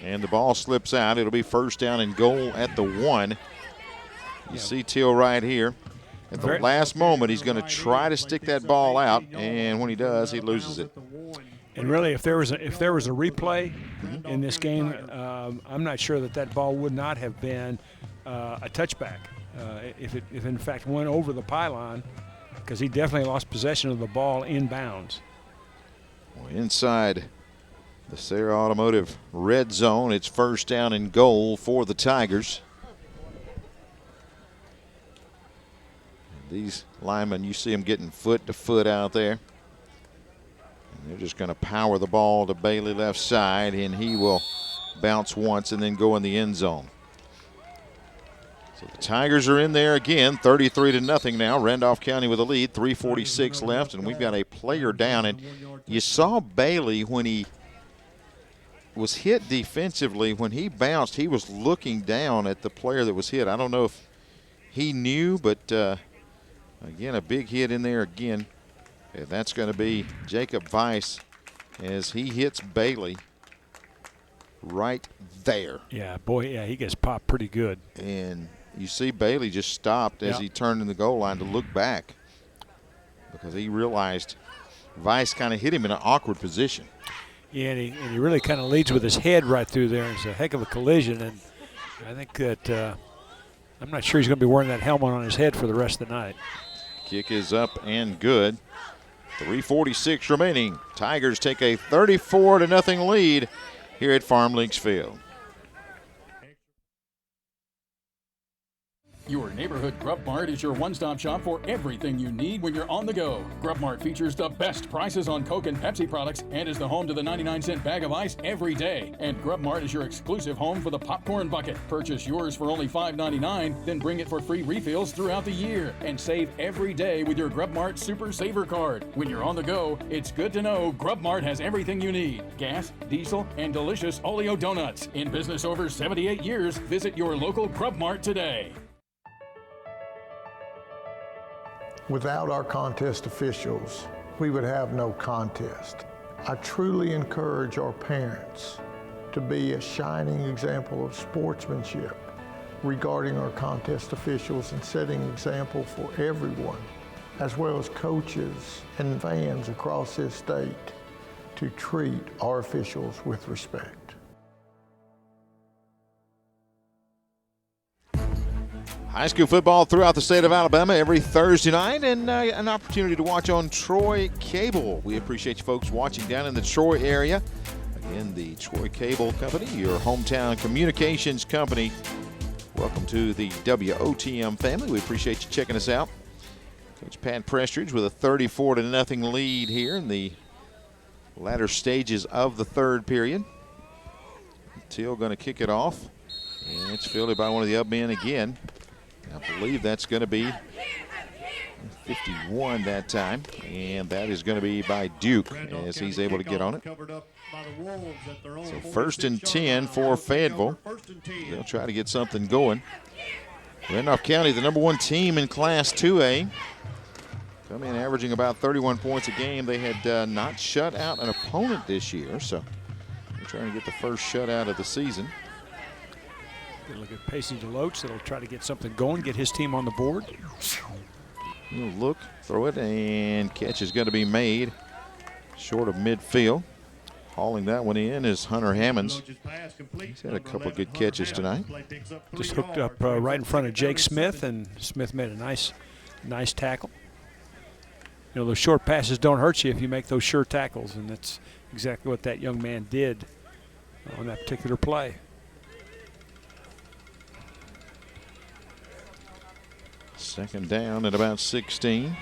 and the ball slips out. It'll be 1st down and goal at the 1. You see Teal right here. At the last moment, he's going to try to stick that ball out, and when he does, he loses it. And really, if there was a replay in this game, I'm not sure that ball would not have been a touchback if in fact went over the pylon, because he definitely lost possession of the ball inbounds. Well, inside the Sarah Automotive red zone, it's 1st down and goal for the Tigers. These linemen, you see them getting foot to foot out there. And they're just going to power the ball to Bailey left side, and he will bounce once and then go in the end zone. So the Tigers are in there again, 33-0 now. Randolph County with a lead, 3:46 left, and we've got a player down. And you saw Bailey when he was hit defensively. When he bounced, he was looking down at the player that was hit. I don't know if he knew, but again, a big hit in there again. And that's going to be Jacob Weiss as he hits Bailey right there. Yeah, boy, yeah, he gets popped pretty good. And you see Bailey just stopped as he turned in the goal line to look back because he realized Weiss kind of hit him in an awkward position. Yeah, and he really kind of leads with his head right through there. It's a heck of a collision, and I think that I'm not sure he's going to be wearing that helmet on his head for the rest of the night. Kick is up and good. 3:46 remaining. Tigers take a 34-0 lead here at Farm Links Field. Your neighborhood Grub Mart is your one-stop shop for everything you need when you're on the go. Grub Mart features the best prices on Coke and Pepsi products and is the home to the 99-cent bag of ice every day. And Grub Mart is your exclusive home for the popcorn bucket. Purchase yours for only $5.99, then bring it for free refills throughout the year. And save every day with your Grub Mart Super Saver card. When you're on the go, it's good to know Grub Mart has everything you need. Gas, diesel, and delicious Oleo donuts. In business over 78 years, visit your local Grub Mart today. Without our contest officials, we would have no contest. I truly encourage our parents to be a shining example of sportsmanship regarding our contest officials and setting example for everyone, as well as coaches and fans across this state, to treat our officials with respect. High school football throughout the state of Alabama every Thursday night, and an opportunity to watch on Troy Cable. We appreciate you folks watching down in the Troy area. Again, the Troy Cable Company, your hometown communications company. Welcome to the WOTM family. We appreciate you checking us out. Coach Pat Prestridge with a 34-0 lead here in the latter stages of the third period. Teal going to kick it off, and it's fielded by one of the up men again. I believe that's going to be 51 that time, and that is going to be by Duke as he's able to get on it. So 1st and 10 for Fayetteville. They'll try to get something going. Randolph County, the #1 team in Class 2A. Come in averaging about 31 points a game. They had not shut out an opponent this year, so they're trying to get the first shutout of the season. Good look at Pacey DeLoach. That'll try to get something going, get his team on the board. Look, throw it, and catch is going to be made short of midfield. Hauling that one in is Hunter Hammonds. He's had a couple of good catches tonight. Just hooked up right in front of Jake Smith, and Smith made a nice tackle. You know, those short passes don't hurt you if you make those sure tackles, and that's exactly what that young man did on that particular play. Second down at about 16,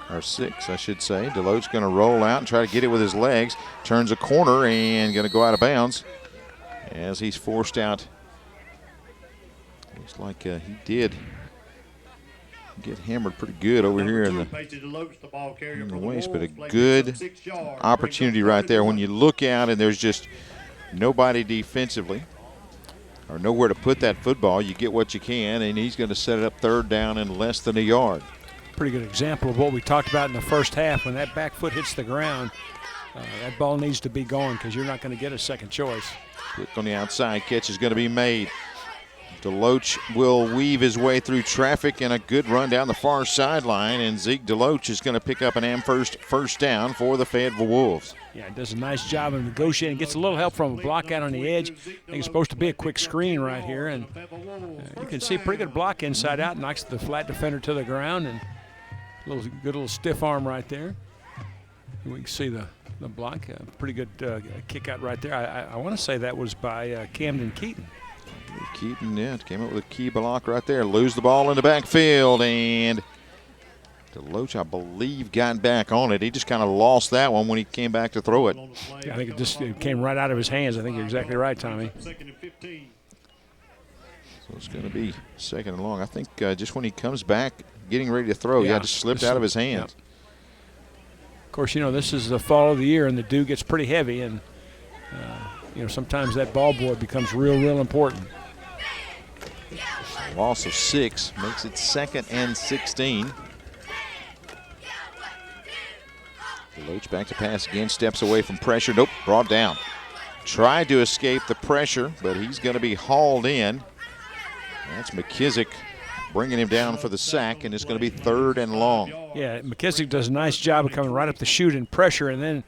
or 6, I should say. DeLoach's going to roll out and try to get it with his legs. Turns a corner and going to go out of bounds as he's forced out. Looks like he did get hammered pretty good over here in the waist, but a good opportunity right there. When you look out and there's just nobody defensively, or nowhere to put that football, you get what you can, and he's going to set it up 3rd down in less than a yard. Pretty good example of what we talked about in the first half. When that back foot hits the ground, that ball needs to be going because you're not going to get a second choice. Quick on the outside, catch is going to be made. DeLoach will weave his way through traffic, and a good run down the far sideline, and Zeke DeLoach is going to pick up an Amherst first down for the Fayetteville Wolves. Yeah, does a nice job of negotiating. Gets a little help from a block out on the edge. I think it's supposed to be a quick screen right here, and you can see a pretty good block inside out. Knocks the flat defender to the ground, and good little stiff arm right there. We can see the block. Pretty good kick out right there. I want to say that was by Camden Keaton. Keaton, yeah, came up with a key block right there. Lose the ball in the backfield, and DeLoach, I believe, got back on it. He just kind of lost that one when he came back to throw it. Yeah, I think it came right out of his hands. I think you're exactly right, Tommy. So it's going to be 2nd and long. I think just when he comes back, getting ready to throw, just slipped out of his hands. Yeah. Of course, you know, this is the fall of the year, and the dew gets pretty heavy, and you know, sometimes that ball boy becomes real important. A loss of 6 makes it 2nd and 16. DeLoach back to pass again, steps away from pressure. Nope, brought down. Tried to escape the pressure, but he's going to be hauled in. That's McKissick bringing him down for the sack, and it's going to be 3rd and long. Yeah, McKissick does a nice job of coming right up the chute and pressure, and then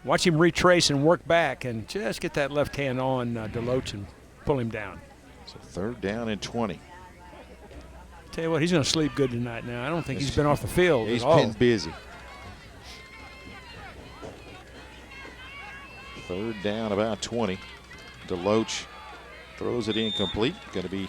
watch him retrace and work back and just get that left hand on DeLoach and pull him down. So 3rd down and 20. Tell you what, he's going to sleep good tonight now. I don't think he's been off the field He's at all. been busy. 3rd down, about 20. DeLoach throws it incomplete. Going to be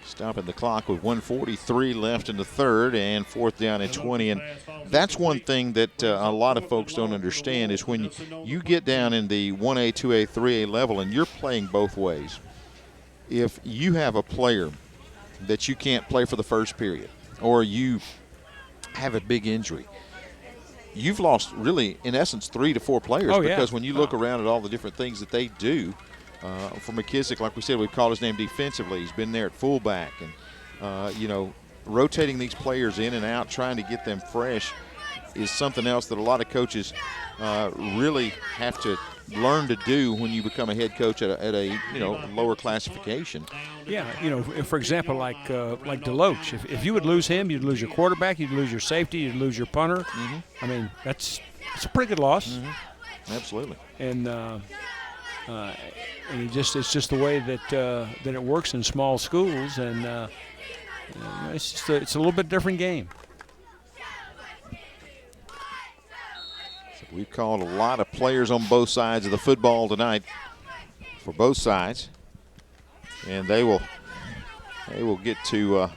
Stopping the clock with 1:43 left in the third and 4th down and 20. And that's one thing that a lot of folks don't understand is when you get down in the 1A, 2A, 3A level and you're playing both ways, if you have a player that you can't play for the first period or you have a big injury, you've lost really, in essence, 3 to 4 players because when you look around at all the different things that they do, for McKissick, like we said, we've called his name defensively. He's been there at fullback. And, rotating these players in and out, trying to get them fresh is something else that a lot of coaches really have to learn to do when you become a head coach at a lower classification. Yeah, for example, like Deloach, if you would lose him, you'd lose your quarterback, you'd lose your safety, you'd lose your punter. Mm-hmm. I mean, it's a pretty good loss. Mm-hmm. Absolutely. And it's just the way that it works in small schools, and it's a little bit different game. So we've called a lot of players on both sides of the football tonight for both sides, and they will get to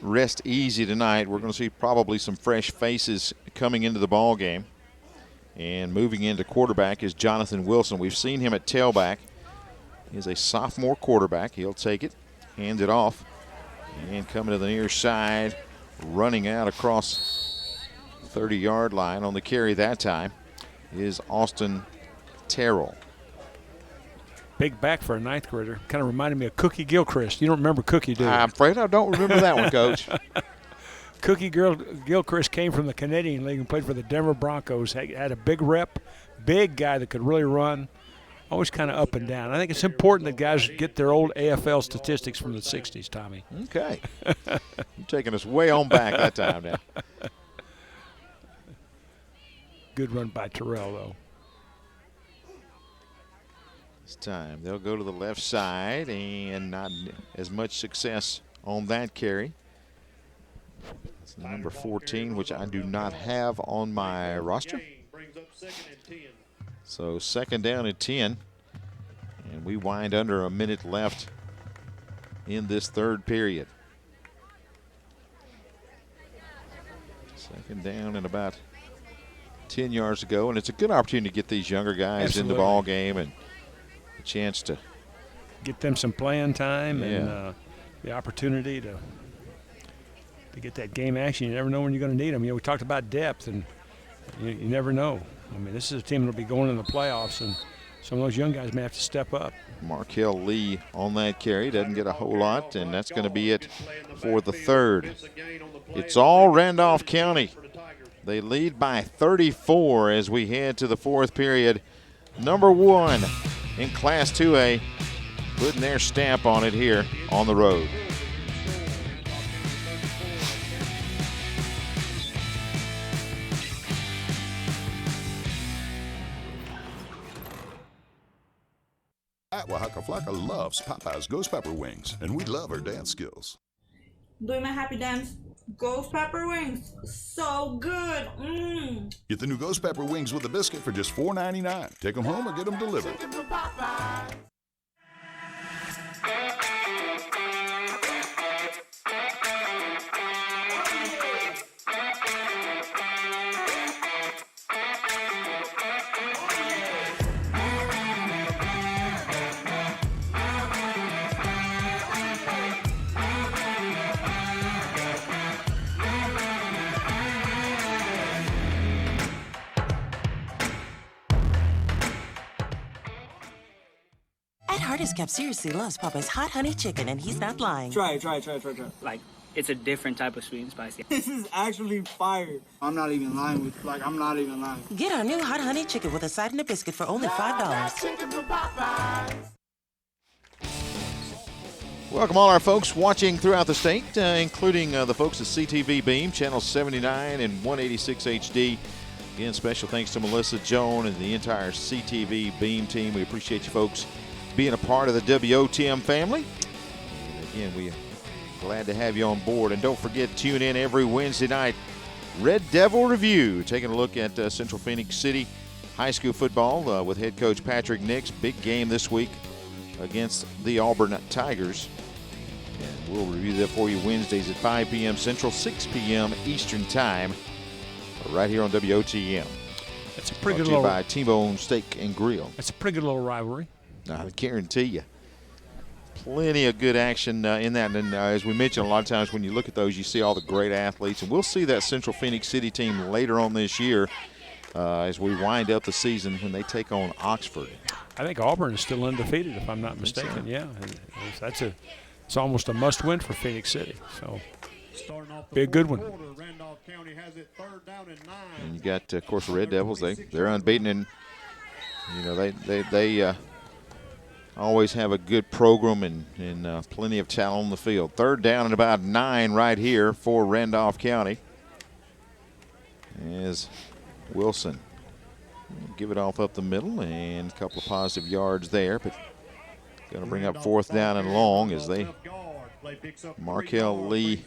rest easy tonight. We're going to see probably some fresh faces coming into the ball game. And moving into quarterback is Jonathan Wilson. We've seen him at tailback. He's a sophomore quarterback. He'll take it, hand it off, and coming to the near side, running out across the 30-yard line on the carry that time is Austin Terrell. Big back for a ninth grader. Kind of reminded me of Cookie Gilchrist. You don't remember Cookie, do you? I'm afraid I don't remember that one, Coach. Cookie Gilchrist came from the Canadian League and played for the Denver Broncos. Had a big rep, big guy that could really run, always kind of up and down. I think it's important that guys get their old AFL statistics from the 60s, Tommy. Okay. You're taking us way on back that time now. Good run by Terrell, though. This time they'll go to the left side, and not as much success on that carry. It's number 14, which I do not have on my roster. So 2nd down and 10. And we wind under a minute left in this third period. 2nd down and about 10 yards to go. And it's a good opportunity to get these younger guys in the ball game and a chance to get them some playing time and the opportunity to get that game action. You never know when you're going to need them. We talked about depth, and you never know. I mean, this is a team that will be going in the playoffs, and some of those young guys may have to step up. Markel Lee on that carry. Doesn't get a whole lot, and that's going to be it for the third. It's all Randolph County. They lead by 34 as we head to the fourth period. Number 1 in Class 2A putting their stamp on it here on the road. Wahaka Flocka loves Popeye's Ghost Pepper Wings, and we love her dance skills. Doing my happy dance. Ghost Pepper Wings. So good. Get the new Ghost Pepper Wings with a biscuit for just $4.99. Take them home or get them delivered. Cap seriously loves Papa's hot honey chicken, and he's not lying. Try. Like, it's a different type of sweet and spicy. This is actually fire. I'm not even lying. Get our new hot honey chicken with a side and a biscuit for only $5. Welcome all our folks watching throughout the state, including the folks at CTV Beam, Channel 79 and 186 HD. Again, special thanks to Melissa, Joan, and the entire CTV Beam team. We appreciate you folks being a part of the WOTM family. And again, we're glad to have you on board. And don't forget, tune in every Wednesday night. Red Devil Review, taking a look at Central Phoenix City high school football with head coach Patrick Nix. Big game this week against the Auburn Tigers. We'll review that for you Wednesdays at 5 p.m. Central, 6 p.m. Eastern Time, right here on WOTM. That's a pretty good little. little. By T-Bone Steak and Grill. That's a pretty good little rivalry. I guarantee you. Plenty of good action in that. And as we mentioned, a lot of times when you look at those, you see all the great athletes. And we'll see that Central Phoenix City team later on this year as we wind up the season when they take on Oxford. I think Auburn is still undefeated, if I'm not mistaken. Yeah, it's almost a must-win for Phoenix City. So be a good one. And you got, of course, the Red Devils. They're unbeaten, and they always have a good program and plenty of talent on the field. Third down and about 9 right here for Randolph County. As Wilson give it off up the middle, and a couple of positive yards there, but going to bring up 4th down and long as Markel Lee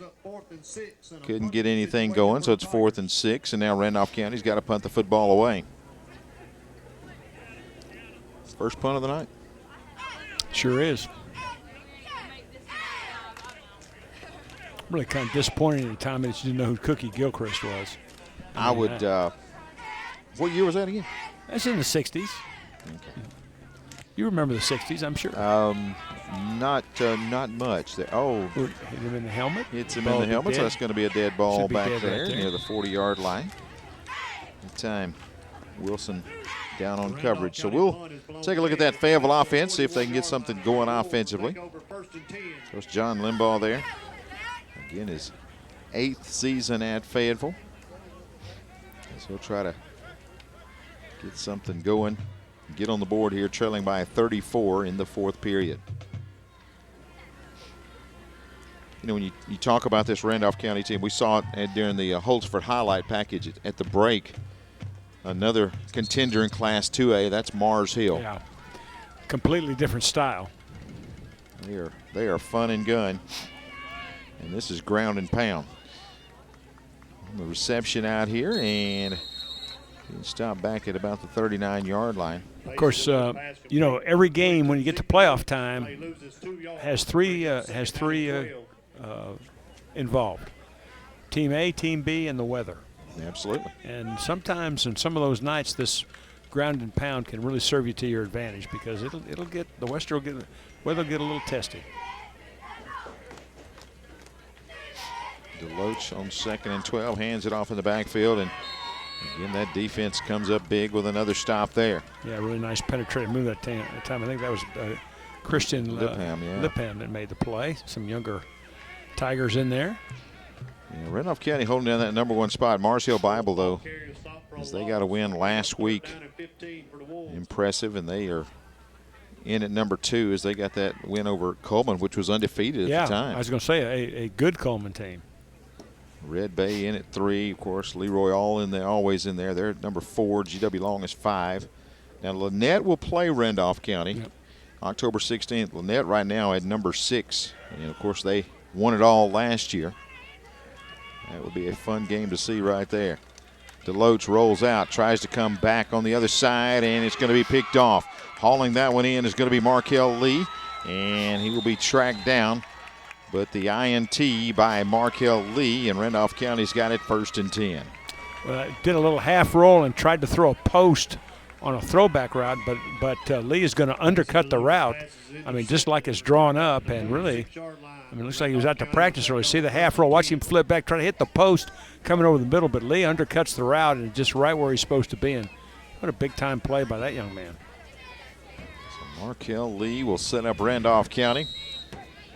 couldn't get anything going, so it's 4th and 6, and now Randolph County's got to punt the football away. First punt of the night. Sure is. Really kind of disappointing at the time that you didn't know who Cookie Gilchrist was. I would. What year was that again? That's in the 60s. Okay. You remember the 60s, I'm sure. Not much. Hit him in the helmet? Hits him in the helmet, so that's going to be a dead ball back there right near the 40-yard line. The time, Wilson down on coverage. So we'll take a look at that Fayetteville offense, see if they can get something going offensively. There's John Limbaugh there. Again, his 8th season at Fayetteville. So he'll try to get something going, get on the board here, trailing by 34 in the 4th period. You know, when you talk about this Randolph County team, we saw it during the Holtzford highlight package at the break. Another contender in Class 2A, that's Mars Hill. Yeah, completely different style. They are fun and gun, and this is ground and pound. The reception out here, and stop back at about the 39-yard line. Of course, every game when you get to playoff time has three involved: Team A, Team B, and the weather. Absolutely. And sometimes, in some of those nights, this ground and pound can really serve you to your advantage because the weather will get a little testy. DeLoach on 2nd and 12, hands it off in the backfield, and again that defense comes up big with another stop there. Yeah, really nice penetrating move that time. I think that was Christian Lipham that made the play. Some younger Tigers in there. Yeah, Randolph County holding down that #1 spot. Mars Hill Bible, though, as they got a win last week. Impressive, and they are in at #2 as they got that win over Coleman, which was undefeated at the time. I was going to say a good Coleman team. Red Bay in at 3, of course. Leroy always in there. They're at #4. GW Long is 5. Now Lynette will play Randolph County October 16th. Lynette right now at #6, and of course they won it all last year. That would be a fun game to see right there. DeLoach rolls out, tries to come back on the other side, and it's going to be picked off. Hauling that one in is going to be Markel Lee, and he will be tracked down. But the INT by Markel Lee, and Randolph County's got it 1st and 10. Well, did a little half roll and tried to throw a post on a throwback route, but Lee is going to undercut the route. I mean, just like it's drawn up, and really, it looks like he was out to practice early. See the half roll, watch him flip back, try to hit the post coming over the middle, but Lee undercuts the route and just right where he's supposed to be. And what a big-time play by that young man. So Markel Lee will set up Randolph County.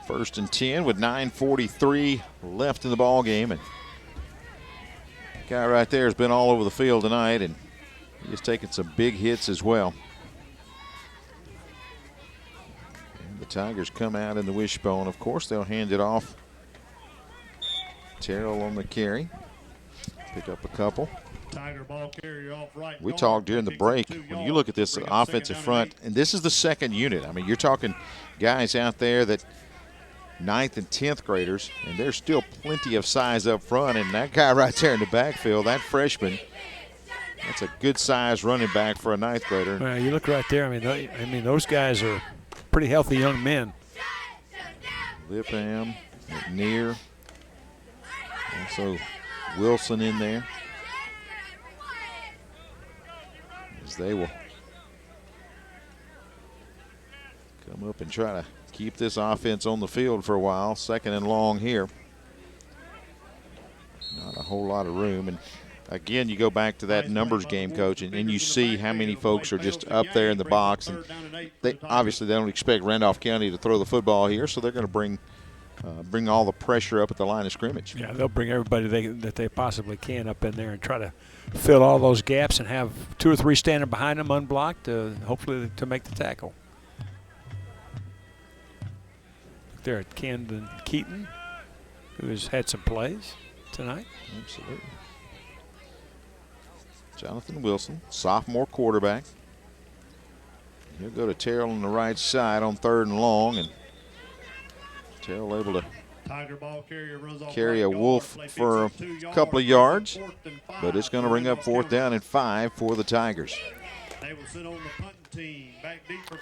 1st and 10 with 9:43 left in the ball game, and that guy right there has been all over the field tonight, and he's taken some big hits as well. And the Tigers come out in the wishbone. Of course, they'll hand it off. Terrell on the carry, pick up a couple. We talked during the break, when you look at this offensive front, and this is the 2nd unit. I mean, you're talking guys out there that 9th and 10th graders, and there's still plenty of size up front. And that guy right there in the backfield, that freshman, that's a good size running back for a 9th grader. Well, you look right there. I mean, those guys are pretty healthy young men. Lipham, McNear. Also Wilson in there. As they will come up and try to keep this offense on the field for a while. 2nd and long here. Not a whole lot of room. And again, you go back to that numbers game, Coach, and you see how many folks are just up there in the box. And they obviously they don't expect Randolph County to throw the football here, so they're going to bring all the pressure up at the line of scrimmage. Yeah, they'll bring everybody that they possibly can up in there and try to fill all those gaps and have 2 or 3 standing behind them unblocked, hopefully to make the tackle. Look there at Camden Keaton, who has had some plays tonight. Absolutely. Jonathan Wilson, sophomore quarterback. He'll go to Terrell on the right side on 3rd and long, and Terrell able to carry a Wolf for a couple of yards, but it's going to bring up 4th down and 5 for the Tigers.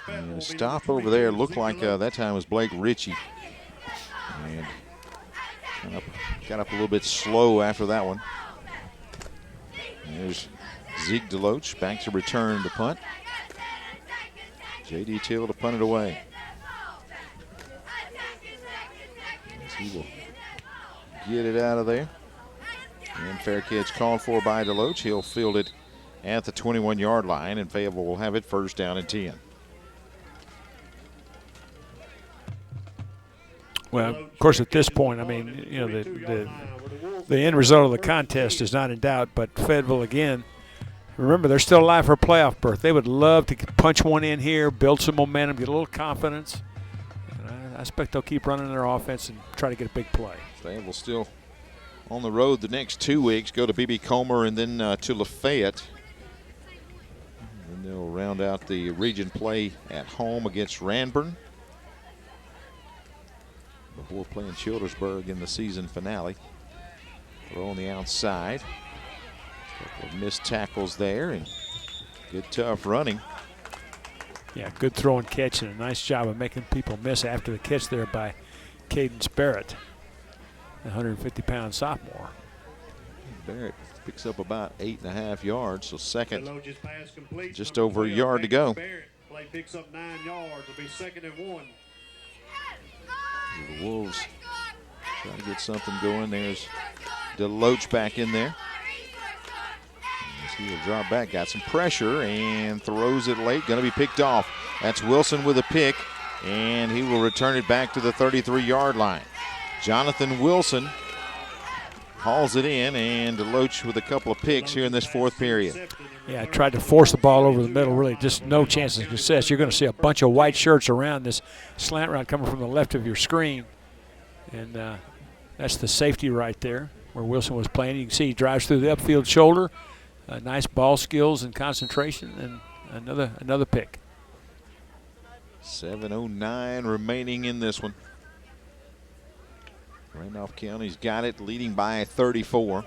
And a stop over there looked like that time was Blake Ritchie. And got up a little bit slow after that one. There's Zeke DeLoach back to return the punt. J.D. Till to punt it away. As he will get it out of there. And fair catch called for by DeLoach. He'll field it at the 21-yard line, and Fayetteville will have it 1st down and 10. Well, of course, at this point, I mean, you know, the end result of the contest is not in doubt, but Fayetteville, again, remember, they're still alive for a playoff berth. They would love to punch one in here, build some momentum, get a little confidence. And I expect they'll keep running their offense and try to get a big play. Fayetteville still on the road the next 2 weeks. Go to B.B. Comer and then to Lafayette. And they'll round out the region play at home against Ranburne before playing Childersburg in the season finale. Throw on the outside. A couple of missed tackles there and good tough running. Yeah, good throw and catch, and a nice job of making people miss after the catch there by Cadence Barrett, the 150-pound sophomore. Barrett picks up about 8.5 yards, so 2nd, just over a yard to go. Play picks up 9 yards. It'll be 2nd and 1. The Wolves trying to get something going. There's DeLoach back in there. As he will drop back, got some pressure and throws it late. Going to be picked off. That's Wilson with a pick, and he will return it back to the 33-yard line. Jonathan Wilson hauls it in, and DeLoach with a couple of picks here in this 4th period. Yeah, I tried to force the ball over the middle, really just no chance of success. You're going to see a bunch of white shirts around this slant route coming from the left of your screen. And that's the safety right there where Wilson was playing. You can see he drives through the upfield shoulder. Nice ball skills and concentration, and another pick. 7:09 remaining in this one. Randolph County's got it, leading by 34.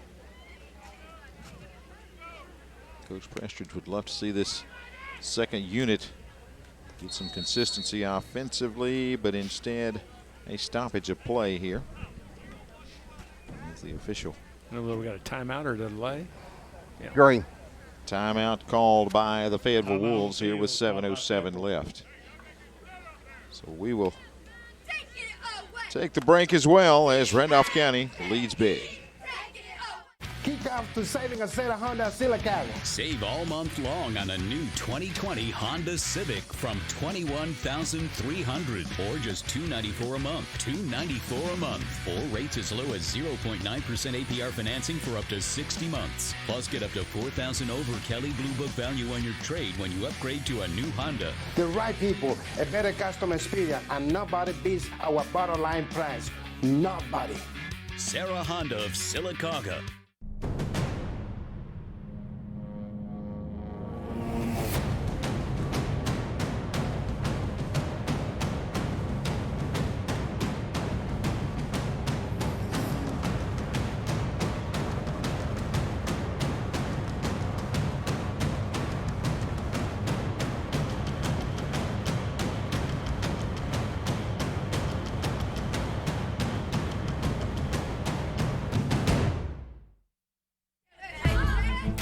Coach Prestridge would love to see this 2nd unit get some consistency offensively, but instead a stoppage of play here. That's the official. We got a timeout or delay? Yeah. Green. Timeout called by the Fayetteville Wolves here with 7:07 left. So we will take the break as well as Randolph County leads big. Kick off to saving a set of Honda Silicon. Save all month long on a new 2020 Honda Civic from $21,300 or just $294 a month. $294 a month. Or rates as low as 0.9% APR financing for up to 60 months. Plus, get up to $4,000 over Kelly Blue Book value on your trade when you upgrade to a new Honda. The right people, a better customer experience, and nobody beats our bottom line price. Nobody. Sarah Honda of Sylacauga.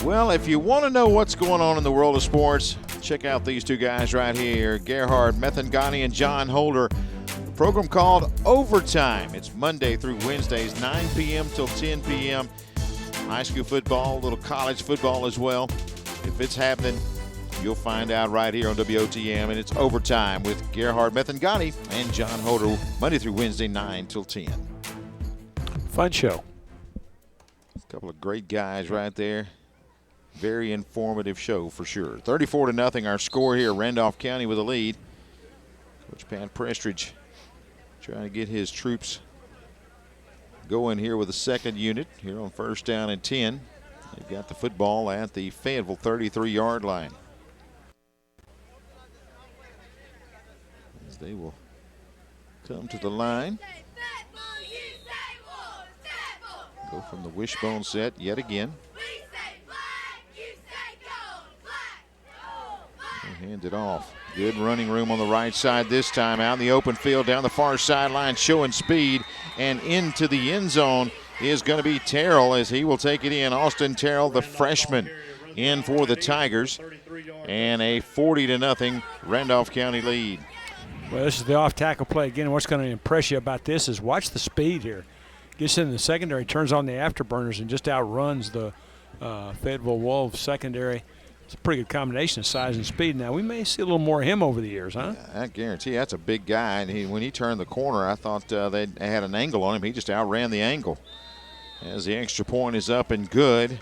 Well, if you want to know what's going on in the world of sports, check out these two guys right here, Gerhard Methengani and John Holder. A program called Overtime. It's Monday through Wednesdays, 9 p.m. till 10 p.m. High school football, a little college football as well. If it's happening, you'll find out right here on WOTM, and it's Overtime with Gerhard Methengani and John Holder, Monday through Wednesday, 9 till 10. Fun show. A couple of great guys right there. Very informative show for sure. 34-0 our score here. Randolph County with a lead. Coach Pat Prestridge trying to get his troops going here with the second unit here on 1st down and 10. They've got the football at the Fayetteville 33-yard line. As they will come to the line. Go from the wishbone set yet again. Hand it off. Good running room on the right side this time. Out in the open field, down the far sideline, showing speed. And into the end zone is going to be Terrell as he will take it in. Austin Terrell, the freshman, in for the Tigers. And a 40-0 Randolph County lead. Well, this is the off-tackle play. Again, what's going to impress you about this is watch the speed here. Gets in the secondary, turns on the afterburners, and just outruns the Fayetteville Wolves secondary. It's a pretty good combination of size and speed. Now, we may see a little more of him over the years, huh? I guarantee that's a big guy. And when he turned the corner, I thought they had an angle on him. He just outran the angle. As the extra point is up and good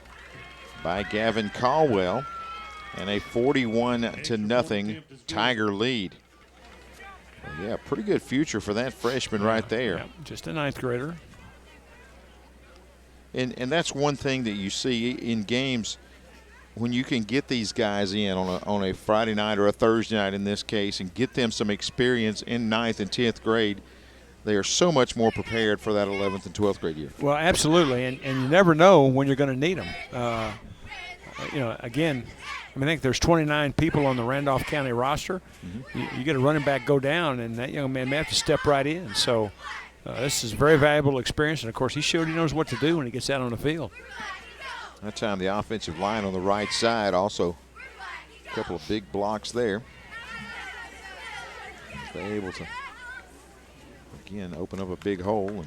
by Gavin Caldwell. And a 41-0 Tiger lead. Well, yeah, pretty good future for that freshman right there. Yeah, just a ninth grader. And that's one thing that you see in games when you can get these guys in on a Friday night or a Thursday night in this case and get them some experience in 9th and 10th grade, they are so much more prepared for that 11th and 12th grade year. Well, absolutely, and you never know when you're going to need them. Again, I think there's 29 people on the Randolph County roster. Mm-hmm. You get a running back go down, and that young man may have to step right in. So this is a very valuable experience, and, of course, he showed he knows what to do when he gets out on the field. That time the offensive line on the right side also a couple of big blocks there. They're able to, again, open up a big hole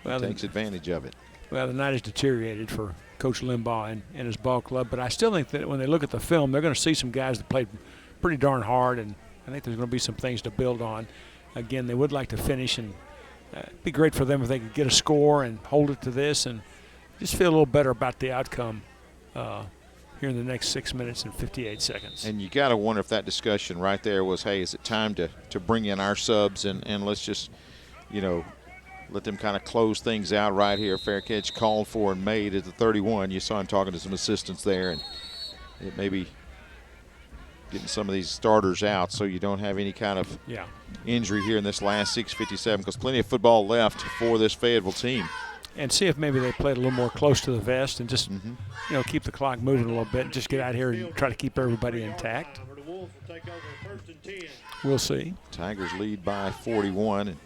and takes advantage of it. Well, the night has deteriorated for Coach Limbaugh and his ball club, but I still think that when they look at the film, they're going to see some guys that played pretty darn hard, and I think there's going to be some things to build on. Again, they would like to finish, and it'd be great for them if they could get a score and hold it to this and just feel a little better about the outcome here in the next 6 minutes and 58 seconds. And you got to wonder if that discussion right there was, hey, is it time to bring in our subs and let's just, let them kind of close things out right here. Fair catch called for and made at the 31. You saw him talking to some assistants there, and it may be getting some of these starters out so you don't have any kind of injury here in this last 6:57, because plenty of football left for this Fayetteville team. And see if maybe they played a little more close to the vest and just, keep the clock moving a little bit and just get out here and try to keep everybody intact. We'll see. Tigers lead by 41. And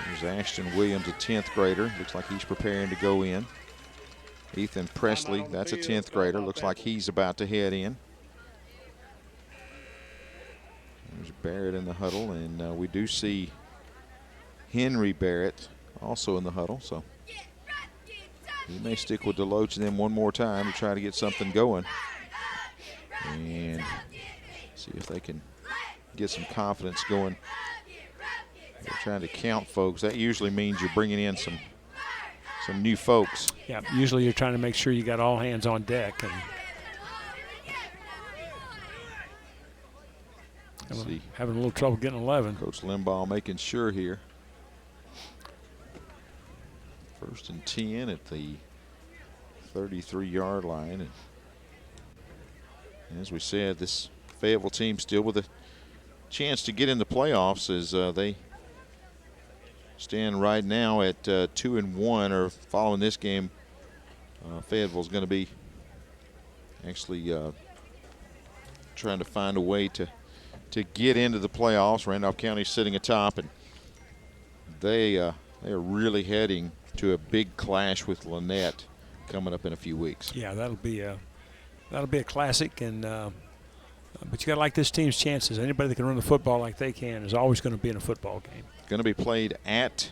there's Ashton Williams, a 10th grader. Looks like he's preparing to go in. Ethan Presley, that's a 10th grader. Looks like he's about to head in. There's Barrett in the huddle, and we do see Henry Barrett also in the huddle, so he may stick with Deloach and then one more time to try to get something going and see if they can get some confidence going. They're trying to count folks. That usually means you're bringing in some new folks. Yeah, usually you're trying to make sure you got all hands on deck. And having a little trouble getting 11. Coach Limbaugh making sure here. 1st and 10 at the 33-yard line. And as we said, this Fayetteville team still with a chance to get in the playoffs as they stand right now at 2-1, or following this game, Fayetteville's going to be actually trying to find a way to get into the playoffs. Randolph County sitting atop, and they are really heading to a big clash with Lynette coming up in a few weeks. Yeah, that'll be a classic, and but you got to like this team's chances. Anybody that can run the football like they can is always going to be in a football game. Going to be played at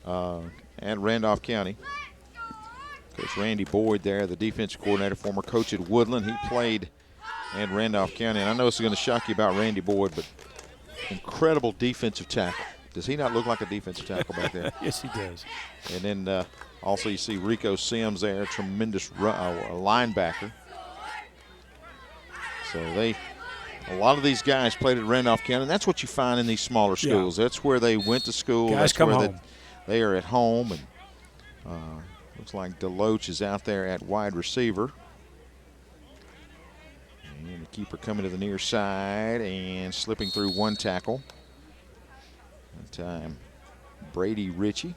Randolph County. Coach Randy Boyd there, the defensive coordinator, former coach at Woodland. He played at Randolph County. And I know it's going to shock you about Randy Boyd, but incredible defensive tackle. Does he not look like a defensive tackle back there? Yes, he does. And then also you see Rico Sims there, tremendous linebacker. So a lot of these guys played at Randolph County, and that's what you find in these smaller schools. Yeah. That's where they went to school. Guys that's come where home. They are at home. And looks like Deloach is out there at wide receiver. And the keeper coming to the near side and slipping through one tackle. That time, Brady Ritchie.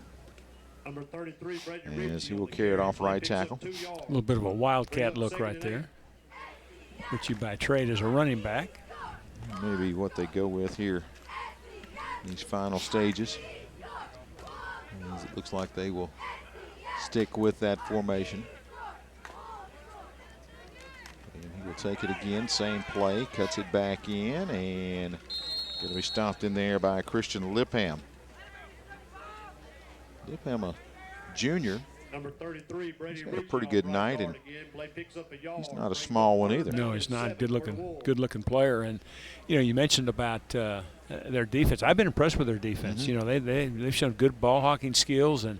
Number 33, Brady as he will carry it off right tackle. A little bit of a wildcat look right there. Ritchie by trade as a running back. Maybe what they go with here in these final stages. As it looks like they will stick with that formation. And he will take it again, same play, cuts it back in, and going to be stopped in there by Christian Lipham. Lipham, a junior. Number 33, Brady He's had a pretty good night, and he's not a small one either. No, he's not. Good looking player. And you know, you mentioned about their defense. I've been impressed with their defense. Mm-hmm. You know, they've shown good ball hawking skills, and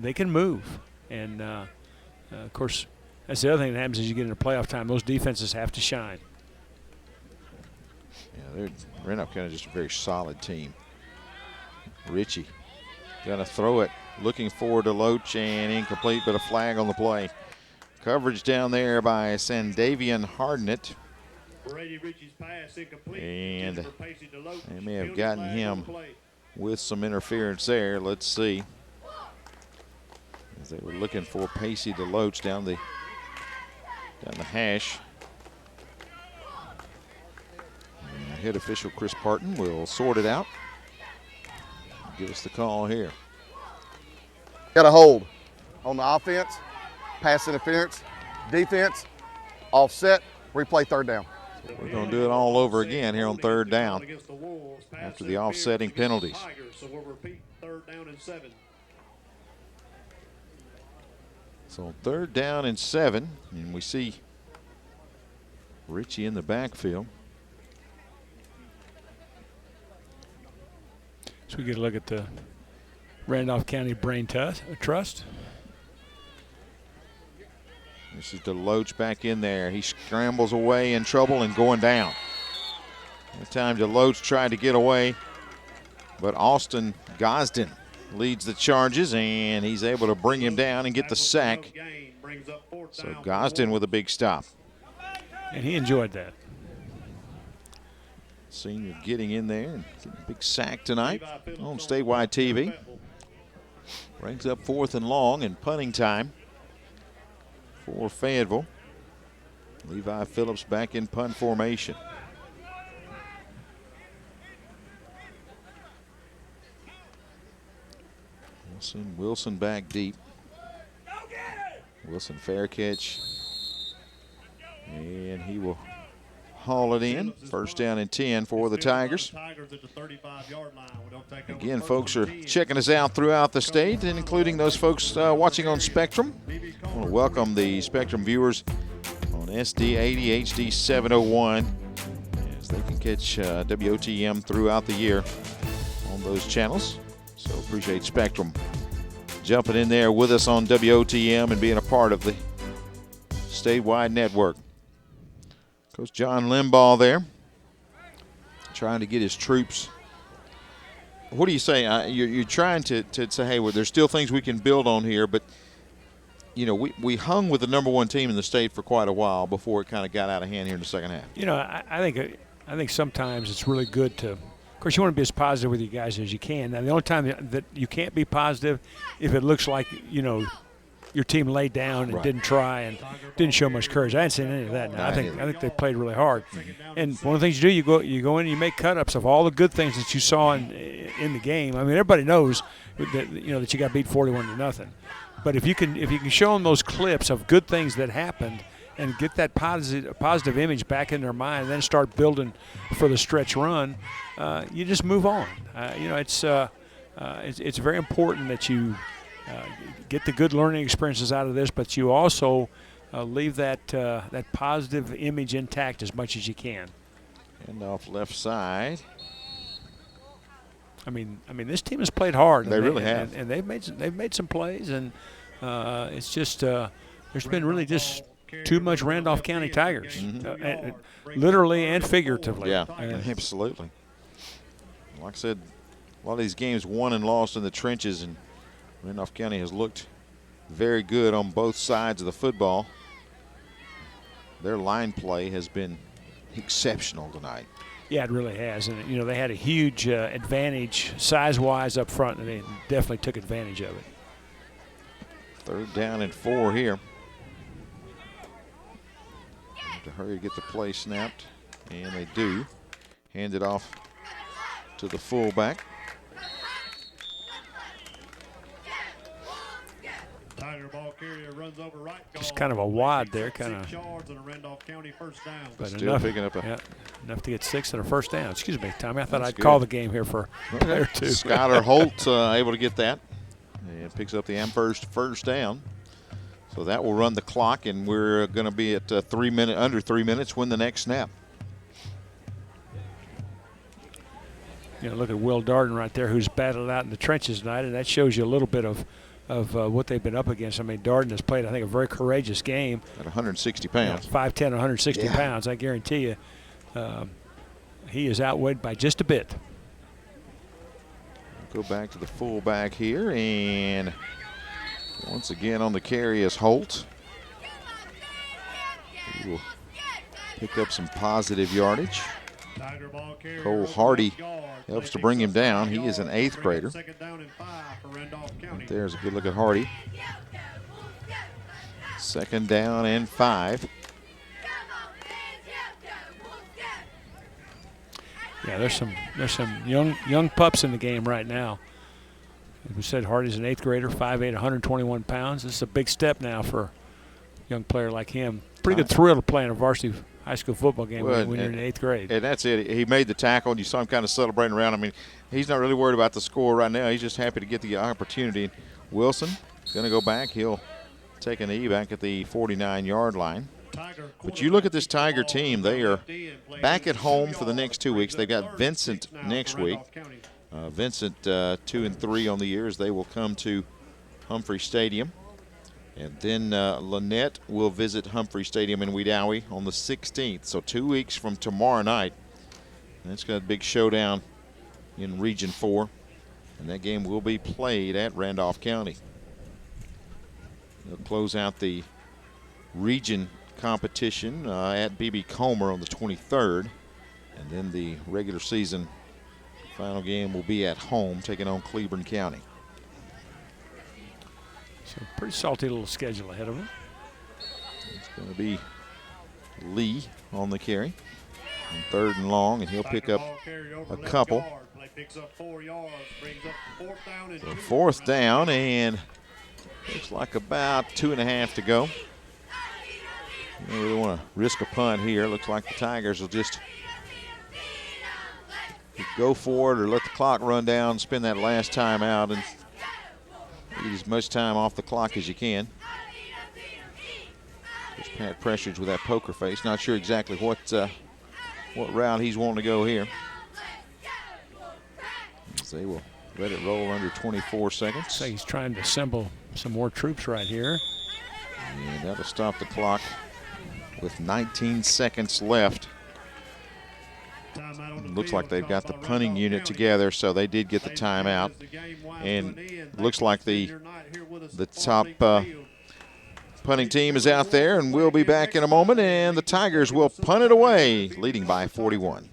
they can move. And of course, that's the other thing that happens as you get into playoff time. Those defenses have to shine. Yeah, Randolph County is just a very solid team. Ritchie going to throw it, looking forward to Loach, and incomplete, but a flag on the play. Coverage down there by Sandavian Hardnett. And they may have gotten him with some interference there. Let's see. As they were looking for Pacey DeLoach down the hash. And head official Chris Parton will sort it out. Give us the call here. Got a hold on the offense, pass interference, defense, offset, replay third down. We're going to do it all over again here on third down after the offsetting penalties. So we'll repeat third down and 7. So 3rd down and 7, and we see Ritchie in the backfield. So we get a look at the Randolph County Brain Trust. This is DeLoach back in there. He scrambles away in trouble and going down. That time DeLoach tried to get away, but Austin Gosden leads the charges, and he's able to bring him down and get the sack. So Gosden with a big stop. And he enjoyed that. Senior getting in there and getting a big sack tonight on Statewide TV. Brings up 4th and long and punting time for Fayetteville. Levi Phillips back in punt formation. Wilson back deep. Wilson fair catch. And he will haul it in. 1st down and 10 for the Tigers. Again, folks are checking us out throughout the state, and including those folks watching on Spectrum. I want to welcome the Spectrum viewers on SD 80, HD 701, as they can catch WOTM throughout the year on those channels. So appreciate Spectrum jumping in there with us on WOTM and being a part of the statewide network. Coach John Limbaugh there, trying to get his troops. What do you say? You're trying to say, hey, well, there's still things we can build on here, but you know, we hung with the #1 team in the state for quite a while before it kind of got out of hand here in the second half. You know, I think sometimes it's really good to. Of course, you want to be as positive with you guys as you can. Now, the only time that you can't be positive if it looks like, you know, your team laid down and didn't try and didn't show much courage. I hadn't seen any of that. Now, I think they played really hard. And one of the things you do, you go in and you make cut-ups of all the good things that you saw in the game. I mean, everybody knows that, you know, that you got beat 41-0. But if you can show them those clips of good things that happened and get that positive image back in their mind, and then start building for the stretch run, you just move on. It's very important that you get the good learning experiences out of this, but you also leave that positive image intact as much as you can. And off left side. I mean, this team has played hard. They really have, and they've made some plays, and it's just there's been really just too much Randolph County Tigers, literally and figuratively. Yeah, absolutely. Like I said, a lot of these games won and lost in the trenches, and Randolph County has looked very good on both sides of the football. Their line play has been exceptional tonight. Yeah, it really has. And, they had a huge advantage size-wise up front, and they definitely took advantage of it. 3rd down and 4 here. Have to hurry to get the play snapped, and they do. Hand it off to the fullback. Tiger ball carrier runs over right guard. Just kind of a wad there, kind of. 6 yards and a Randolph County first down. But Still enough, picking up enough to get 6 and a first down. Excuse me, Tommy. I thought That's I'd good. call the game here for a play or two. Skylar Holt able to get that, and picks up the first down. So that will run the clock, and we're going to be at under 3 minutes when the next snap. Look at Will Darden right there, who's battled out in the trenches tonight, and that shows you a little bit of what they've been up against. I mean, Darden has played, I think, a very courageous game. At 160 pounds. 5'10", 160 pounds. I guarantee you he is outweighed by just a bit. Go back to the fullback here, and once again on the carry is Holt. He will pick up some positive yardage. Cole Hardy helps to bring him down. He is an 8th grader. There's a good look at Hardy. 2nd down and 5. Yeah, there's some young pups in the game right now. As we said, Hardy's an 8th grader, 5'8", 121 pounds. This is a big step now for a young player like him. Pretty good thrill to play in a varsity high school football game when you're in 8th grade. And that's it. He made the tackle, and you saw him kind of celebrating around. I mean, he's not really worried about the score right now. He's just happy to get the opportunity. Wilson is going to go back. He'll take a knee back at the 49-yard line. But you look at this Tiger team. They are back at home for the next 2 weeks. They've got Vincent next week. Vincent 2-3 on the year as they will come to Humphrey Stadium. And then Lynette will visit Humphrey Stadium in Wedowee on the 16th. So 2 weeks from tomorrow night. And it's got a big showdown in Region 4. And that game will be played at Randolph County. They'll close out the region competition at B.B. Comer on the 23rd. And then the regular season final game will be at home, taking on Cleburne County. So pretty salty little schedule ahead of them. It's going to be Lee on the carry. And 3rd and long, and he'll pick up a couple. So 4th down, and looks like about 2.5 to go. You don't really want to risk a punt here. Looks like the Tigers will just go for it or let the clock run down, spend that last time out, and get as much time off the clock as you can. There's Pat Prestridge with that poker face. Not sure exactly what route he's wanting to go here. As they will let it roll under 24 seconds. So he's trying to assemble some more troops right here. And that'll stop the clock with 19 seconds left. Looks like they've got the punting unit together, so they did get the timeout. And looks like the top punting team is out there, and we'll be back in a moment, and the Tigers will punt it away, leading by 41.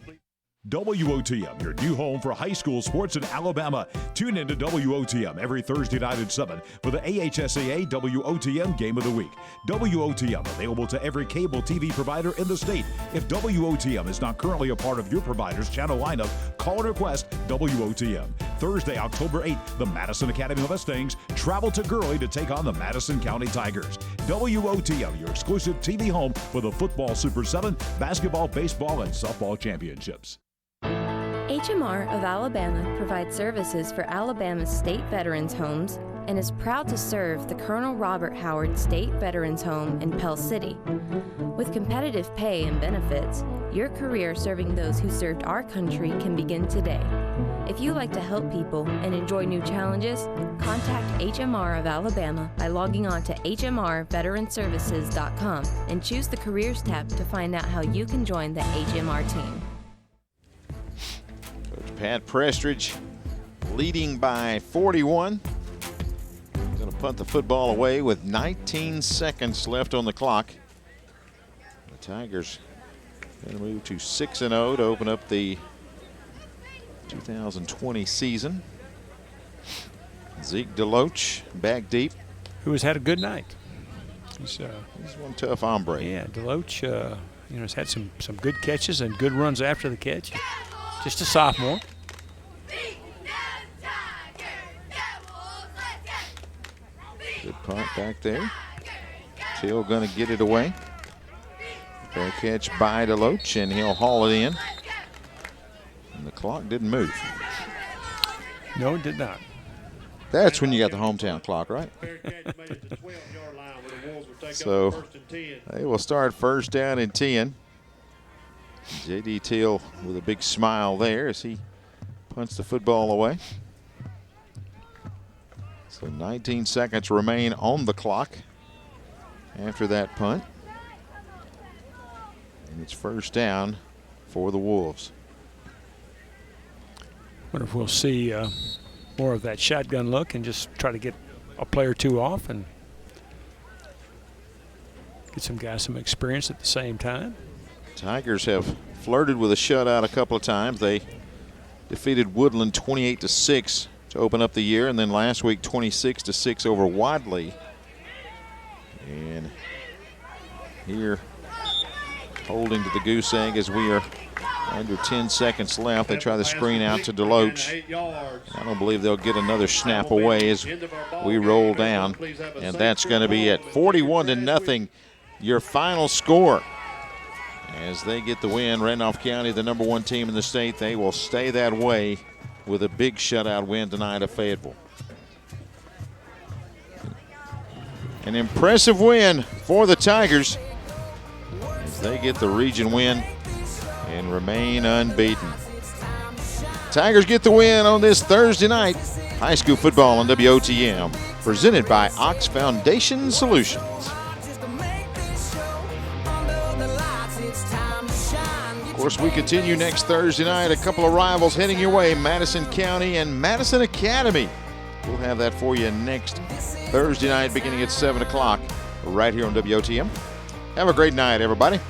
WOTM, your new home for high school sports in Alabama. Tune in to WOTM every Thursday night at 7 for the AHSAA WOTM Game of the Week. WOTM available to every cable TV provider in the state. If WOTM is not currently a part of your provider's channel lineup, call and request WOTM. Thursday, October 8th, the Madison Academy Mustangs travel to Gurley to take on the Madison County Tigers. WOTM, your exclusive TV home for the football Super 7, basketball, baseball, and softball championships. HMR of Alabama provides services for Alabama's state veterans' homes and is proud to serve the Colonel Robert Howard State Veterans Home in Pell City. With competitive pay and benefits, your career serving those who served our country can begin today. If you like to help people and enjoy new challenges, contact HMR of Alabama by logging on to hmrveteranservices.com and choose the Careers tab to find out how you can join the HMR team. Coach Pat Prestridge leading by 41. Going to punt the football away with 19 seconds left on the clock. The Tigers going to move to 6-0 to open up the 2020 season. Zeke DeLoach back deep. Who has had a good night. He's one tough hombre. Yeah, DeLoach has had some good catches and good runs after the catch. Just a sophomore. Good punt back there. Till going to get it away. Fair catch by DeLoach, and he'll haul it in. And the clock didn't move. No, it did not. That's when you got the hometown clock, right? So they will start first down and 10. J.D. Till with a big smile there as he punts the football away. So 19 seconds remain on the clock after that punt. And it's first down for the Wolves. Wonder if we'll see more of that shotgun look and just try to get a play or two off and get some guys some experience at the same time. Tigers have flirted with a shutout a couple of times. They defeated Woodland 28-6 to open up the year, and then last week 26-6 over Wadley. And here holding to the goose egg as we are under 10 seconds left. They try the screen out to DeLoach. I don't believe they'll get another snap away as we roll down, and that's going to be at 41-0, your final score. As they get the win, Randolph County, the #1 team in the state, they will stay that way with a big shutout win tonight at Fayetteville. An impressive win for the Tigers as they get the region win and remain unbeaten. Tigers get the win on this Thursday night. High school football on WOTM, presented by Ox Foundation Solutions. Of course, we continue next Thursday night. A couple of rivals heading your way, Madison County and Madison Academy. We'll have that for you next Thursday night beginning at 7 o'clock right here on WOTM. Have a great night, everybody.